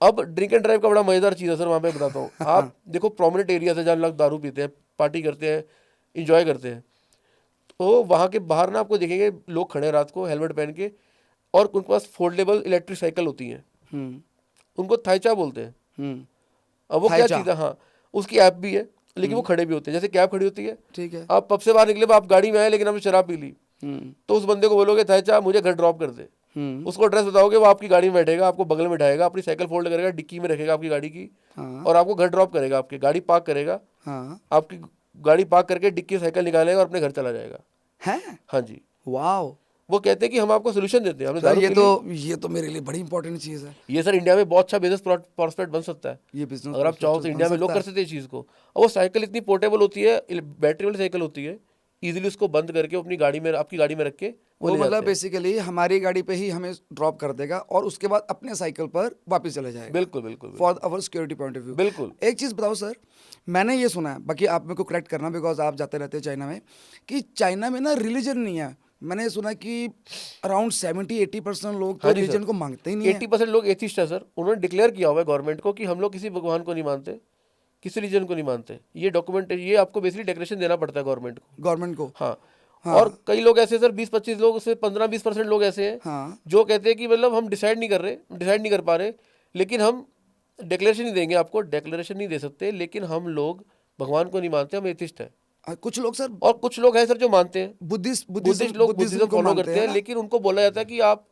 अब ड्रिंक एंड ड्राइव का बड़ा मजेदार चीज़ है सर वहाँ पे, बताता हूँ। आप देखो प्रोमिनेंट एरिया है जहाँ लोग दारू पीते हैं, पार्टी करते हैं, इंजॉय करते हैं, तो वहाँ के बाहर ना आपको देखेंगे लोग खड़े हैं रात को हेलमेट पहन के, और उनके पास फोल्डेबल इलेक्ट्रिक साइकिल होती हैं, हम्म उनको थाईचा बोलते हैं। हम्म। अब वो क्या थाईचा। चीज़ है, हाँ उसकी ऐप भी है, लेकिन वो खड़े भी होते हैं, जैसे कैब खड़ी होती है, ठीक है। आप पब से बाहर निकले, आप गाड़ी में आए लेकिन आपने शराब पी ली, हम्म तो उस बंदे को बोलोगे थाईचा मुझे घर ड्रॉप कर दे, उसको एड्रेस बताओगे, वो आपकी गाड़ी में बैठेगा, आपको बगल में बैठाएगा, अपनी साइकिल फोल्ड करेगा, डिक्की में रखेगा आपकी गाड़ी की, हाँ और आपको घर ड्रॉप करेगा, आपकी गाड़ी पार्क करेगा, हाँ। आपकी गाड़ी पार्क करके डिक्की से साइकिल निकालेगा और अपने घर चला जाएगा। है। हाँ जी, वाओ। वो कहते हैं कि हम आपको सोल्यूशन देते हैं, हमने सर दारू पी ली। ये तो मेरे लिए बड़ी इंपॉर्टेंट चीज है। ये सर इंडिया में बहुत अच्छा बिजनेस प्रॉस्पेक्ट बन सकता है, ये बिजनेस अगर आप चाहो तो इंडिया में लोग कर सकते हैं इस चीज़ को। और वो साइकिल इतनी पोर्टेबल होती है, बैटरी वाली साइकिल होती है, इजीली उसको बंद करके अपनी गाड़ी में, आपकी गाड़ी में रख के वो वो ले मतलब जाते हैं। बेसिकली हमारी गाड़ी पे ही हमें ड्रॉप कर देगा और उसके बाद अपने साइकिल पर वापस चले जाएगा। बिल्कुल बिल्कुल for our security point of view. बिल्कुल। एक चीज़ बताओ सर, मैंने ये सुना है, बाकी आप मेरे को करेक्ट करना बिकॉज आप जाते रहते हैं चाइना में, कि चाइना में ना रिलीजन नहीं है। मैंने सुना कि अराउंड 70-80% लोग तो हाँ जी रिलीजन सर, को मांगते ही नहीं है। 80% लोग एथिस्ट है सर, उन्होंने डिक्लेयर किया हुआ है गवर्नमेंट को कि हम लोग किसी भगवान को नहीं मानते, किसी रिलीजन को नहीं मानते। ये डॉक्यूमेंट, ये आपको बेसिकली डिक्लेरेशन देना पड़ता है गवर्नमेंट को। गवर्नमेंट को। हाँ, हाँ। और कई लोग ऐसे सर 20-25 लोग से 15-20% लोग ऐसे हैं हाँ। जो कहते हैं कि मतलब हम डिसाइड नहीं कर पा रहे, लेकिन हम डिक्लेरेशन नहीं देंगे आपको, डिक्लेरेशन नहीं दे सकते, लेकिन हम लोग भगवान को नहीं मानते, हम एथिस्ट हैं। कुछ लोग सर और कुछ लोग हैं सर जो मानते हैं, बुद्धिस्ट बुद्धिस्ट लोग बुद्धिज्म को फॉलो मानते करते हैं, ना, लेकिन उनको बोला जाता है कि आप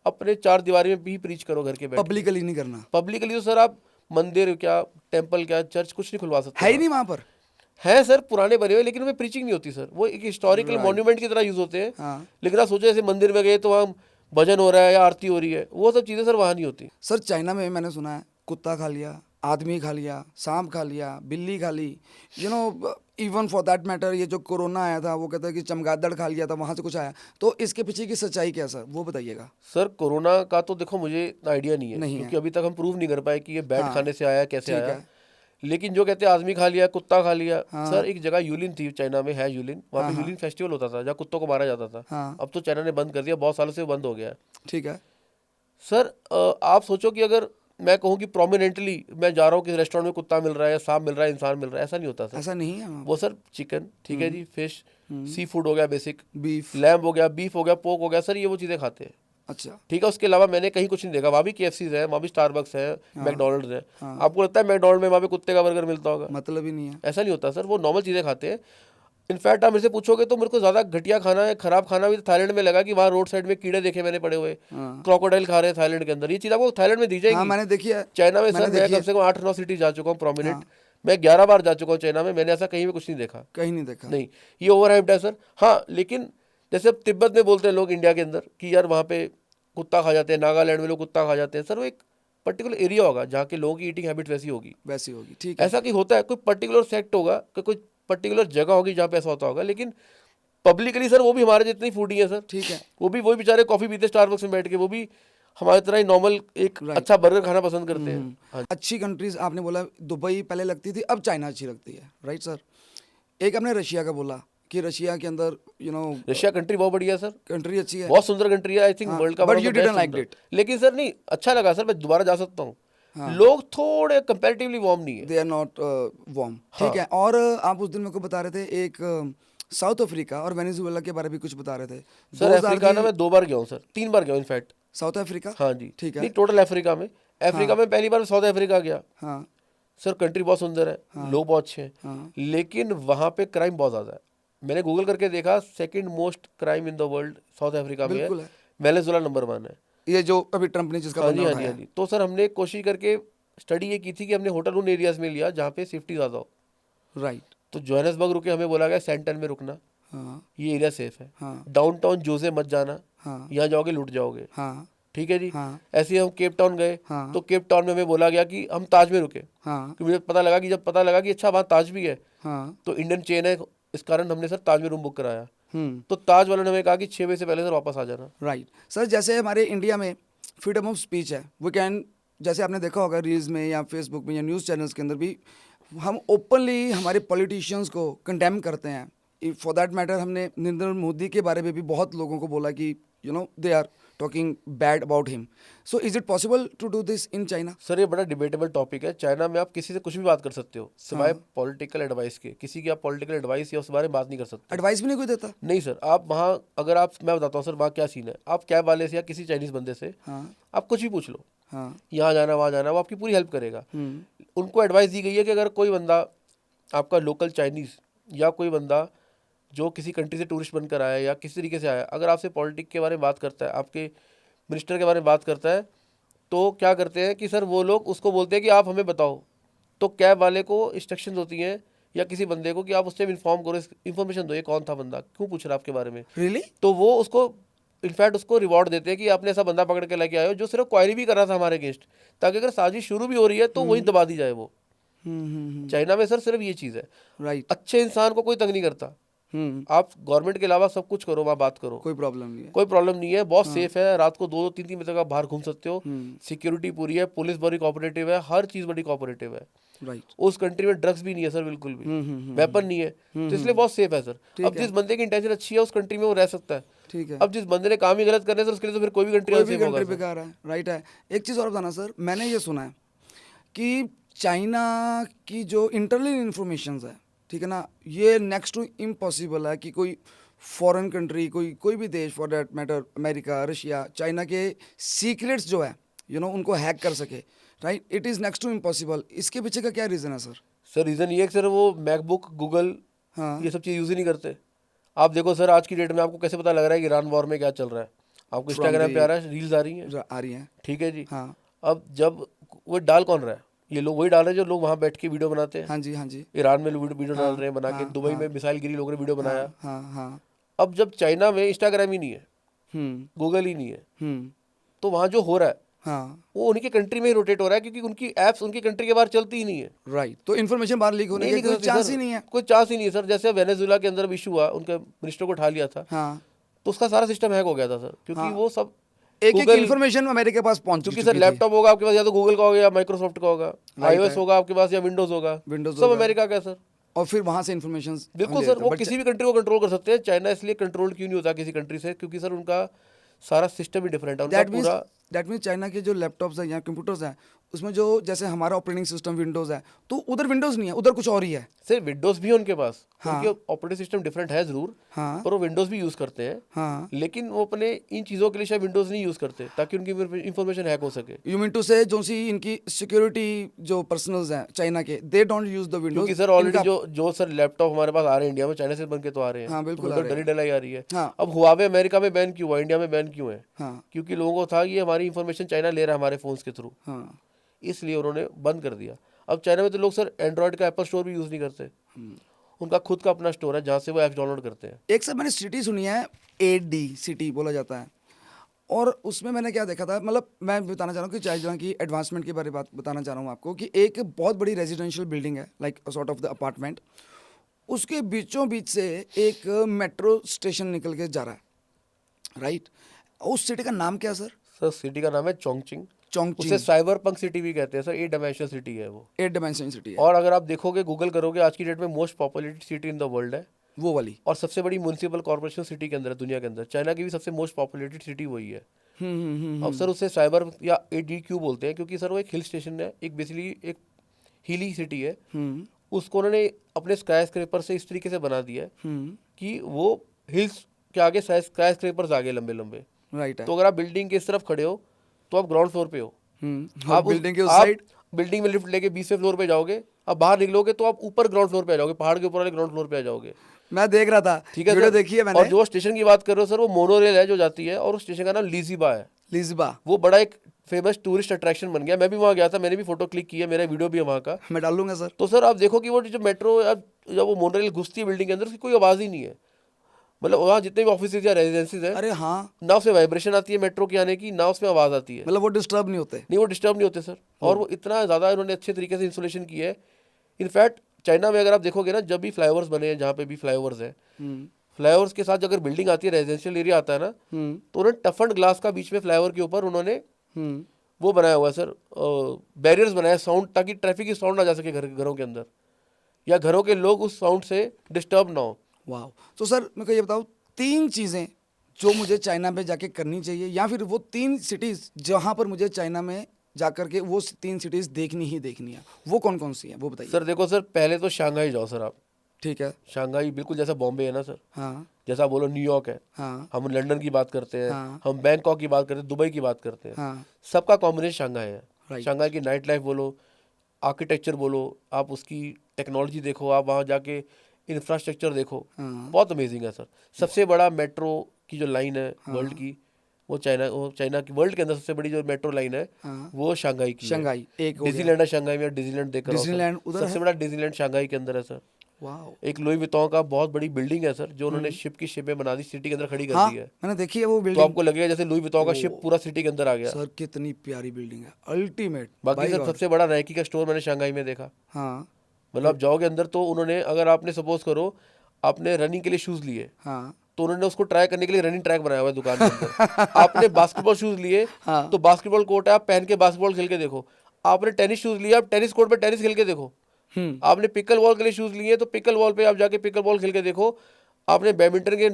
अपने चार दीवारी में भी प्रीच करो घर के बैठ के। पब्लिकली नहीं करना पब्लिकली तो सर आप मंदिर क्या, टेंपल क्या, चर्च कुछ नहीं खुलवा सकते। है ही नहीं वहाँ पर। है सर, पुराने बने हुए, लेकिन उनमें प्रीचिंग नहीं होती सर, वो एक हिस्टोरिकल मॉन्यूमेंट की तरह यूज होते हैं। हाँ। लेकिन आप सोचो जैसे मंदिर में गए तो वहाँ भजन हो रहा है या आरती हो रही है, वो सब चीज़ें सर वहाँ नहीं होती। सर चाइना में मैंने सुना है कुत्ता खा लिया, आदमी खा लिया, सांप खा लिया, बिल्ली खा ली, you know even for that matter ये जो कोरोना आया था वो कहता है कि चमगादड़ खा लिया था, वहाँ से कुछ आया। तो इसके पीछे की सच्चाई क्या है सर, वो बताइएगा। सर कोरोना का तो देखो मुझे आइडिया नहीं है, नहीं है। क्योंकि अभी तक हम प्रूव नहीं कर पाए कि ये बैट हाँ, खाने से आया, कैसे ठीक आया। है। लेकिन जो कहते हैं आदमी खा लिया, कुत्ता खा लिया, हाँ। सर एक जगह यूलिन थी चाइना में, है यूलिन, वहाँ पे यूलिन फेस्टिवल होता था जहाँ कुत्तों को मारा जाता था। हाँ। अब तो चाइना ने बंद कर दिया, बहुत सालों से वो बंद हो गया है। ठीक है। सर आप सोचो कि अगर मैं कहूँ कि प्रोमिनेंटली मैं जा रहा हूँ किसी रेस्टोरेंट में, कुत्ता मिल रहा है, सांप मिल रहा है, इंसान मिल रहा है, ऐसा नहीं होता सर। ऐसा नहीं है। वो सर चिकन, ठीक है जी, फिश, सी फूड हो गया बेसिक, बीफ। लैम्ब हो गया, बीफ हो गया, पोक हो गया, सर ये वो चीज़ें खाते हैं। अच्छा। ठीक है, उसके अलावा मैंने कहीं कुछ नहीं देखा। वहाँ भी KFCs है, वहाँ भी स्टारबक्स है, मैकडोनल्ड्स है। आपको लगता है मैकडोनल्ड में वहाँ पे कुत्ते का बर्गर मिलता होगा? मतलब ही नहीं है। ऐसा नहीं होता सर, वो नॉर्मल चीज़ें खाते हैं। इनफैक्ट आप मेरे से पूछोगे तो मेरे को ज़्यादा घटिया खाना है, खराब खाना भी थाईलैंड में लगा कि वहाँ रोड साइड में कीड़े देखे मैंने पड़े हुए, क्रोकोडाइल खा रहे हैं थाईलैंड के अंदर। ये चीज़ आपको थाईलैंड में दी हाँ जाएगी। मैंने देखी है। चाइना में मैंने सर मैं देखी कम है। से कम 8-9 सिटी जा चुका हूँ प्रोमिनेंट, मैं 11 बार जा चुका हूँ चाइना में, मैंने ऐसा कहीं भी कुछ नहीं देखा। कहीं नहीं देखा। नहीं, ये ओवर हाइप्ड है सर। हाँ, लेकिन जैसे अब तिब्बत में बोलते हैं लोग इंडिया के अंदर कि यार वहाँ पे कुत्ता खा जाते हैं, नागालैंड में लोग कुत्ता खा जाते हैं, सर वो एक पर्टिकुलर एरिया होगा जहाँ के लोगों की ईटिंग हैबिट वैसी होगी। वैसी होगी, ठीक है। ऐसा कि होता है, कोई पर्टिकुलर सेक्ट होगा, कोई पर्टिकुलर जगह होगी जहाँ पे ऐसा होता होगा, लेकिन पब्लिकली सर वो भी हमारे जितनी फूडी है सर। ठीक है। वो भी वही बेचारे कॉफी पीते स्टारबक्स में बैठ के, वो भी हमारी तरह ही नॉर्मल एक अच्छा बर्गर खाना पसंद करते हैं। हाँ। अच्छी कंट्रीज आपने बोला दुबई पहले लगती थी, अब चाइना अच्छी लगती है, राइट सर। एक आपने रशिया का बोला कि रशिया के अंदर यू नो रशिया कंट्री बहुत बढ़िया है सर, कंट्री अच्छी है, बहुत सुंदर कंट्री है, आई थिंक वर्ल्ड का but one of you the didn't best like सुंदर। it. लेकिन सर नहीं अच्छा लगा सर, मैं दोबारा जा सकता हूँ। लोग थोड़े कंपैरेटिवली वार्म नहीं है, दे आर नॉट वार्म, ठीक है। और आप उस दिन मेरे को बता रहे थे एक साउथ अफ्रीका और वेनेजुएला के बारे में कुछ बता रहे थे सर। अफ्रीका ना मैं 2 बार गया हूँ सर, 3 बार गया हूँ इनफैक्ट। साउथ अफ्रीका, हाँ जी, ठीक है। नहीं टोटल अफ्रीका में, अफ्रीका में पहली बार साउथ अफ्रीका गया। हाँ सर कंट्री बहुत सुंदर है, लोग बहुत अच्छे हैं, लेकिन वहाँ पे क्राइम बहुत ज़्यादा है। मैंने गूगल करके देखा, second most crime in the world south Africa में है, वेनेजुएला नंबर 1 है। ये जो अभी ट्रम्प ने जिसका हाँ जी, बंदा हाँ जी, उठाया। हाँ जी। तो सर हमने कोशिश करके स्टडी ये की थी कि हमने होटल उन एरियाज में लिया जहाँ पे सेफ्टी ज़्यादा हो। राइट। तो जोहानिसबर्ग रुके, हमें बोला गया सेंटन में रुकना, हाँ ये एरिया सेफ है। हाँ डाउनटाउन जोसे मत जाना, हाँ यहाँ जाओगे लूट जाओगे। हाँ ठीक है जी। हाँ ऐसे ही हम केप टाउन गए, हाँ तो केप टाउन में हमें बोला गया कि हम ताज में रुके, हाँ कि मुझे पता लगा कि जब पता लगा कि अच्छा वहाँ ताज भी है, हाँ तो इंडियन चेन है, इस कारण हमने सर ताज में रूम बुक कराया। हम्म तो ताज वालों ने हमें कहा कि 6 बजे से पहले सर वापस आ जाना। राइट सर, जैसे हमारे इंडिया में फ्रीडम ऑफ स्पीच है, वी कैन, जैसे आपने देखा होगा रील्स में या फेसबुक में या न्यूज़ चैनल्स के अंदर भी हम ओपनली हमारे पॉलिटिशियंस को कंडेम करते हैं। फॉर दैट मैटर हमने नरेंद्र मोदी के बारे में भी बहुत लोगों को बोला कि they are talking bad about him. So is it possible to do this in China? Sir ये बड़ा डिबेटेबल टॉपिक है। चाइना में आप किसी से कुछ भी बात कर सकते हो सिवाय पॉलिटिकल एडवाइस के। किसी की आप पॉलिटिकल एडवाइस या उस बारे में बात नहीं कर सकते। एडवाइस भी नहीं कोई देता? नहीं सर, आप वहाँ अगर आप, मैं बताता हूँ सर वहाँ क्या सीन है। आप कैब वाले से या किसी चाइनीज बंदे से हाँ आप कुछ भी पूछ लो, हाँ यहाँ जाना वहाँ जाना, वो आपकी पूरी हेल्प करेगा। उनको एडवाइस दी गई है कि अगर कोई बंदा आपका लोकल चाइनीज या कोई बंदा जो किसी कंट्री से टूरिस्ट बनकर आया या किसी तरीके से आया, अगर आपसे पॉलिटिक्स के बारे में बात करता है, आपके मिनिस्टर के बारे में बात करता है, तो क्या करते हैं कि सर वो लोग उसको बोलते हैं कि आप हमें बताओ। तो कैब वाले को इंस्ट्रक्शंस होती हैं या किसी बंदे को कि आप उससे इन्फॉर्म करो, इन्फॉर्मेशन दो, ये कौन था बंदा, क्यों पूछ रहा है आपके बारे में। रियली? तो वो उसको इनफैक्ट उसको रिवॉर्ड देते हैं कि आपने ऐसा बंदा पकड़ के लेके आए हो जो सिर्फ क्वायरी भी कर रहा था हमारे अगेंस्ट, ताकि अगर साजिश शुरू भी हो रही है तो वहीं दबा दी जाए वो। चाइना में सर सिर्फ ये चीज़ है, राइट। अच्छे इंसान को कोई तंग नहीं करता। आप गवर्नमेंट के अलावा सब कुछ करो, वहाँ बात करो, कोई प्रॉब्लम नहीं है। कोई प्रॉब्लम नहीं है। बहुत सेफ है, रात को 2-2 3-3 बजे तक आप बाहर घूम सकते हो। सिक्योरिटी पूरी है, पुलिस बड़ी कोऑपरेटिव है, हर चीज़ बड़ी कोऑपरेटिव है। राइट। उस कंट्री में ड्रग्स भी नहीं है सर, बिल्कुल भी वेपन नहीं है, तो इसलिए बहुत सेफ है सर। अब जिस बंदे की इंटेंशन अच्छी है उस कंट्री में वो रह सकता है। ठीक है। अब जिस बंदे ने काम ही गलत करने सर, उसके लिए तो फिर कोई भी कंट्री सेफ होगा सर। बेकार है। राइट है। एक चीज़ और बताना सर, मैंने ये सुना है कि चाइना की जो इंटरनल इंफॉर्मेशन है, ठीक है ना, ये नेक्स्ट टू इम्पॉसिबल है कि कोई फॉरेन कंट्री, कोई भी देश for that matter, America, Russia, China के सीक्रेट्स जो है उनको हैक कर सके। Right, it is next to impossible. इसके पीछे का क्या रीज़न है सर? सर रीज़न ये है कि सर वो मैकबुक, गूगल, हाँ ये सब चीज़ यूज़ ही नहीं करते। आप देखो सर आज की डेट में आपको कैसे पता लग रहा है कि ईरान वॉर में क्या चल रहा है? आपको इंस्टाग्राम पे आ रहा है, रील्स आ रही हैं। आ रही हैं। ठीक है जी। हाँ अब जब वो डाल कौन रहा है? ये लोग वही डाल रहे हैं जो लोग वहाँ बैठ के वीडियो बनाते हैं। हाँ जी हाँ जी। ईरान में लोग वीडियो डाल रहे हैं बना के, दुबई में मिसाइल गिरी, लोगों ने वीडियो बनाया। हाँ हाँ। अब जब चाइना में इंस्टाग्राम ही नहीं है, गूगल ही नहीं है, तो वहाँ जो हो रहा है हाँ वो उनकी कंट्री में ही रोटेट हो रहा है, क्योंकि उनकी एप्स उनकी कंट्री के बाहर चलती ही नहीं है। राइट। तो इन्फॉर्मेशन बाहर लीक होने नहीं का कोई चांस ही नहीं है। कोई चांस ही नहीं है सर। जैसे वेनेजुएला के अंदर इशू हुआ, उनके मिनिस्टर को उठा लिया था, हाँ तो उसका सारा सिस्टम हैक हो गया था सर, क्योंकि वो सब एक इन्फॉर्मेशन अमेरिका के पास पहुंच क्योंकि सर लैपटॉप होगा आपके पास, या तो गूगल का होगा या माइक्रोसॉफ्ट का होगा, iOS होगा आपके पास या विंडोज होगा, सब अमेरिका का है सर। और फिर वहां से इन्फॉर्मेशन बिल्कुल सर, वो किसी भी कंट्री को कंट्रोल कर सकते हैं। चाइना इसलिए कंट्रोल क्यों नहीं होता किसी कंट्री से? क्योंकि सर उनका सारा सिस्टम ही डिफरेंट है, उनका पूरा। दैट मीन्स चाइना के जो लैपटॉप्स हैं या कंप्यूटर्स हैं, उसमें जो जैसे हमारा ऑपरेटिंग सिस्टम विंडोज़ है, तो उधर विंडोज़ नहीं है, उधर कुछ और ही है। सर विंडोज़ भी है उनके पास, उनके ऑपरेटिंग सिस्टम डिफरेंट है ज़रूर, हाँ पर वो विंडोज़ भी यूज़ करते हैं। हाँ। लेकिन वो अपने इन चीज़ों के लिए शायद विंडोज़ नहीं यूज़ करते, ताकि उनकी इन्फॉर्मेशन हैक हो सके। यू मीन टू से जो सी इनकी सिक्योरिटी जो पर्सनल्स हैं चाइना के, they don't use the Windows. क्योंकि सर ऑलरेडी जो सर लैपटॉप हमारे पास आ रहे हैं इंडिया में, चाइना से बन के तो आ रहे हैं। हाँ बिल्कुल, तो डरी डलाई आ रही है। हाँ। अब हुआवे अमेरिका में बैन क्यों हुआ, इंडिया में बैन क्यों है? हाँ क्योंकि लोगों को था ये हमारी इन्फॉर्मेशन चाइना ले रहा है हमारे फोन्स के थ्रू, हाँ। इसलिए उन्होंने बंद कर दिया। अब चाइना में तो लोग सर एंड्रॉयड का एप्पल स्टोर भी यूज़ नहीं करते, उनका खुद का अपना स्टोर है जहाँ से वो ऐप्स डाउनलोड करते हैं। एक सर मैंने सिटी सुनी है, 8D सिटी बोला जाता है, और उसमें मैंने क्या देखा था, मतलब मैं बताना चाह रहा हूँ कि चाइना की एडवांसमेंट के बारे में बात बताना चाह रहा हूँ आपको, कि एक बहुत बड़ी रेजिडेंशियल बिल्डिंग है, like sort of the apartment, उसके बीचों बीच से एक मेट्रो स्टेशन निकल के जा रहा है। राइट। उस सिटी का नाम क्या है सर? सर सिटी का नाम है चोंगचिंग। चोंगचिंग। उसे साइबर पंक सिटी भी कहते हैं सर, 8 डायमेंशनल सिटी है वो। 8 डायमेंशन सिटी है। और अगर आप देखोगे, गूगल करोगे, आज की डेट में most populated city in the world है वो वाली, और सबसे बड़ी म्यूनिसिपल कॉर्पोरेशन सिटी के अंदर है दुनिया के अंदर। चाइना की भी सबसे मोस्ट पॉपुलेटेड सिटी वही है। अब सर उसे साइबर या AD क्यों बोलते हैं? क्योंकि सर वो एक हिल स्टेशन है, एक बेसिकली एक हिली सिटी है। उसको उन्होंने अपने स्काई स्क्रेपर से इस तरीके से बना दिया है कि वो हिल्स के आगे स्काई स्क्रेपर्स आगे लंबे लंबे। राइट है। तो अगर आप बिल्डिंग के इस तरफ खड़े हो तो आप ग्राउंड फ्लोर पे हो, आप बिल्डिंग के उस साइड, बिल्डिंग में लिफ्ट लेके 20वें फ्लोर पे जाओगे, आप बाहर निकलोगे तो आप ऊपर ग्राउंड फ्लोर पे आ जाओगे, पहाड़ के ऊपर वाले ग्राउंड फ्लोर पे आ जाओगे। मैं देख रहा था, ठीक है वीडियो सर? देखी है मैंने। और जो स्टेशन की बात कर रहे हो सर, वो मोनोरेल है जो जाती है, और उस स्टेशन का नाम लिजिबा है। लिजिबा। वो बड़ा एक फेमस टूरिस्ट अट्रैक्शन बन गया। मैं भी वहाँ गया था, मैंने भी फोटो क्लिक की है, मेरा वीडियो भी है वहाँ का, मैं डालूंगा सर। तो सर आप देखो कि वो जो मेट्रो जब वो मोनोरेल घुसती है बिल्डिंग के अंदर, उसकी कोई आवाज़ ही नहीं है। मतलब वहाँ जितने भी ऑफिस या रेजिडेंसीज हैं, अरे हाँ, ना उसमें वाइब्रेशन आती है मेट्रो की आने की, ना उसमें आवाज़ आती है। मतलब वो डिस्टर्ब नहीं होते। नहीं, वो डिस्टर्ब नहीं होते सर। और वो इतना ज़्यादा इन्होंने अच्छे तरीके से इंसुलेशन की है। इनफैक्ट चाइना में अगर आप देखोगे ना, जब भी फ्लाईओवर्स बने हैं, जहाँ पे भी फ्लाईओवर्स हैं, फ्लाईओवर्स के साथ अगर बिल्डिंग आती है, रेजिडेंशियल एरिया आता है ना, तो उन्होंने टफन्ड ग्लास का बीच में फ्लाईओवर के ऊपर उन्होंने वो बनाया हुआ है सर, बैरियर्स बनाया साउंड, ताकि ट्रैफिक की साउंड ना जा सके घरों के अंदर, या घरों के लोग उस साउंड से डिस्टर्ब ना हो। वाह। तो सर मेरे को ये बताओ, 3 चीज़ें जो मुझे चाइना में जाके करनी चाहिए, या फिर वो 3 सिटीज़ जहाँ पर मुझे चाइना में जाकर के वो 3 सिटीज़ देखनी ही देखनी है, वो कौन कौन सी है वो बताइए। सर देखो सर, पहले तो शंघाई जाओ सर आप। ठीक है। शंघाई बिल्कुल जैसा बॉम्बे है ना सर, हाँ जैसा बोलो न्यूयॉर्क है, हाँ हम लंदन की बात करते हैं, हाँ हम बैंकॉक की बात करते हैं, दुबई की बात करते हैं, हाँ। सबका कॉम्बिनेशन शंघाई है। Right. शंघाई की नाइट लाइफ बोलो, आर्किटेक्चर बोलो, आप उसकी टेक्नोलॉजी देखो, आप वहाँ जाके इंफ्रास्ट्रक्चर देखो, हाँ। बहुत अमेजिंग है सर। सबसे बड़ा मेट्रो की जो लाइन है वर्ल्ड की, वो चाइना की वर्ल्ड के अंदर सबसे बड़ी जो मेट्रो लाइन है, हाँ। वो शंघाई की है। शंघाई एक हो गया। डिज्नीलैंड है शंघाई में, डिज्नीलैंड देख कर आओ सर। डिज्नीलैंड उधर सबसे है। बड़ा डिज्नीलैंड शंघाई के अंदर है सर। वाह। एक लुई वितौं का बहुत बड़ी बिल्डिंग है सर, जो उन्होंने शिप की शेप में बना दी, सिटी के अंदर खड़ी कर हाँ दी है। मैंने देखी है वो तो बिल्डिंग। आपको लगेगा जैसे लुई वितौं का शिप पूरा सिटी के अंदर आ गया। सर कितनी प्यारी बिल्डिंग है, अल्टीमेट। बाकी बाय सर गॉड। सबसे बड़ा नाइकी का स्टोर मैंने शंघाई में देखा। हाँ मतलब आप जाओगे अंदर तो उन्होंने, अगर आपने सपोज करो आपने रनिंग के लिए शूज लिए, हाँ तो उन्होंने उसको ट्राई करने के लिए रनिंग ट्रैक बनाया हुआ है दुकान के अंदर। आपने बास्केटबॉल शूज लिए, हाँ। तो बास्केटबॉल कोर्ट है, आप पहन के बास्केटबॉल खेल के देखो। आपने टेनिस शूज लिया, आप टेनिस कोर्ट पे टेनिस खेल के देखो। आपने पिकल बॉल के लिए शूज लिए, तो पिकल बॉल पे आप जाके पिकल बॉल खेल के देखो। आपने बैडमिंटन के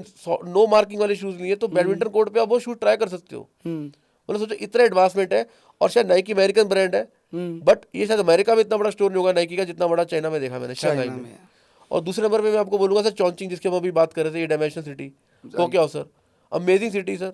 नो मार्किंग वाले शूज लिए, तो बैडमिंटन कोर्ट पे आप वो शूज ट्राई कर सकते हो। मतलब सोचो इतना एडवांसमेंट है। और शायद नाइकी अमेरिकन ब्रांड है, बट ये शायद अमेरिका में इतना बड़ा स्टोर नहीं होगा नाइकी का जितना बड़ा चाइना में देखा मैंने, शंघाई चाइना में। में। और दूसरे नंबर पे मैं आपको बोलूंगा सर चौंचिंग, जिसके हम अभी बात कर रहे थे, ये डायमेंशन सिटी, वो क्या हो sir, amazing city sir.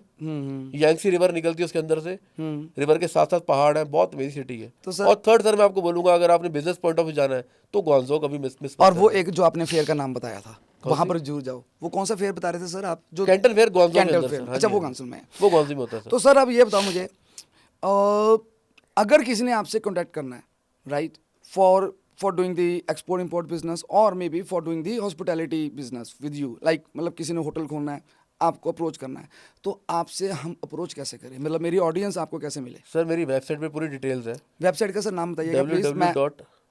Yangtze river निकलती है उसके अंदर से, रिवर के साथ साथ पहाड़ है, बहुत अमेजिंग सिटी है। तो सर, और थर्ड सर मैं आपको बोलूंगा, अगर आपने बिजनेस पॉइंट ऑफ व्यू जाना है तो ग्वांगझो कभी मिस और वो एक जो आपने फेयर का नाम बताया था, वहां पर जरूर जाओ। वो कौन सा फेयर बता रहे थे सर आप? जो कैंटन फेयर ग्वांगझो के कैंटल अंदर फेयर। सर। हाँ अच्छा जी, वो हाँ ग्वांगझो में है। जी। वो ग्वांगझो में होता है सर। तो सर अब ये बताओ मुझे, अगर किसी ने आपसे कॉन्टैक्ट करना है, right, for doing the export import business, और maybe for doing the hospitality business with you, like मतलब किसी ने होटल खोलना है, आपको अप्रोच करना है, तो आपसे हम अप्रोच कैसे करें? मतलब मेरी ऑडियंस आपको कैसे मिले? सर मेरी वेबसाइट पे पूरी डिटेल्स है। वेबसाइट का सर नाम बताइएगा प्लीज। मैं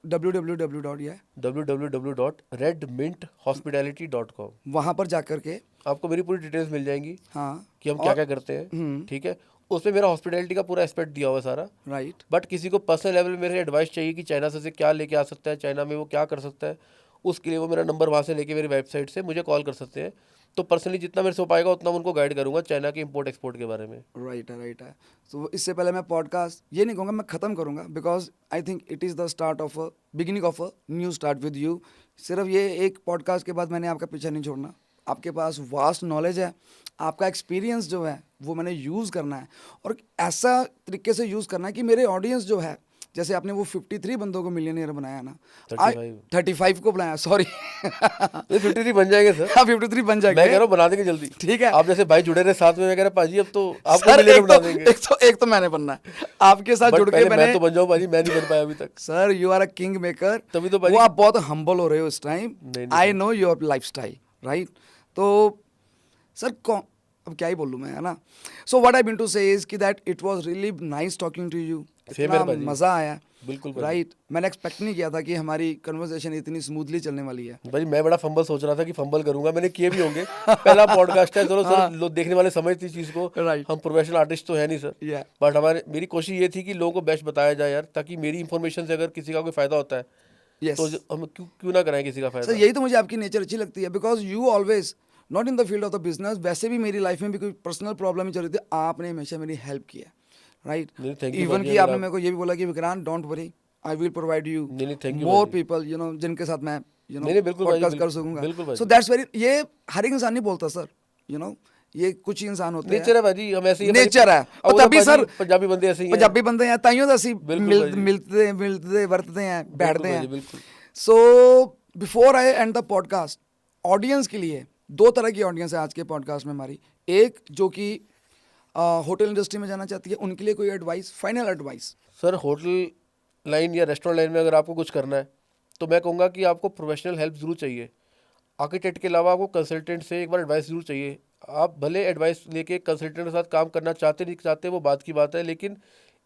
www. या www.redminthospitality.com, वहाँ पर जाकर के आपको मेरी पूरी डिटेल्स मिल जाएंगी हाँ कि हम क्या क्या करते हैं। ठीक है, उसमें मेरा हॉस्पिटैलिटी का पूरा एस्पेक्ट दिया हुआ है सारा। राइट। बट किसी को पर्सनल लेवल में मेरे एडवाइस चाहिए कि चाइना से क्या लेके आ सकता है, चाइना में वो क्या कर सकता है, उसके लिए वो मेरा नंबर वहाँ से लेके मेरी वेबसाइट से मुझे कॉल कर सकते हैं। तो पर्सनली जितना मेरे से हो पाएगा उतना मैं उनको गाइड करूंगा चाइना के इंपोर्ट एक्सपोर्ट के बारे में। राइट है। तो इससे पहले मैं पॉडकास्ट ये नहीं कहूँगा मैं ख़त्म करूँगा, because I think it is the start of beginning of a new start with you. सिर्फ ये एक पॉडकास्ट के बाद मैंने आपका पीछा नहीं छोड़ना। आपके पास वास्ट नॉलेज है, आपका एक्सपीरियंस जो है वो मैंने यूज़ करना है, और ऐसा तरीके से यूज़ करना है कि मेरे ऑडियंस जो है, जैसे आपने वो 53 बंदों को मिलियनियर बनाया ना, 35 को बनाया, सॉरी 53 बन जाएंगे सर। हाँ 53 बन जाएंगे। मैं कह रहा हूँ बना देंगे जल्दी। ठीक है, आप जैसे भाई जुड़े रहे साथ में, मैं कह रहा पाजी अब तो आपको सर मिलियनर बना देंगे। एक तो मैंने बनना है आपके साथ जुड़ के। पहले मैं तो बन जाऊँ पाजी, मैं नहीं बन पाया अभी तक। Sir you are a king maker, तभी तो वो आप बहुत हम्बल हो रहे हो इस टाइम। नहीं, I know your lifestyle, right. तो सर अब क्या ही बोलूँ मैं, है ना। So what I mean to say is कि that it was really nice talking to you. इतना मजा आया, बिल्कुल राइट। मैंने एक्सपेक्ट नहीं किया था कि हमारी कन्वर्सेशन इतनी स्मूथली चलने वाली है। भाई मैं बड़ा फंबल सोच रहा था कि फंबल करूंगा, मैंने किए भी होंगे। पहला पॉडकास्ट है, चलो सर लोग देखने वाले समझते इस चीज को। राइट। हम प्रोफेशनल आर्टिस्ट तो है नहीं सर, बट मेरी कोशिश ये थी कि लोगों को बेस्ट बताया जाए यार, ताकि मेरी इन्फॉर्मेशन से अगर किसी का कोई फायदा होता है तो हम क्यों ना कराएं किसी का फायदा। सर यही तो मुझे आपकी नेचर अच्छी लगती है, because you always not in the field of the business. वैसे भी मेरी लाइफ में भी कोई पर्सनल प्रॉब्लम ही चल रही थी, आपने हमेशा मेरी हेल्प की है, राइट। इवन कि आपने मेरे को ये भी बोला कि Vikrant don't worry, I will provide you more people, you know, जिनके साथ मैं पॉडकास्ट कर सकूंगा। सो दैट्स वेरी, ये हर एक इंसान नहीं बोलता सर, यू नो, ये कुछ इंसान होते हैं, नेचर है भाजी, हम ऐसे ही नेचर है। और तभी सर पंजाबी बंदे ऐसे ही हैं, पंजाबी बंदे हैं, ताइयों तो ਅਸੀਂ मिलते वर्तते हैं, बैठते हैं। So before I and the podcast, audience के लिए 2 तरह की ऑडियंस है आज के पॉडकास्ट में हमारी। एक जो कि होटल इंडस्ट्री में जाना चाहती है, उनके लिए कोई advice, final advice. Sir hotel line या रेस्टोरेंट लाइन में अगर आपको कुछ करना है तो मैं कहूँगा कि आपको प्रोफेशनल हेल्प ज़रूर चाहिए। आर्किटेक्ट के अलावा आपको कंसल्टेंट से एक बार एडवाइस जरूर चाहिए। आप भले एडवाइस लेके कंसल्टेंट के साथ काम करना चाहते नहीं चाहते वो बात की बात है, लेकिन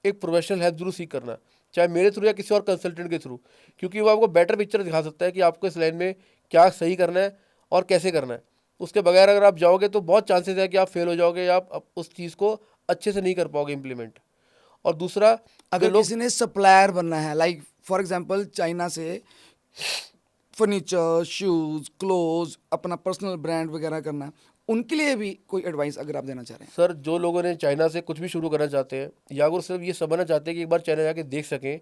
एक प्रोफेशनल हेल्प जरूर सीख करना, चाहे मेरे थ्रू या किसी और कंसल्टेंट के थ्रू, क्योंकि वो आपको बेटर पिक्चर दिखा सकता है कि आपको इस लाइन में क्या सही करना है और कैसे करना है। उसके बगैर अगर आप जाओगे तो बहुत चांसेस है कि आप फेल हो जाओगे या आप उस चीज़ को अच्छे से नहीं कर पाओगे इम्प्लीमेंट। और दूसरा, अगर जो लोग किसी ने सप्लायर बनना है, लाइक फॉर एग्जांपल चाइना से फर्नीचर, शूज, क्लोथ्स, अपना पर्सनल ब्रांड वगैरह करना है, उनके लिए भी कोई एडवाइस अगर आप देना चाह रहे हैं? सर, जो लोगों ने चाइना से कुछ भी शुरू करना चाहते हैं या अगर सिर्फ ये समझना चाहते हैं कि एक बार चाइना जाके देख सकें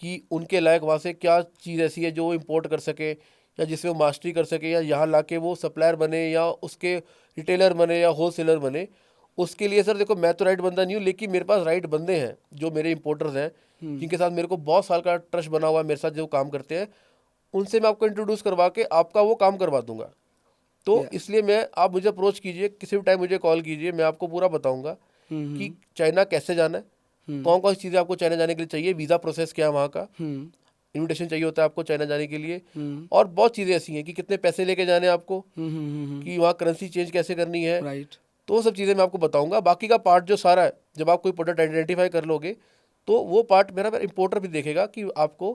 कि उनके लायक वहाँ से क्या चीज़ ऐसी है जो वो इम्पोर्ट कर सके या जिसमें वो मास्टरी कर सके या यहाँ लाके वो सप्लायर बने या उसके रिटेलर बने या होलसेलर बने, उसके लिए सर देखो मैं तो राइट बंदा नहीं हूँ, लेकिन मेरे पास राइट बंदे हैं जो मेरे इंपोर्टर्स हैं, जिनके साथ मेरे को बहुत साल का ट्रस्ट बना हुआ है, मेरे साथ जो काम करते हैं उनसे मैं आपको इंट्रोड्यूस करवा के आपका वो काम करवा दूंगा। तो इसलिए मैं, आप मुझे अप्रोच कीजिए, किसी भी टाइम मुझे कॉल कीजिए, मैं आपको पूरा बताऊंगा कि चाइना कैसे जाना है, कौन कौन सी चीज़ें आपको चाइना जाने के लिए चाहिए, वीज़ा प्रोसेस क्या है वहाँ का, इनविटेशन चाहिए होता है आपको चाइना जाने के लिए, और बहुत चीज़ें ऐसी हैं कि कितने पैसे लेके जाने हैं आपको, कि वहाँ करेंसी चेंज कैसे करनी है, राइट। तो वो सब चीज़ें मैं आपको बताऊंगा। बाकी का पार्ट जो सारा है, जब आप कोई प्रोडक्ट आइडेंटिफाई कर लोगे तो वो पार्ट मेरा इंपोर्टर भी देखेगा कि आपको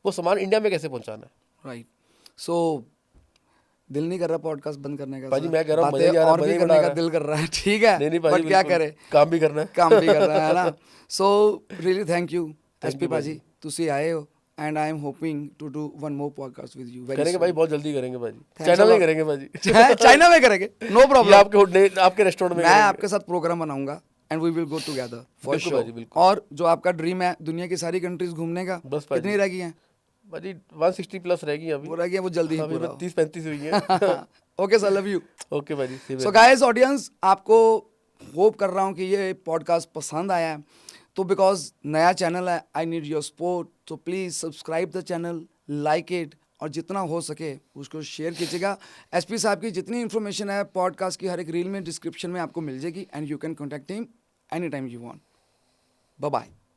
वो सामान इंडिया में कैसे पहुँचाना है। राइट। सो दिल नहीं कर रहा पॉडकास्ट बंद करने का? भाजी सर? मैं कह रहा हूँ, बातें मजा ही आ रहा है, और मजा भी ही करने बना का रहा है। दिल कर रहा है, ठीक है, नहीं भाजी, बट क्या बिल्कुल, करे, काम भी करना है। काम भी कर रहा है ना। So really thank you SP you, भाजी, ਤੁਸੀਂ आए हो, and I am hoping to do one more podcast with you very करेंगे भाई, बहुत जल्दी करेंगे भाजी, Thanks चाइना a में ही lot. करेंगे भाजी। चाइना में करेंगे, नो ये प्रॉब्लम। आपके रेस्टोरेंट में मैं करेंगे। आपके साथ प्रोग्राम बनाऊंगा and we will go together for बिल्कुल श्योर। भाजी, बिल्कुल। और जो आपका ड्रीम है दुनिया की सारी कंट्रीज घूमने का, बस भाजी। कितनी रह गई हैं? भाजी 160 प्लस रहेगी अभी। वो रह गई है, वो जल्दी ही अभी पूरा 30-35 हुई है। Okay sir, love you. Okay भाजी, same so here। Guys audience, आपको होप कर रहा हूँ कि ये पॉडकास्ट पसंद आया है, तो बिकॉज नया चैनल है, आई नीड योर सपोर्ट, तो please subscribe the channel, like it, और जितना हो सके उसको शेयर कीजिएगा। एसपी साहब की जितनी इन्फॉर्मेशन है पॉडकास्ट की हर एक रील में, डिस्क्रिप्शन में आपको मिल जाएगी, and you can contact him any time you want. Bye bye.